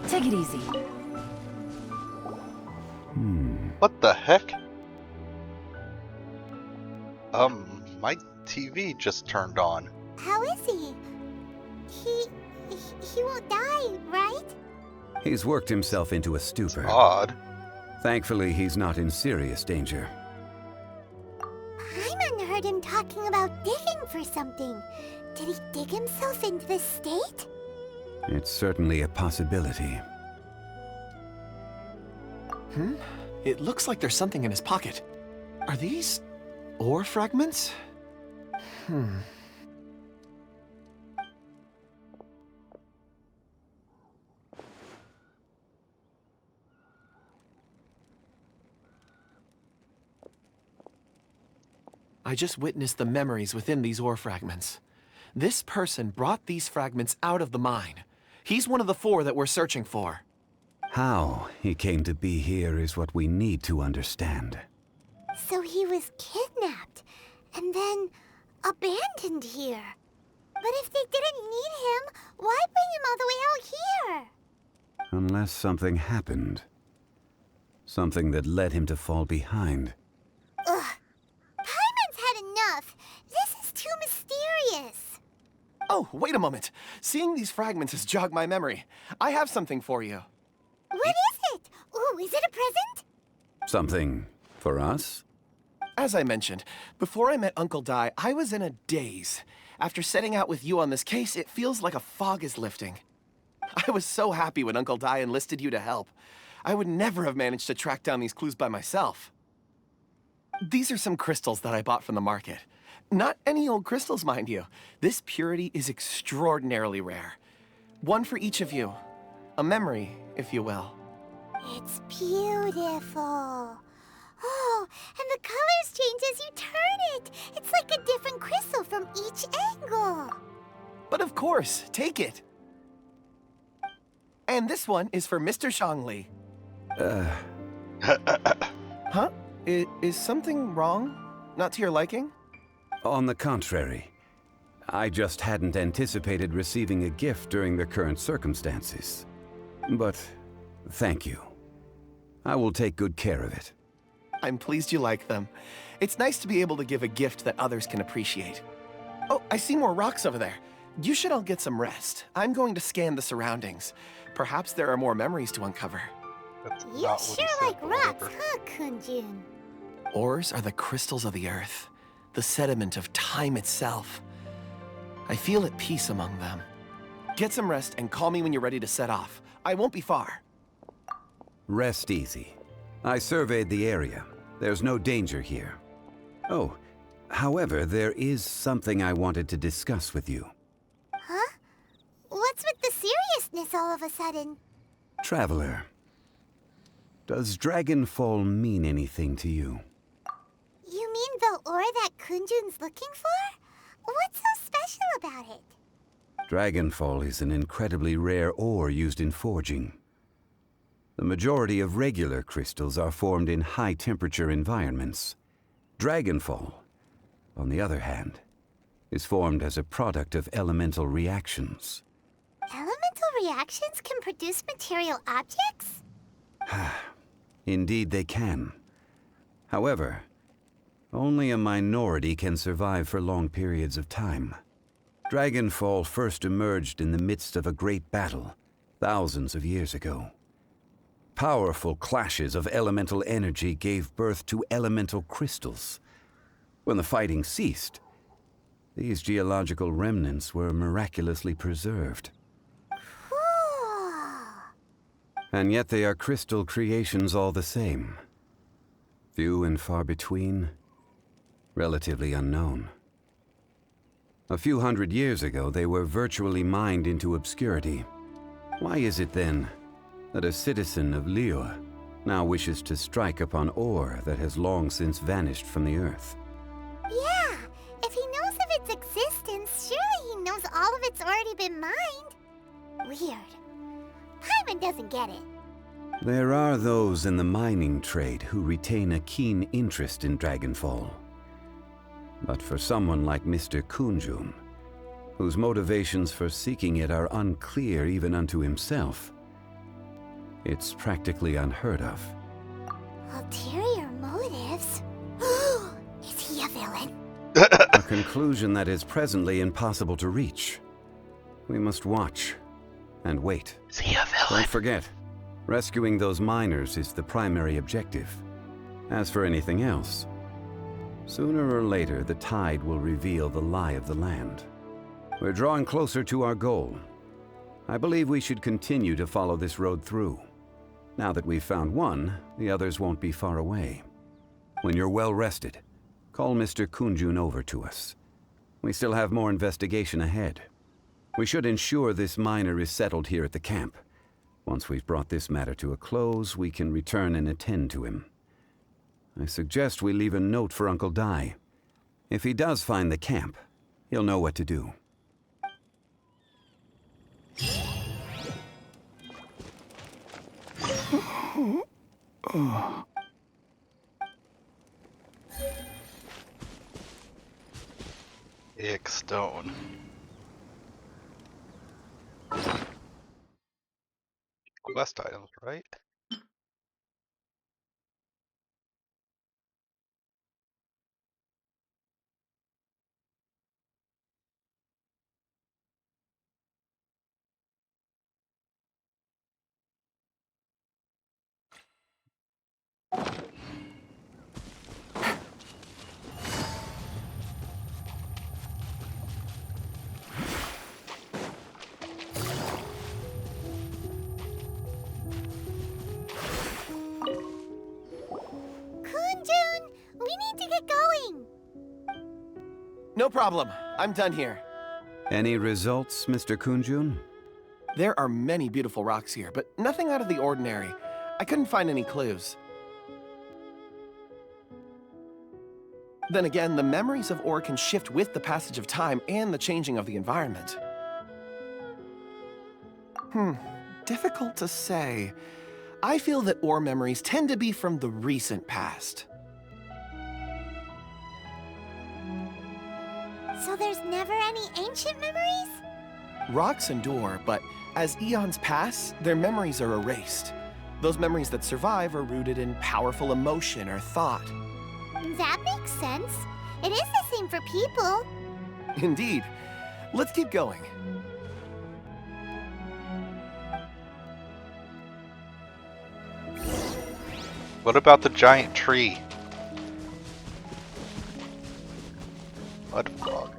S18: Take it easy.
S1: What the heck? My TV just turned on.
S7: How is he? He won't die, right?
S4: He's worked himself into a stupor.
S1: Odd.
S4: Thankfully, he's not in serious danger.
S7: Paimon heard him talking about digging for something. Did he dig himself into this state?
S4: It's certainly a possibility.
S2: It looks like there's something in his pocket. Are these ore fragments? I just witnessed the memories within these ore fragments. This person brought these fragments out of the mine. He's one of the 4 that we're searching for.
S4: How he came to be here is what we need to understand.
S7: So he was kidnapped and then abandoned here. But if they didn't need him, why bring him all the way out here?
S4: Unless something happened. Something that led him to fall behind.
S7: Ugh. Paimon's had enough. This is too mysterious.
S2: Oh, wait a moment. Seeing these fragments has jogged my memory. I have something for you.
S7: What is it? Ooh, is it a present?
S4: Something for us?
S2: As I mentioned, before I met Uncle Dai, I was in a daze. After setting out with you on this case, it feels like a fog is lifting. I was so happy when Uncle Dai enlisted you to help. I would never have managed to track down these clues by myself. These are some crystals that I bought from the market. Not any old crystals, mind you. This purity is extraordinarily rare. One for each of you. A memory, if you will.
S7: It's beautiful. Oh, and the colors change as you turn it. It's like a different crystal from each angle.
S2: But of course, take it. And this one is for Mr. Zhongli. Huh? Is something wrong? Not to your liking?
S4: On the contrary, I just hadn't anticipated receiving a gift during the current circumstances. But thank you. I will take good care of it.
S2: I'm pleased you like them. It's nice to be able to give a gift that others can appreciate. Oh, I see more rocks over there. You should all get some rest. I'm going to scan the surroundings. Perhaps there are more memories to uncover.
S7: You sure like rocks, huh, Kunjun?
S2: Ores are the crystals of the earth, the sediment of time itself. I feel at peace among them. Get some rest and call me when you're ready to set off. I won't be far.
S4: Rest easy. I surveyed the area. There's no danger here. Oh, however, there is something I wanted to discuss with you.
S7: Huh? What's with the seriousness all of a sudden?
S4: Traveler, does Dragonfall mean anything to you?
S7: You mean the ore that Kunjun's looking for? What's so special about it?
S4: Dragonfall is an incredibly rare ore used in forging. The majority of regular crystals are formed in high-temperature environments. Dragonfall, on the other hand, is formed as a product of elemental reactions.
S7: Elemental reactions can produce material objects?
S4: Indeed they can. However, only a minority can survive for long periods of time. Dragonfall first emerged in the midst of a great battle, thousands of years ago. Powerful clashes of elemental energy gave birth to elemental crystals. When the fighting ceased, these geological remnants were miraculously preserved. And yet they are crystal creations all the same. Few and far between, relatively unknown. A few hundred years ago, they were virtually mined into obscurity. Why is it then that a citizen of Liyue now wishes to strike upon ore that has long since vanished from the earth?
S7: Yeah, if he knows of its existence, surely he knows all of it's already been mined. Weird. Paimon doesn't get it.
S4: There are those in the mining trade who retain a keen interest in Dragonfall. But for someone like Mr. Kunjun, whose motivations for seeking it are unclear even unto himself, it's practically unheard of.
S7: Ulterior motives? Is he a villain?
S4: A conclusion that is presently impossible to reach. We must watch and wait.
S1: Is he a villain?
S4: Don't forget, rescuing those miners is the primary objective. As for anything else, sooner or later the tide will reveal the lie of the land. We're drawing closer to our goal. I believe we should continue to follow this road through. Now that we've found one, the others won't be far away. When you're well rested, call Mr. Kunjun over to us. We still have more investigation ahead. We should ensure this miner is settled here at the camp. Once we've brought this matter to a close, we can return and attend to him. I suggest we leave a note for Uncle Dai. If he does find the camp, he'll know what to do.
S1: Ick stone. Quest items, right?
S7: Kunjun, we need to get going.
S2: No problem. I'm done here.
S4: Any results, Mr. Kunjun?
S2: There are many beautiful rocks here, but nothing out of the ordinary. I couldn't find any clues. Then again, the memories of ore can shift with the passage of time and the changing of the environment. Difficult to say. I feel that ore memories tend to be from the recent past.
S7: So there's never any ancient memories?
S2: Rocks endure, but as eons pass, their memories are erased. Those memories that survive are rooted in powerful emotion or thought.
S7: That makes sense. It is the same for people.
S2: Indeed. Let's keep going.
S1: What about the giant tree? What fuck?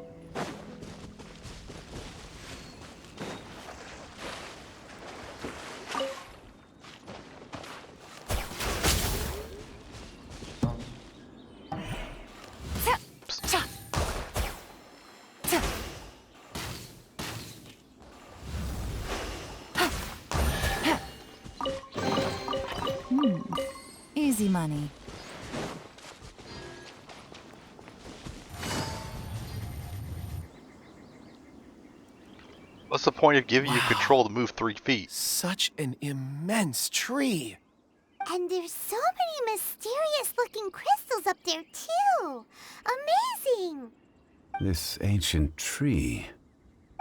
S11: Easy money.
S1: What's the point of giving you control to move 3 feet?
S2: Such an immense tree.
S7: And there's so many mysterious looking crystals up there too. Amazing!
S4: This ancient tree.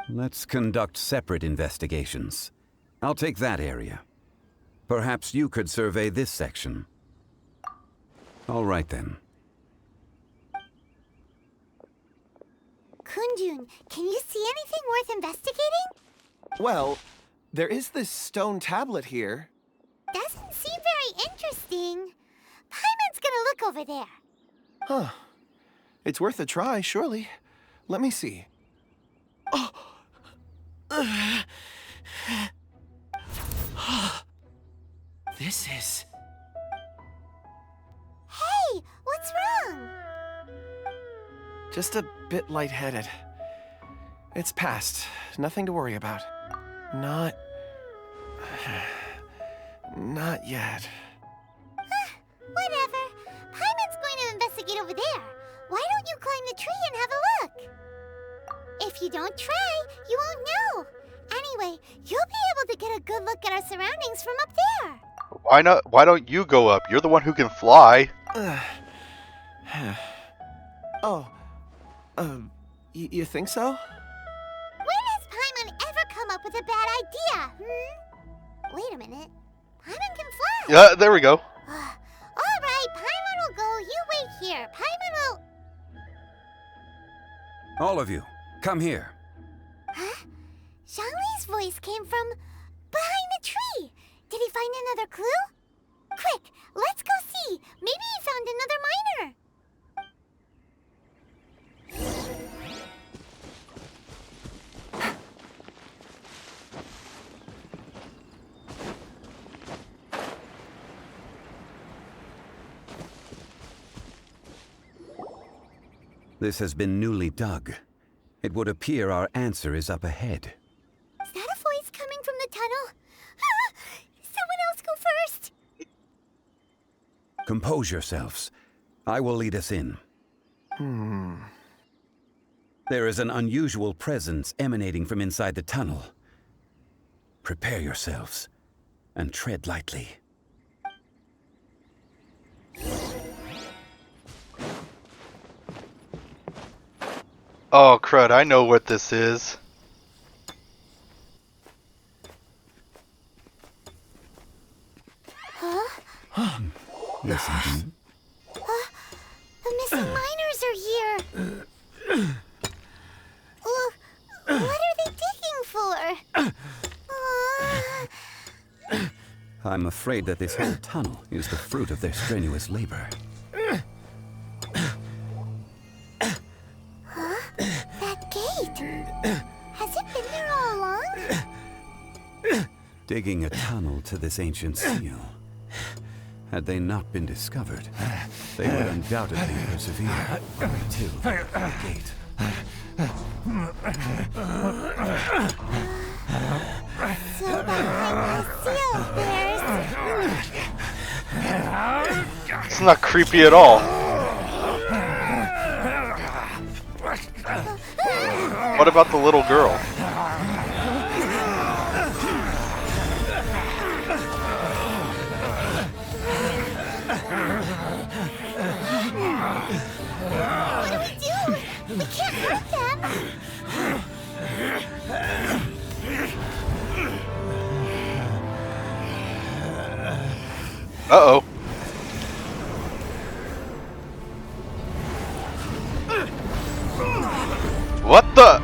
S4: Let's conduct separate investigations. I'll take that area. Perhaps you could survey this section. All right then.
S7: Kunjun, can you see anything worth investigating?
S2: Well, there is this stone tablet here.
S7: Doesn't seem very interesting. Paimon's gonna look over there.
S2: Huh. It's worth a try, surely. Let me see. Oh! This is...
S7: Hey, what's wrong?
S2: just a bit lightheaded. It's past. Nothing to worry about. Not yet.
S7: Whatever. Paimon's going to investigate over there. Why don't you climb the tree and have a look? If you don't try, you won't know. Anyway, you'll be able to get a good look at our surroundings from up there.
S1: Why not? Why don't you go up? You're the one who can fly.
S2: You think so?
S7: When has Paimon ever come up with a bad idea, Wait a minute. Paimon can fly.
S1: Yeah, there we go.
S7: All right, Paimon will go. You wait here. Paimon will...
S4: All of you, come here.
S7: Huh? Zhongli's voice came from behind the tree. Did he find another clue? Quick, let's go see. Maybe he found another miner.
S4: This has been newly dug. It would appear our answer is up ahead.
S7: Is that a voice coming from the tunnel? Someone else go first.
S4: Compose yourselves. I will lead us in. There is an unusual presence emanating from inside the tunnel. Prepare yourselves and tread lightly.
S1: Oh crud, I know what this is.
S7: Huh?
S4: Listen.
S7: The missing miners are here. What are they digging for?
S4: I'm afraid that this whole tunnel is the fruit of their strenuous labor.
S7: That gate. Has it been there all along?
S4: Digging a tunnel to this ancient seal. Had they not been discovered, they would undoubtedly persevere until the gate.
S7: So behind the seal, there's...
S1: It's not creepy at all. What about the little girl?
S7: What do we do? We can't hurt them.
S1: Uh-oh. What the?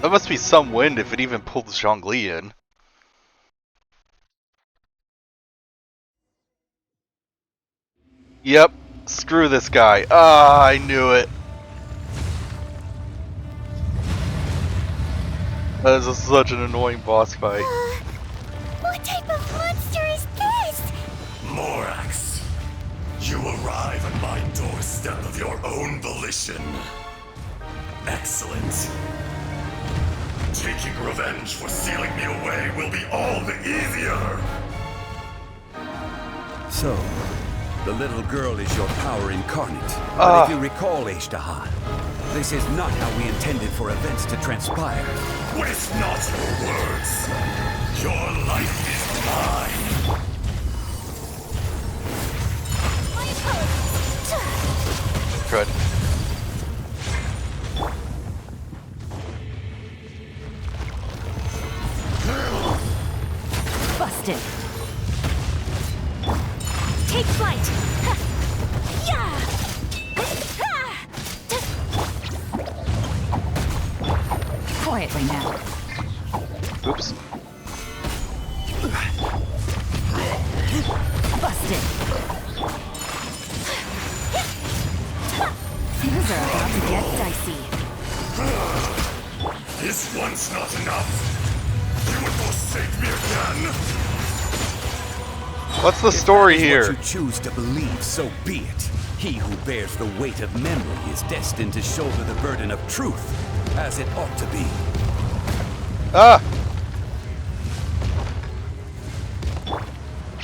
S1: That must be some wind if it even pulled Zhongli in. Yep. Screw this guy. Ah, I knew it. That is such an annoying boss fight.
S7: What type of monster is this?
S19: Morax, you arrive at my doorstep of your own volition. Excellent. Taking revenge for sealing me away will be all the easier.
S4: So, the little girl is your power incarnate. But if you recall, Ishtaha, this is not how we intended for events to transpire.
S19: Waste not your words. Your life is mine.
S1: Good.
S18: Busted. Take flight. Yeah. Quietly now.
S1: Oops.
S18: Busted. Things are about to get dicey.
S19: This one's not enough. You would forsake me again?
S1: What's the story here?
S4: If that is what you choose to believe, so be it. He who bears the weight of memory is destined to shoulder the burden of truth, as it ought to be.
S1: Ah!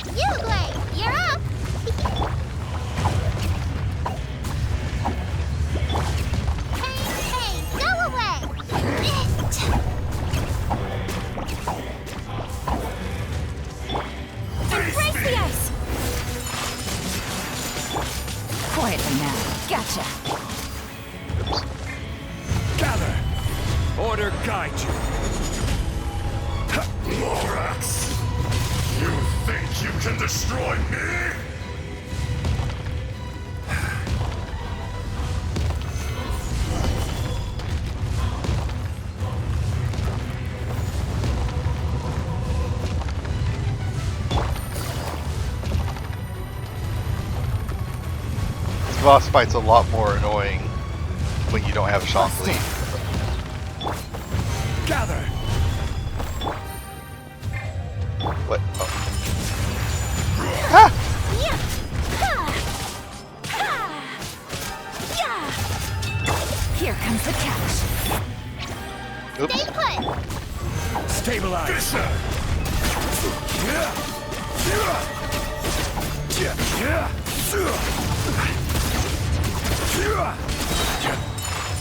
S7: Uglay, you're up! Hey, go away!
S18: Embrace the ice! Quietly now. Gotcha.
S12: Gather! Order guide you.
S19: Morax! You think you can destroy me?
S1: This boss fight's a lot more annoying when you don't have Zhongli.
S12: Gather!
S1: What? Oh. Ah!
S18: Here comes the catch.
S1: Oops.
S7: Stay put!
S12: Stabilize!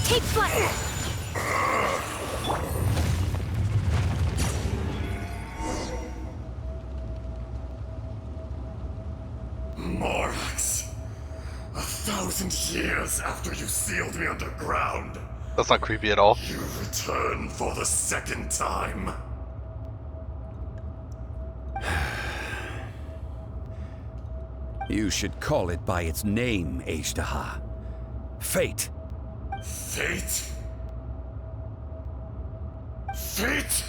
S18: Take flight!
S19: Morax, 1,000 years after you sealed me underground,
S1: That's not creepy at all.
S19: you return for the second time.
S4: You should call it by its name, Ishtaha. Fate.
S19: Fate? Fate?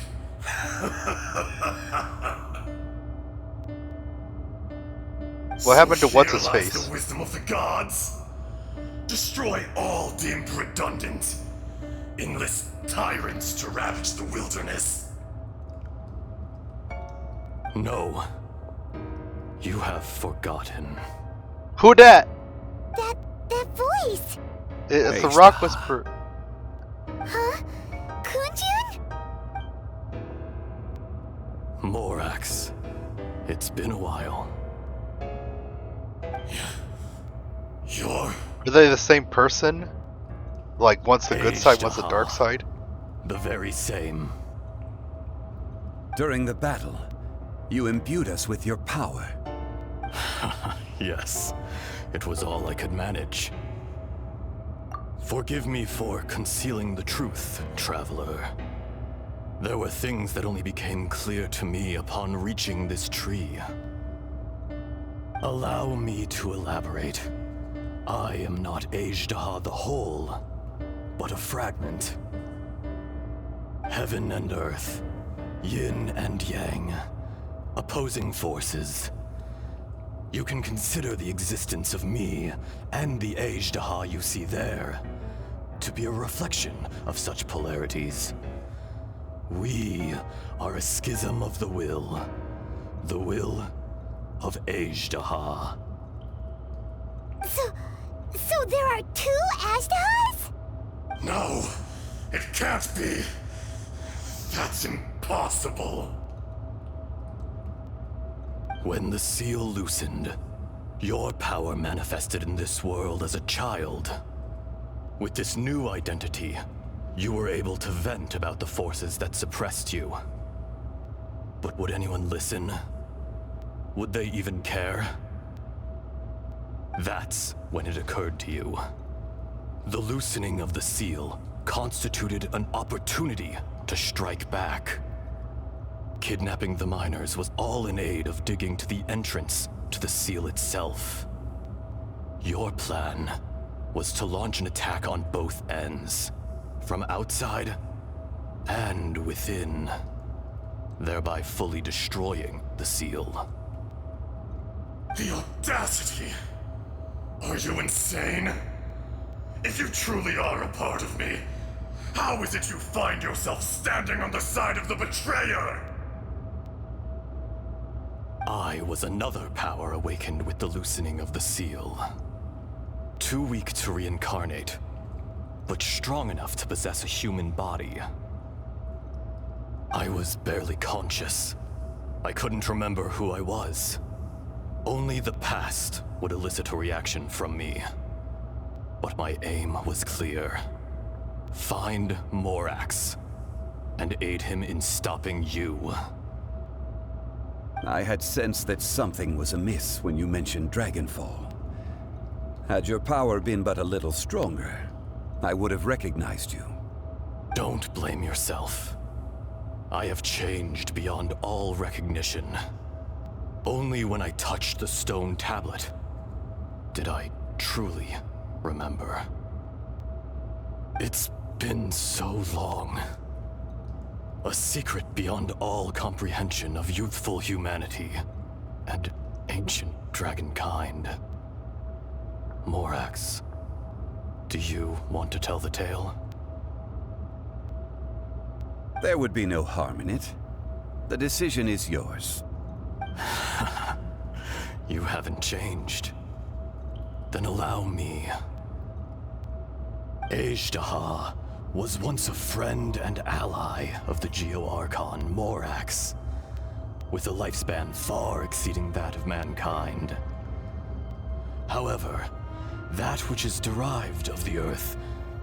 S1: What happened to
S19: So
S1: what's his
S19: here lies
S1: face?
S19: The wisdom of the gods. Destroy all deemed redundant. Enlist tyrants to ravage the wilderness.
S20: No. You have forgotten.
S1: Who dat?
S7: That voice!
S1: It's the Rock Whisperer.
S7: Huh? Kunjun?
S20: Morax. It's been a while.
S19: You're...
S1: Are they the same person? Like, one's the good side, one's the dark side?
S20: The very same.
S4: During the battle, You imbued us with your power.
S20: Yes, it was all I could manage. Forgive me for concealing the truth, Traveler. There were things that only became clear to me upon reaching this tree. Allow me to elaborate. I am not Ajdaha the whole, but a fragment. Heaven and earth, yin and yang, opposing forces. You can consider the existence of me and the Ajdaha you see there to be a reflection of such polarities. We are a schism of the will of Ajdaha.
S7: So there are two Ajdahas?
S19: No, it can't be. That's impossible.
S20: When the seal loosened, your power manifested in this world as a child. With this new identity, you were able to vent about the forces that suppressed you. But would anyone listen? Would they even care? That's when it occurred to you. The loosening of the seal constituted an opportunity to strike back. Kidnapping the miners was all in aid of digging to the entrance to the seal itself. Your plan was to launch an attack on both ends, from outside and within, thereby fully destroying the seal.
S19: The audacity! Are you insane? If you truly are a part of me, how is it you find yourself standing on the side of the betrayer?
S20: I was another power awakened with the loosening of the seal. Too weak to reincarnate, but strong enough to possess a human body. I was barely conscious. I couldn't remember who I was. Only the past would elicit a reaction from me. But my aim was clear. Find Morax, and aid him in stopping you.
S4: I had sensed that something was amiss when you mentioned Dragonfall. Had your power been but a little stronger, I would have recognized you.
S20: Don't blame yourself. I have changed beyond all recognition. Only when I touched the stone tablet did I truly remember. It's been so long. A secret beyond all comprehension of youthful humanity and ancient dragonkind. Morax, do you want to tell the tale?
S4: There would be no harm in it. The decision is yours.
S20: You haven't changed. Then allow me. Ajdaha was once a friend and ally of the Geo-Archon Morax, with a lifespan far exceeding that of mankind. However, that which is derived of the Earth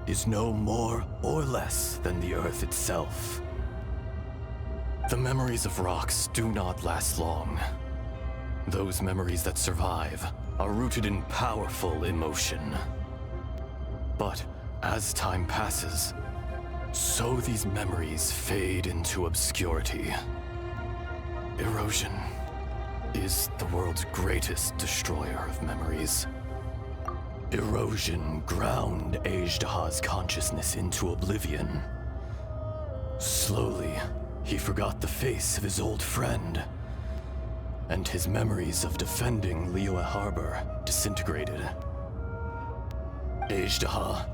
S20: is no more or less than the Earth itself. The memories of rocks do not last long. Those memories that survive are rooted in powerful emotion. But as time passes, so these memories fade into obscurity. Erosion is the world's greatest destroyer of memories. Erosion ground Ajdaha's consciousness into oblivion. Slowly, he forgot the face of his old friend, and his memories of defending Liyue Harbor disintegrated. Ajdaha,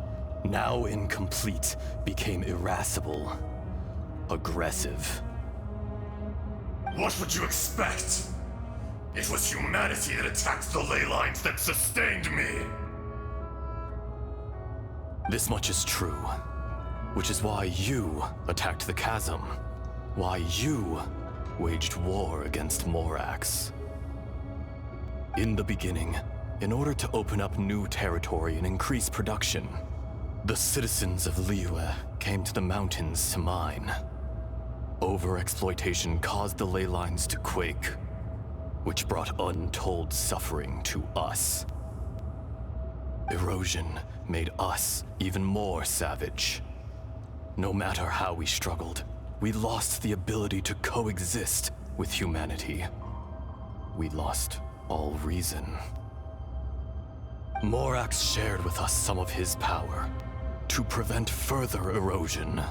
S20: now incomplete, became irascible, aggressive.
S19: What would you expect? It was humanity that attacked the ley lines that sustained me.
S20: This much is true, which is why you attacked the chasm, why you waged war against Morax. In the beginning, in order to open up new territory and increase production, the citizens of Liyue came to the mountains to mine. Overexploitation caused the ley lines to quake, which brought untold suffering to us. Erosion made us even more savage. No matter how we struggled, we lost the ability to coexist with humanity. We lost all reason. Morax shared with us some of his power to prevent further erosion,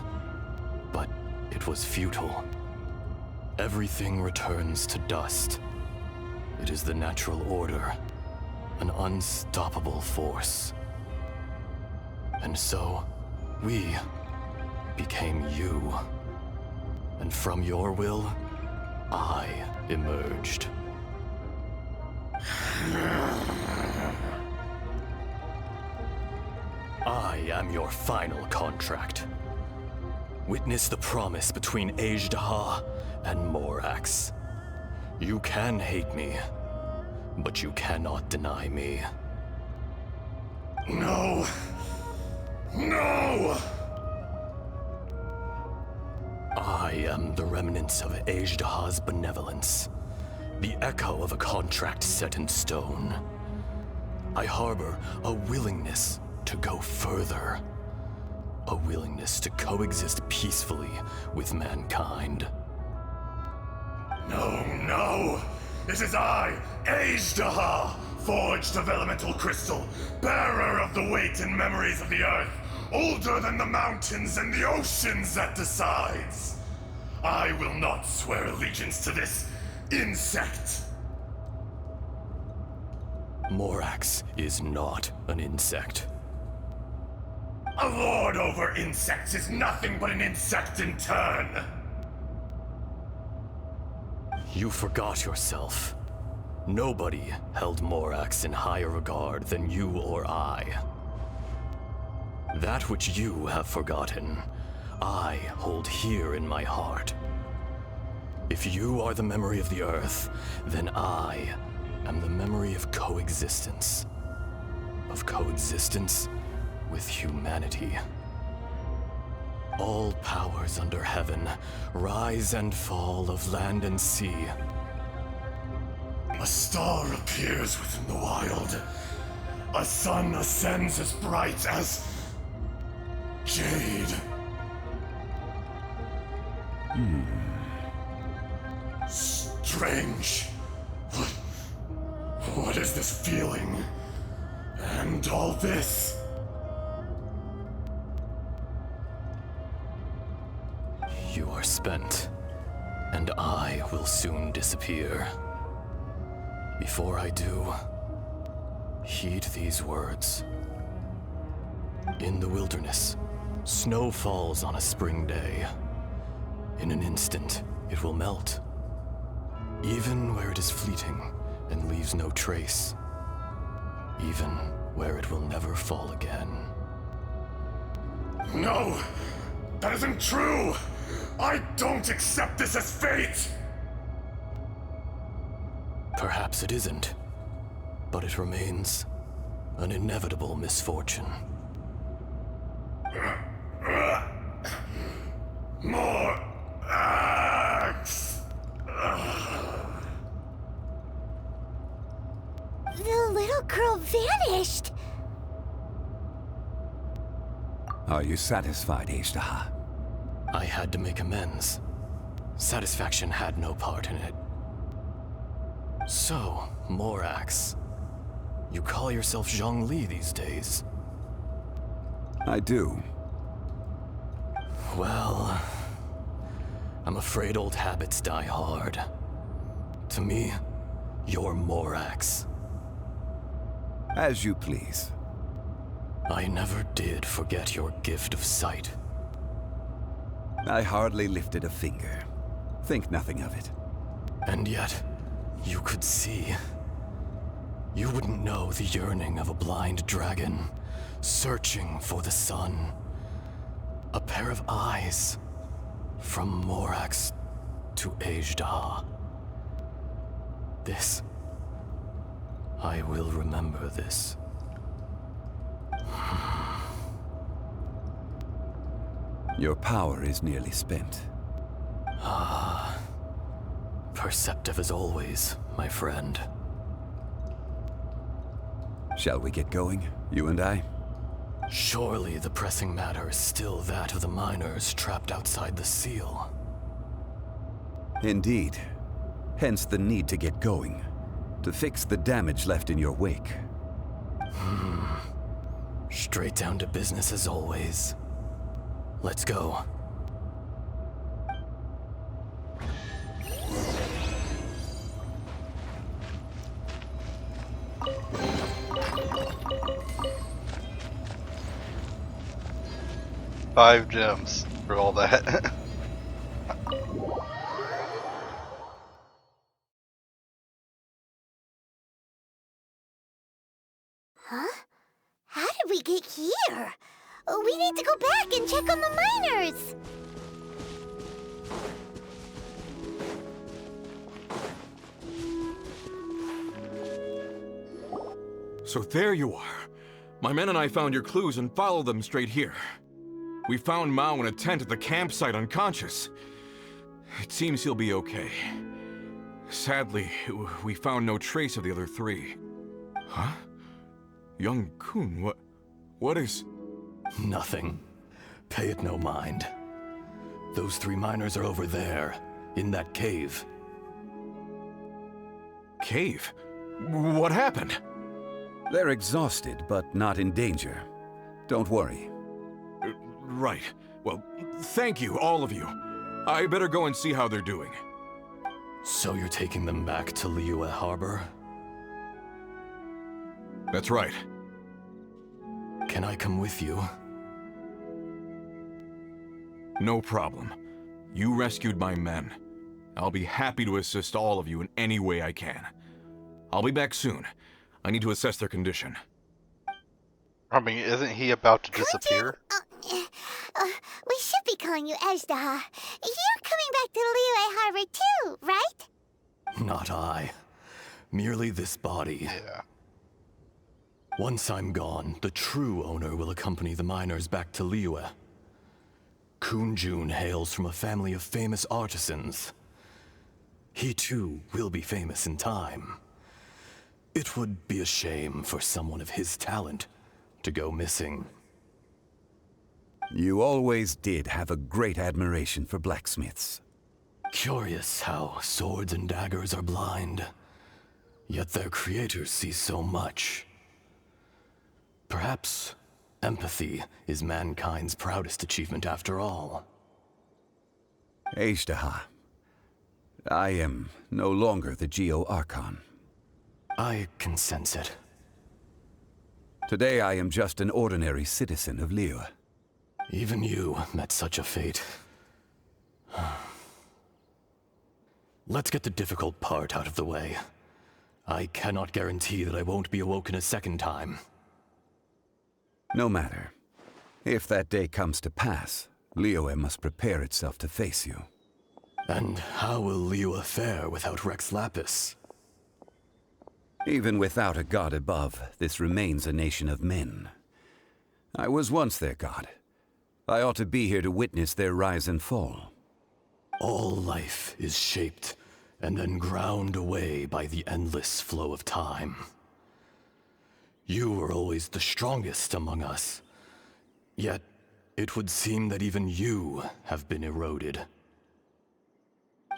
S20: but it was futile. Everything returns to dust. It is the natural order, an unstoppable force. And so, we became you. And from your will, I emerged. I am your final contract. Witness the promise between Ajdaha and Morax. You can hate me, but you cannot deny me.
S19: No! No!
S20: I am the remnants of Ajdaha's benevolence, the echo of a contract set in stone. I harbor a willingness to go further, a willingness to coexist peacefully with mankind.
S19: No, no! It is I, Ajdaha, forged of elemental crystal, bearer of the weight and memories of the earth, older than the mountains and the oceans that decides. I will not swear allegiance to this insect.
S20: Morax is not an insect.
S19: A lord over insects is nothing but an insect in turn.
S20: You forgot yourself. Nobody held Morax in higher regard than you or I. That which you have forgotten, I hold here in my heart. If you are the memory of the Earth, then I am the memory of coexistence. Of coexistence with humanity. All powers under heaven, rise and fall of land and sea.
S19: A star appears within the wild. A sun ascends as bright as jade. Strange. What is this feeling? And all this?
S20: You are spent, and I will soon disappear. Before I do, heed these words. In the wilderness, snow falls on a spring day. In an instant, it will melt. Even where it is fleeting and leaves no trace. Even where it will never fall again.
S19: No! That isn't true! I don't accept this as fate!
S20: Perhaps it isn't, but it remains an inevitable misfortune.
S19: More axe!
S7: The little girl vanished!
S4: Are you satisfied, Ajdaha?
S20: I had to make amends. Satisfaction had no part in it. So, Morax, you call yourself Zhongli these days?
S4: I do.
S20: Well, I'm afraid old habits die hard. To me, you're Morax.
S4: As you please.
S20: I never did forget your gift of sight.
S4: I hardly lifted a finger. Think nothing of it.
S20: And yet, you could see. You wouldn't know the yearning of a blind dragon, searching for the sun. A pair of eyes, from Morax to Ajdaha. This, I will remember this.
S4: Your power is nearly spent.
S20: Perceptive as always, my friend.
S4: Shall we get going, you and I?
S20: Surely the pressing matter is still that of the miners trapped outside the seal.
S4: Indeed. Hence the need to get going, to fix the damage left in your wake.
S20: Straight down to business as always. Let's go.
S1: Five gems for all that.
S7: Huh? How did we get here? We need to go back and check on the miners!
S13: So there you are. My men and I found your clues and followed them straight here. We found Mao in a tent at the campsite unconscious. It seems he'll be okay. Sadly, we found no trace of the other three. Huh? Young Kun, what is...
S20: Nothing. Pay it no mind. Those three miners are over there, in that cave.
S13: Cave? What happened?
S4: They're exhausted, but not in danger. Don't worry.
S13: Right. Well, thank you, all of you. I better go and see how they're doing.
S20: So you're taking them back to Liyue Harbor?
S13: That's right.
S20: Can I come with you?
S13: No problem. You rescued my men. I'll be happy to assist all of you in any way I can. I'll be back soon. I need to assess their condition.
S1: I mean, isn't he about to disappear?
S7: We should be calling you Ezdaha. You're coming back to Liyue Harbor too, right?
S20: Not I. Merely this body.
S1: Yeah.
S20: Once I'm gone, the true owner will accompany the miners back to Liyue. Kun Jun hails from a family of famous artisans. He too will be famous in time. It would be a shame for someone of his talent to go missing.
S4: You always did have a great admiration for blacksmiths.
S20: Curious how swords and daggers are blind, yet their creators see so much. Perhaps empathy is mankind's proudest achievement after all.
S4: Ezdaha, I am no longer the Geo Archon.
S20: I can sense it.
S4: Today I am just an ordinary citizen of Liyue.
S20: Even you met such a fate. Let's get the difficult part out of the way. I cannot guarantee that I won't be awoken a second time.
S4: No matter. If that day comes to pass, Liyue must prepare itself to face you.
S20: And how will Liyue fare without Rex Lapis?
S4: Even without a god above, this remains a nation of men. I was once their god. I ought to be here to witness their rise and fall.
S20: All life is shaped and then ground away by the endless flow of time. You were always the strongest among us. Yet, it would seem that even you have been eroded.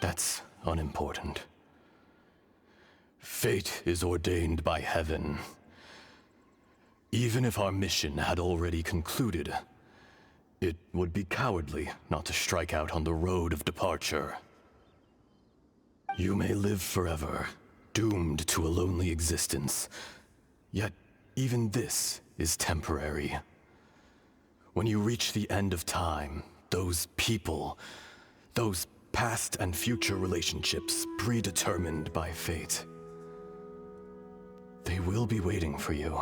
S20: That's unimportant. Fate is ordained by heaven. Even if our mission had already concluded, it would be cowardly not to strike out on the road of departure. You may live forever, doomed to a lonely existence. Yet, even this is temporary. When you reach the end of time, those people, those past and future relationships predetermined by fate, they will be waiting for you.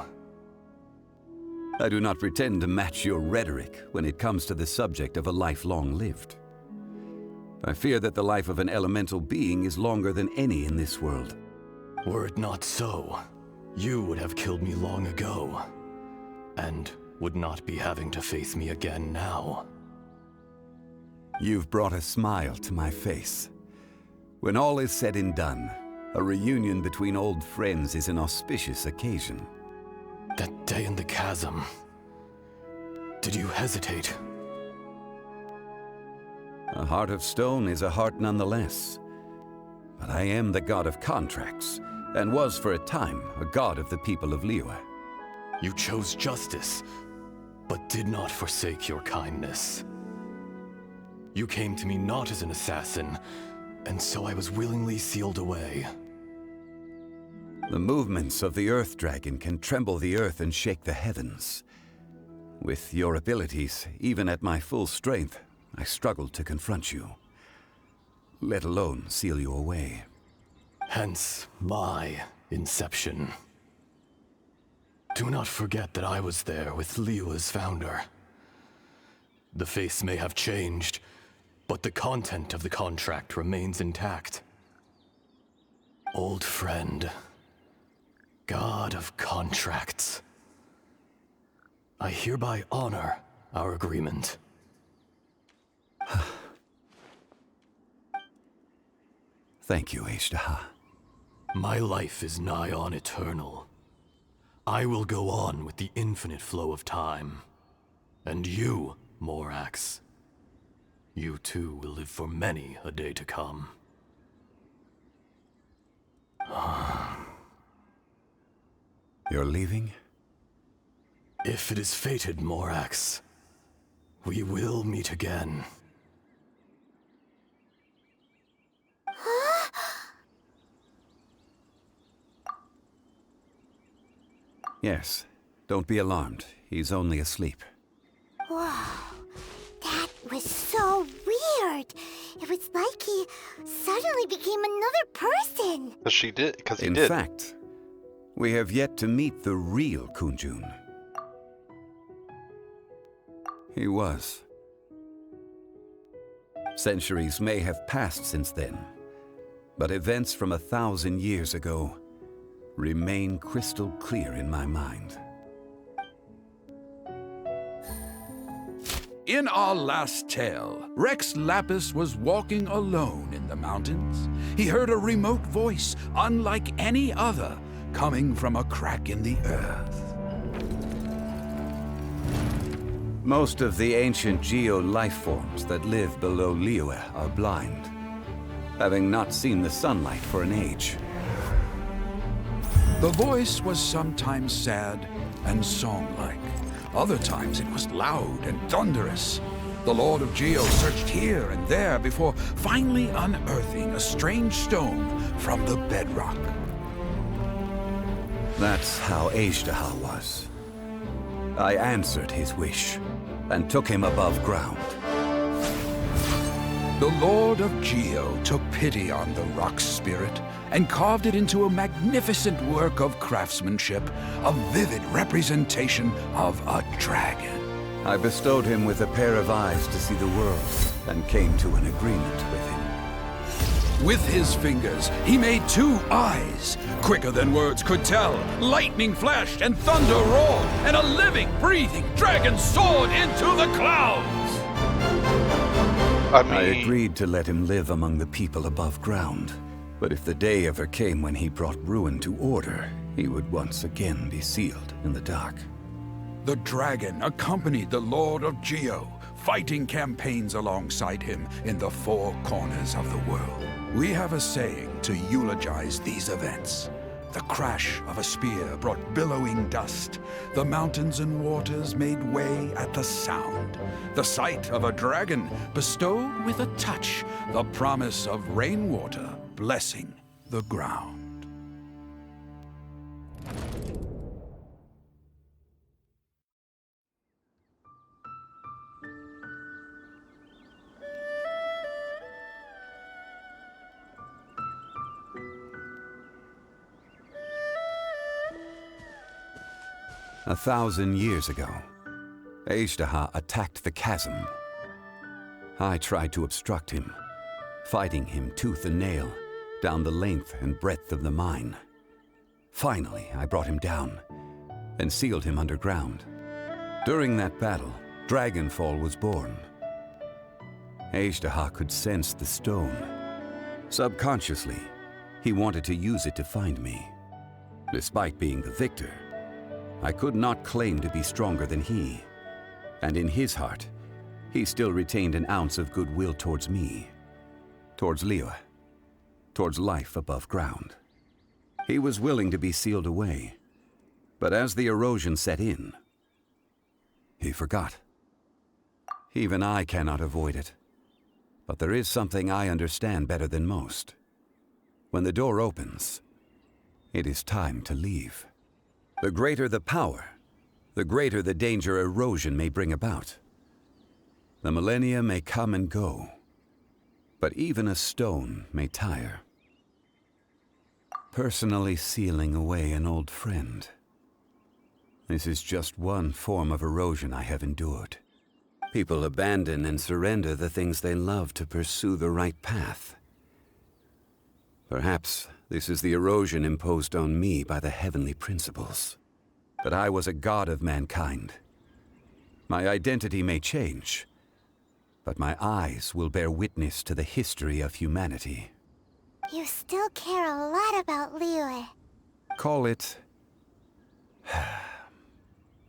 S4: I do not pretend to match your rhetoric when it comes to the subject of a life long lived. I fear that the life of an elemental being is longer than any in this world.
S20: Were it not so, you would have killed me long ago, and would not be having to face me again now.
S4: You've brought a smile to my face. When all is said and done, a reunion between old friends is an auspicious occasion.
S20: That day in the chasm. Did you hesitate?
S4: A heart of stone is a heart nonetheless. But I am the god of contracts, and was for a time a god of the people of Liyue.
S20: You chose justice, but did not forsake your kindness. You came to me not as an assassin, and so I was willingly sealed away.
S4: The movements of the Earth Dragon can tremble the earth and shake the heavens. With your abilities, even at my full strength, I struggled to confront you, let alone seal you away.
S20: Hence my inception. Do not forget that I was there with Liyue's founder. The face may have changed, but the content of the contract remains intact. Old friend, god of contracts, I hereby honor our agreement.
S4: Thank you, Ashtaha.
S20: My life is nigh on eternal. I will go on with the infinite flow of time. And you, Morax, you too will live for many a day to come.
S4: You're leaving?
S20: If it is fated, Morax, we will meet again.
S4: Yes. Don't be alarmed. He's only asleep.
S7: Whoa. That was so weird. It was like he suddenly became another person.
S1: Because he did.
S4: In fact, we have yet to meet the real Kunjun. He was. Centuries may have passed since then, but events from 1,000 years ago remain crystal clear in my mind.
S12: In our last tale, Rex Lapis was walking alone in the mountains. He heard a remote voice, unlike any other, coming from a crack in the earth.
S4: Most of the ancient geo life forms that live below Liyue are blind, having not seen the sunlight for an age.
S12: The voice was sometimes sad and song-like. Other times it was loud and thunderous. The Lord of Geo searched here and there before finally unearthing a strange stone from the bedrock.
S4: That's how Ashtaha was. I answered his wish and took him above ground.
S12: The Lord of Geo took pity on the rock spirit and carved it into a magnificent work of craftsmanship, a vivid representation of a dragon.
S4: I bestowed him with a pair of eyes to see the world and came to an agreement with him.
S12: With his fingers, he made 2 eyes, quicker than words could tell. Lightning flashed and thunder roared, and a living, breathing dragon soared into the clouds.
S4: I agreed to let him live among the people above ground. But if the day ever came when he brought ruin to order, he would once again be sealed in the dark.
S12: The dragon accompanied the Lord of Geo, fighting campaigns alongside him in the 4 corners of the world. We have a saying to eulogize these events. The crash of a spear brought billowing dust. The mountains and waters made way at the sound. The sight of a dragon bestowed with a touch the promise of rainwater blessing the ground.
S4: A 1,000 years ago, Ashtaha attacked the chasm. I tried to obstruct him, fighting him tooth and nail down the length and breadth of the mine. Finally, I brought him down and sealed him underground. During that battle, Dragonfall was born. Ashtaha could sense the stone, Subconsciously, he wanted to use it to find me. Despite being the victor, I could not claim to be stronger than he. And in his heart, he still retained an ounce of goodwill towards me, towards Liyue, towards life above ground. He was willing to be sealed away, but as the erosion set in, he forgot. Even I cannot avoid it, but there is something I understand better than most. When the door opens, it is time to leave. The greater the power, the greater the danger erosion may bring about. The millennia may come and go, but even a stone may tire. Personally sealing away an old friend. This is just one form of erosion I have endured. People abandon and surrender the things they love to pursue the right path. Perhaps this is the erosion imposed on me by the heavenly principles. But I was a god of mankind. My identity may change, but my eyes will bear witness to the history of humanity.
S7: You still care a lot about Liyue.
S4: Call it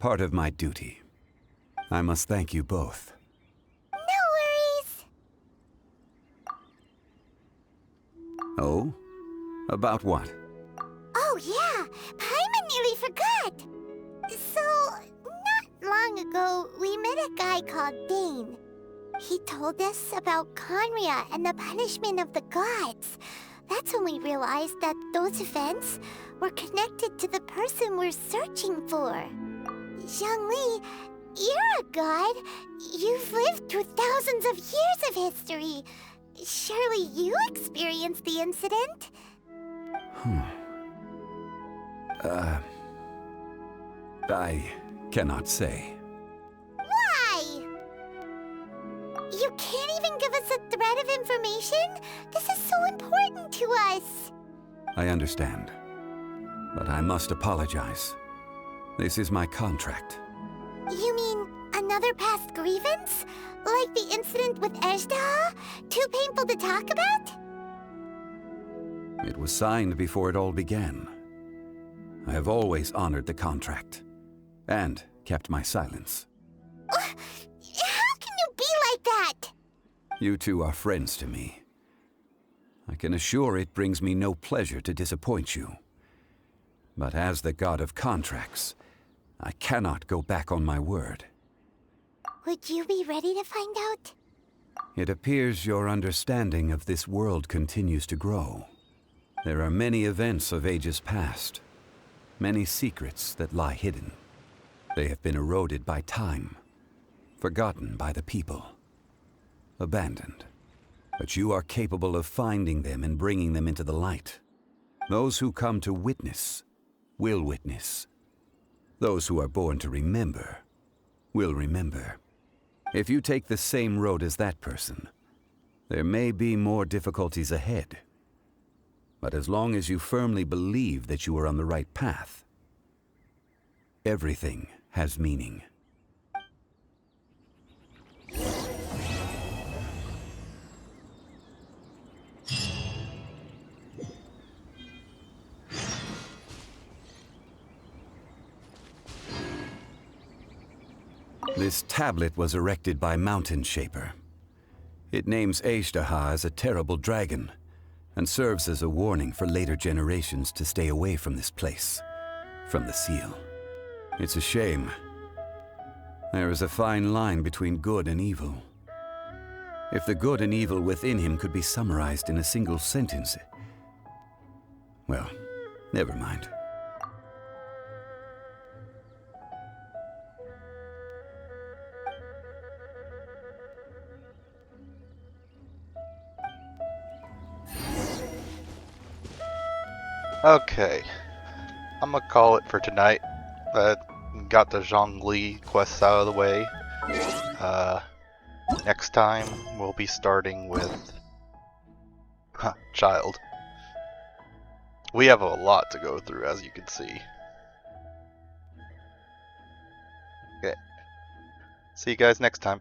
S4: part of my duty. I must thank you both.
S7: No worries.
S4: Oh? About what?
S7: Oh yeah, Paimon nearly forgot. So, not long ago, we met a guy called Dane. He told us about Conria and the punishment of the gods. That's when we realized that those events were connected to the person we're searching for. Zhongli, you're a god. You've lived through thousands of years of history. Surely you experienced the incident?
S4: I cannot say.
S7: Why? You can't even give us a thread of information? This is so important to us.
S4: I understand, but I must apologize. This is my contract.
S7: You mean another past grievance? Like the incident with Ejda? Too painful to talk about?
S4: It was signed before it all began. I have always honored the contract, and kept my silence.
S7: How can you be like that?
S4: You two are friends to me. I can assure it brings me no pleasure to disappoint you. But as the god of contracts, I cannot go back on my word.
S7: Would you be ready to find out?
S4: It appears your understanding of this world continues to grow. There are many events of ages past, many secrets that lie hidden. They have been eroded by time, forgotten by the people, abandoned. But you are capable of finding them and bringing them into the light. Those who come to witness will witness. Those who are born to remember will remember. If you take the same road as that person, there may be more difficulties ahead. But as long as you firmly believe that you are on the right path, everything has meaning. This tablet was erected by Mountain Shaper. It names Ejdaha as a terrible dragon, and serves as a warning for later generations to stay away from this place, from the seal. It's a shame. There is a fine line between good and evil. If the good and evil within him could be summarized in a single sentence, well, never mind.
S1: Okay, I'm gonna call it for tonight. Got the Zhongli quests out of the way. Next time we'll be starting with Child. We have a lot to go through, as you can see. Okay, see you guys next time.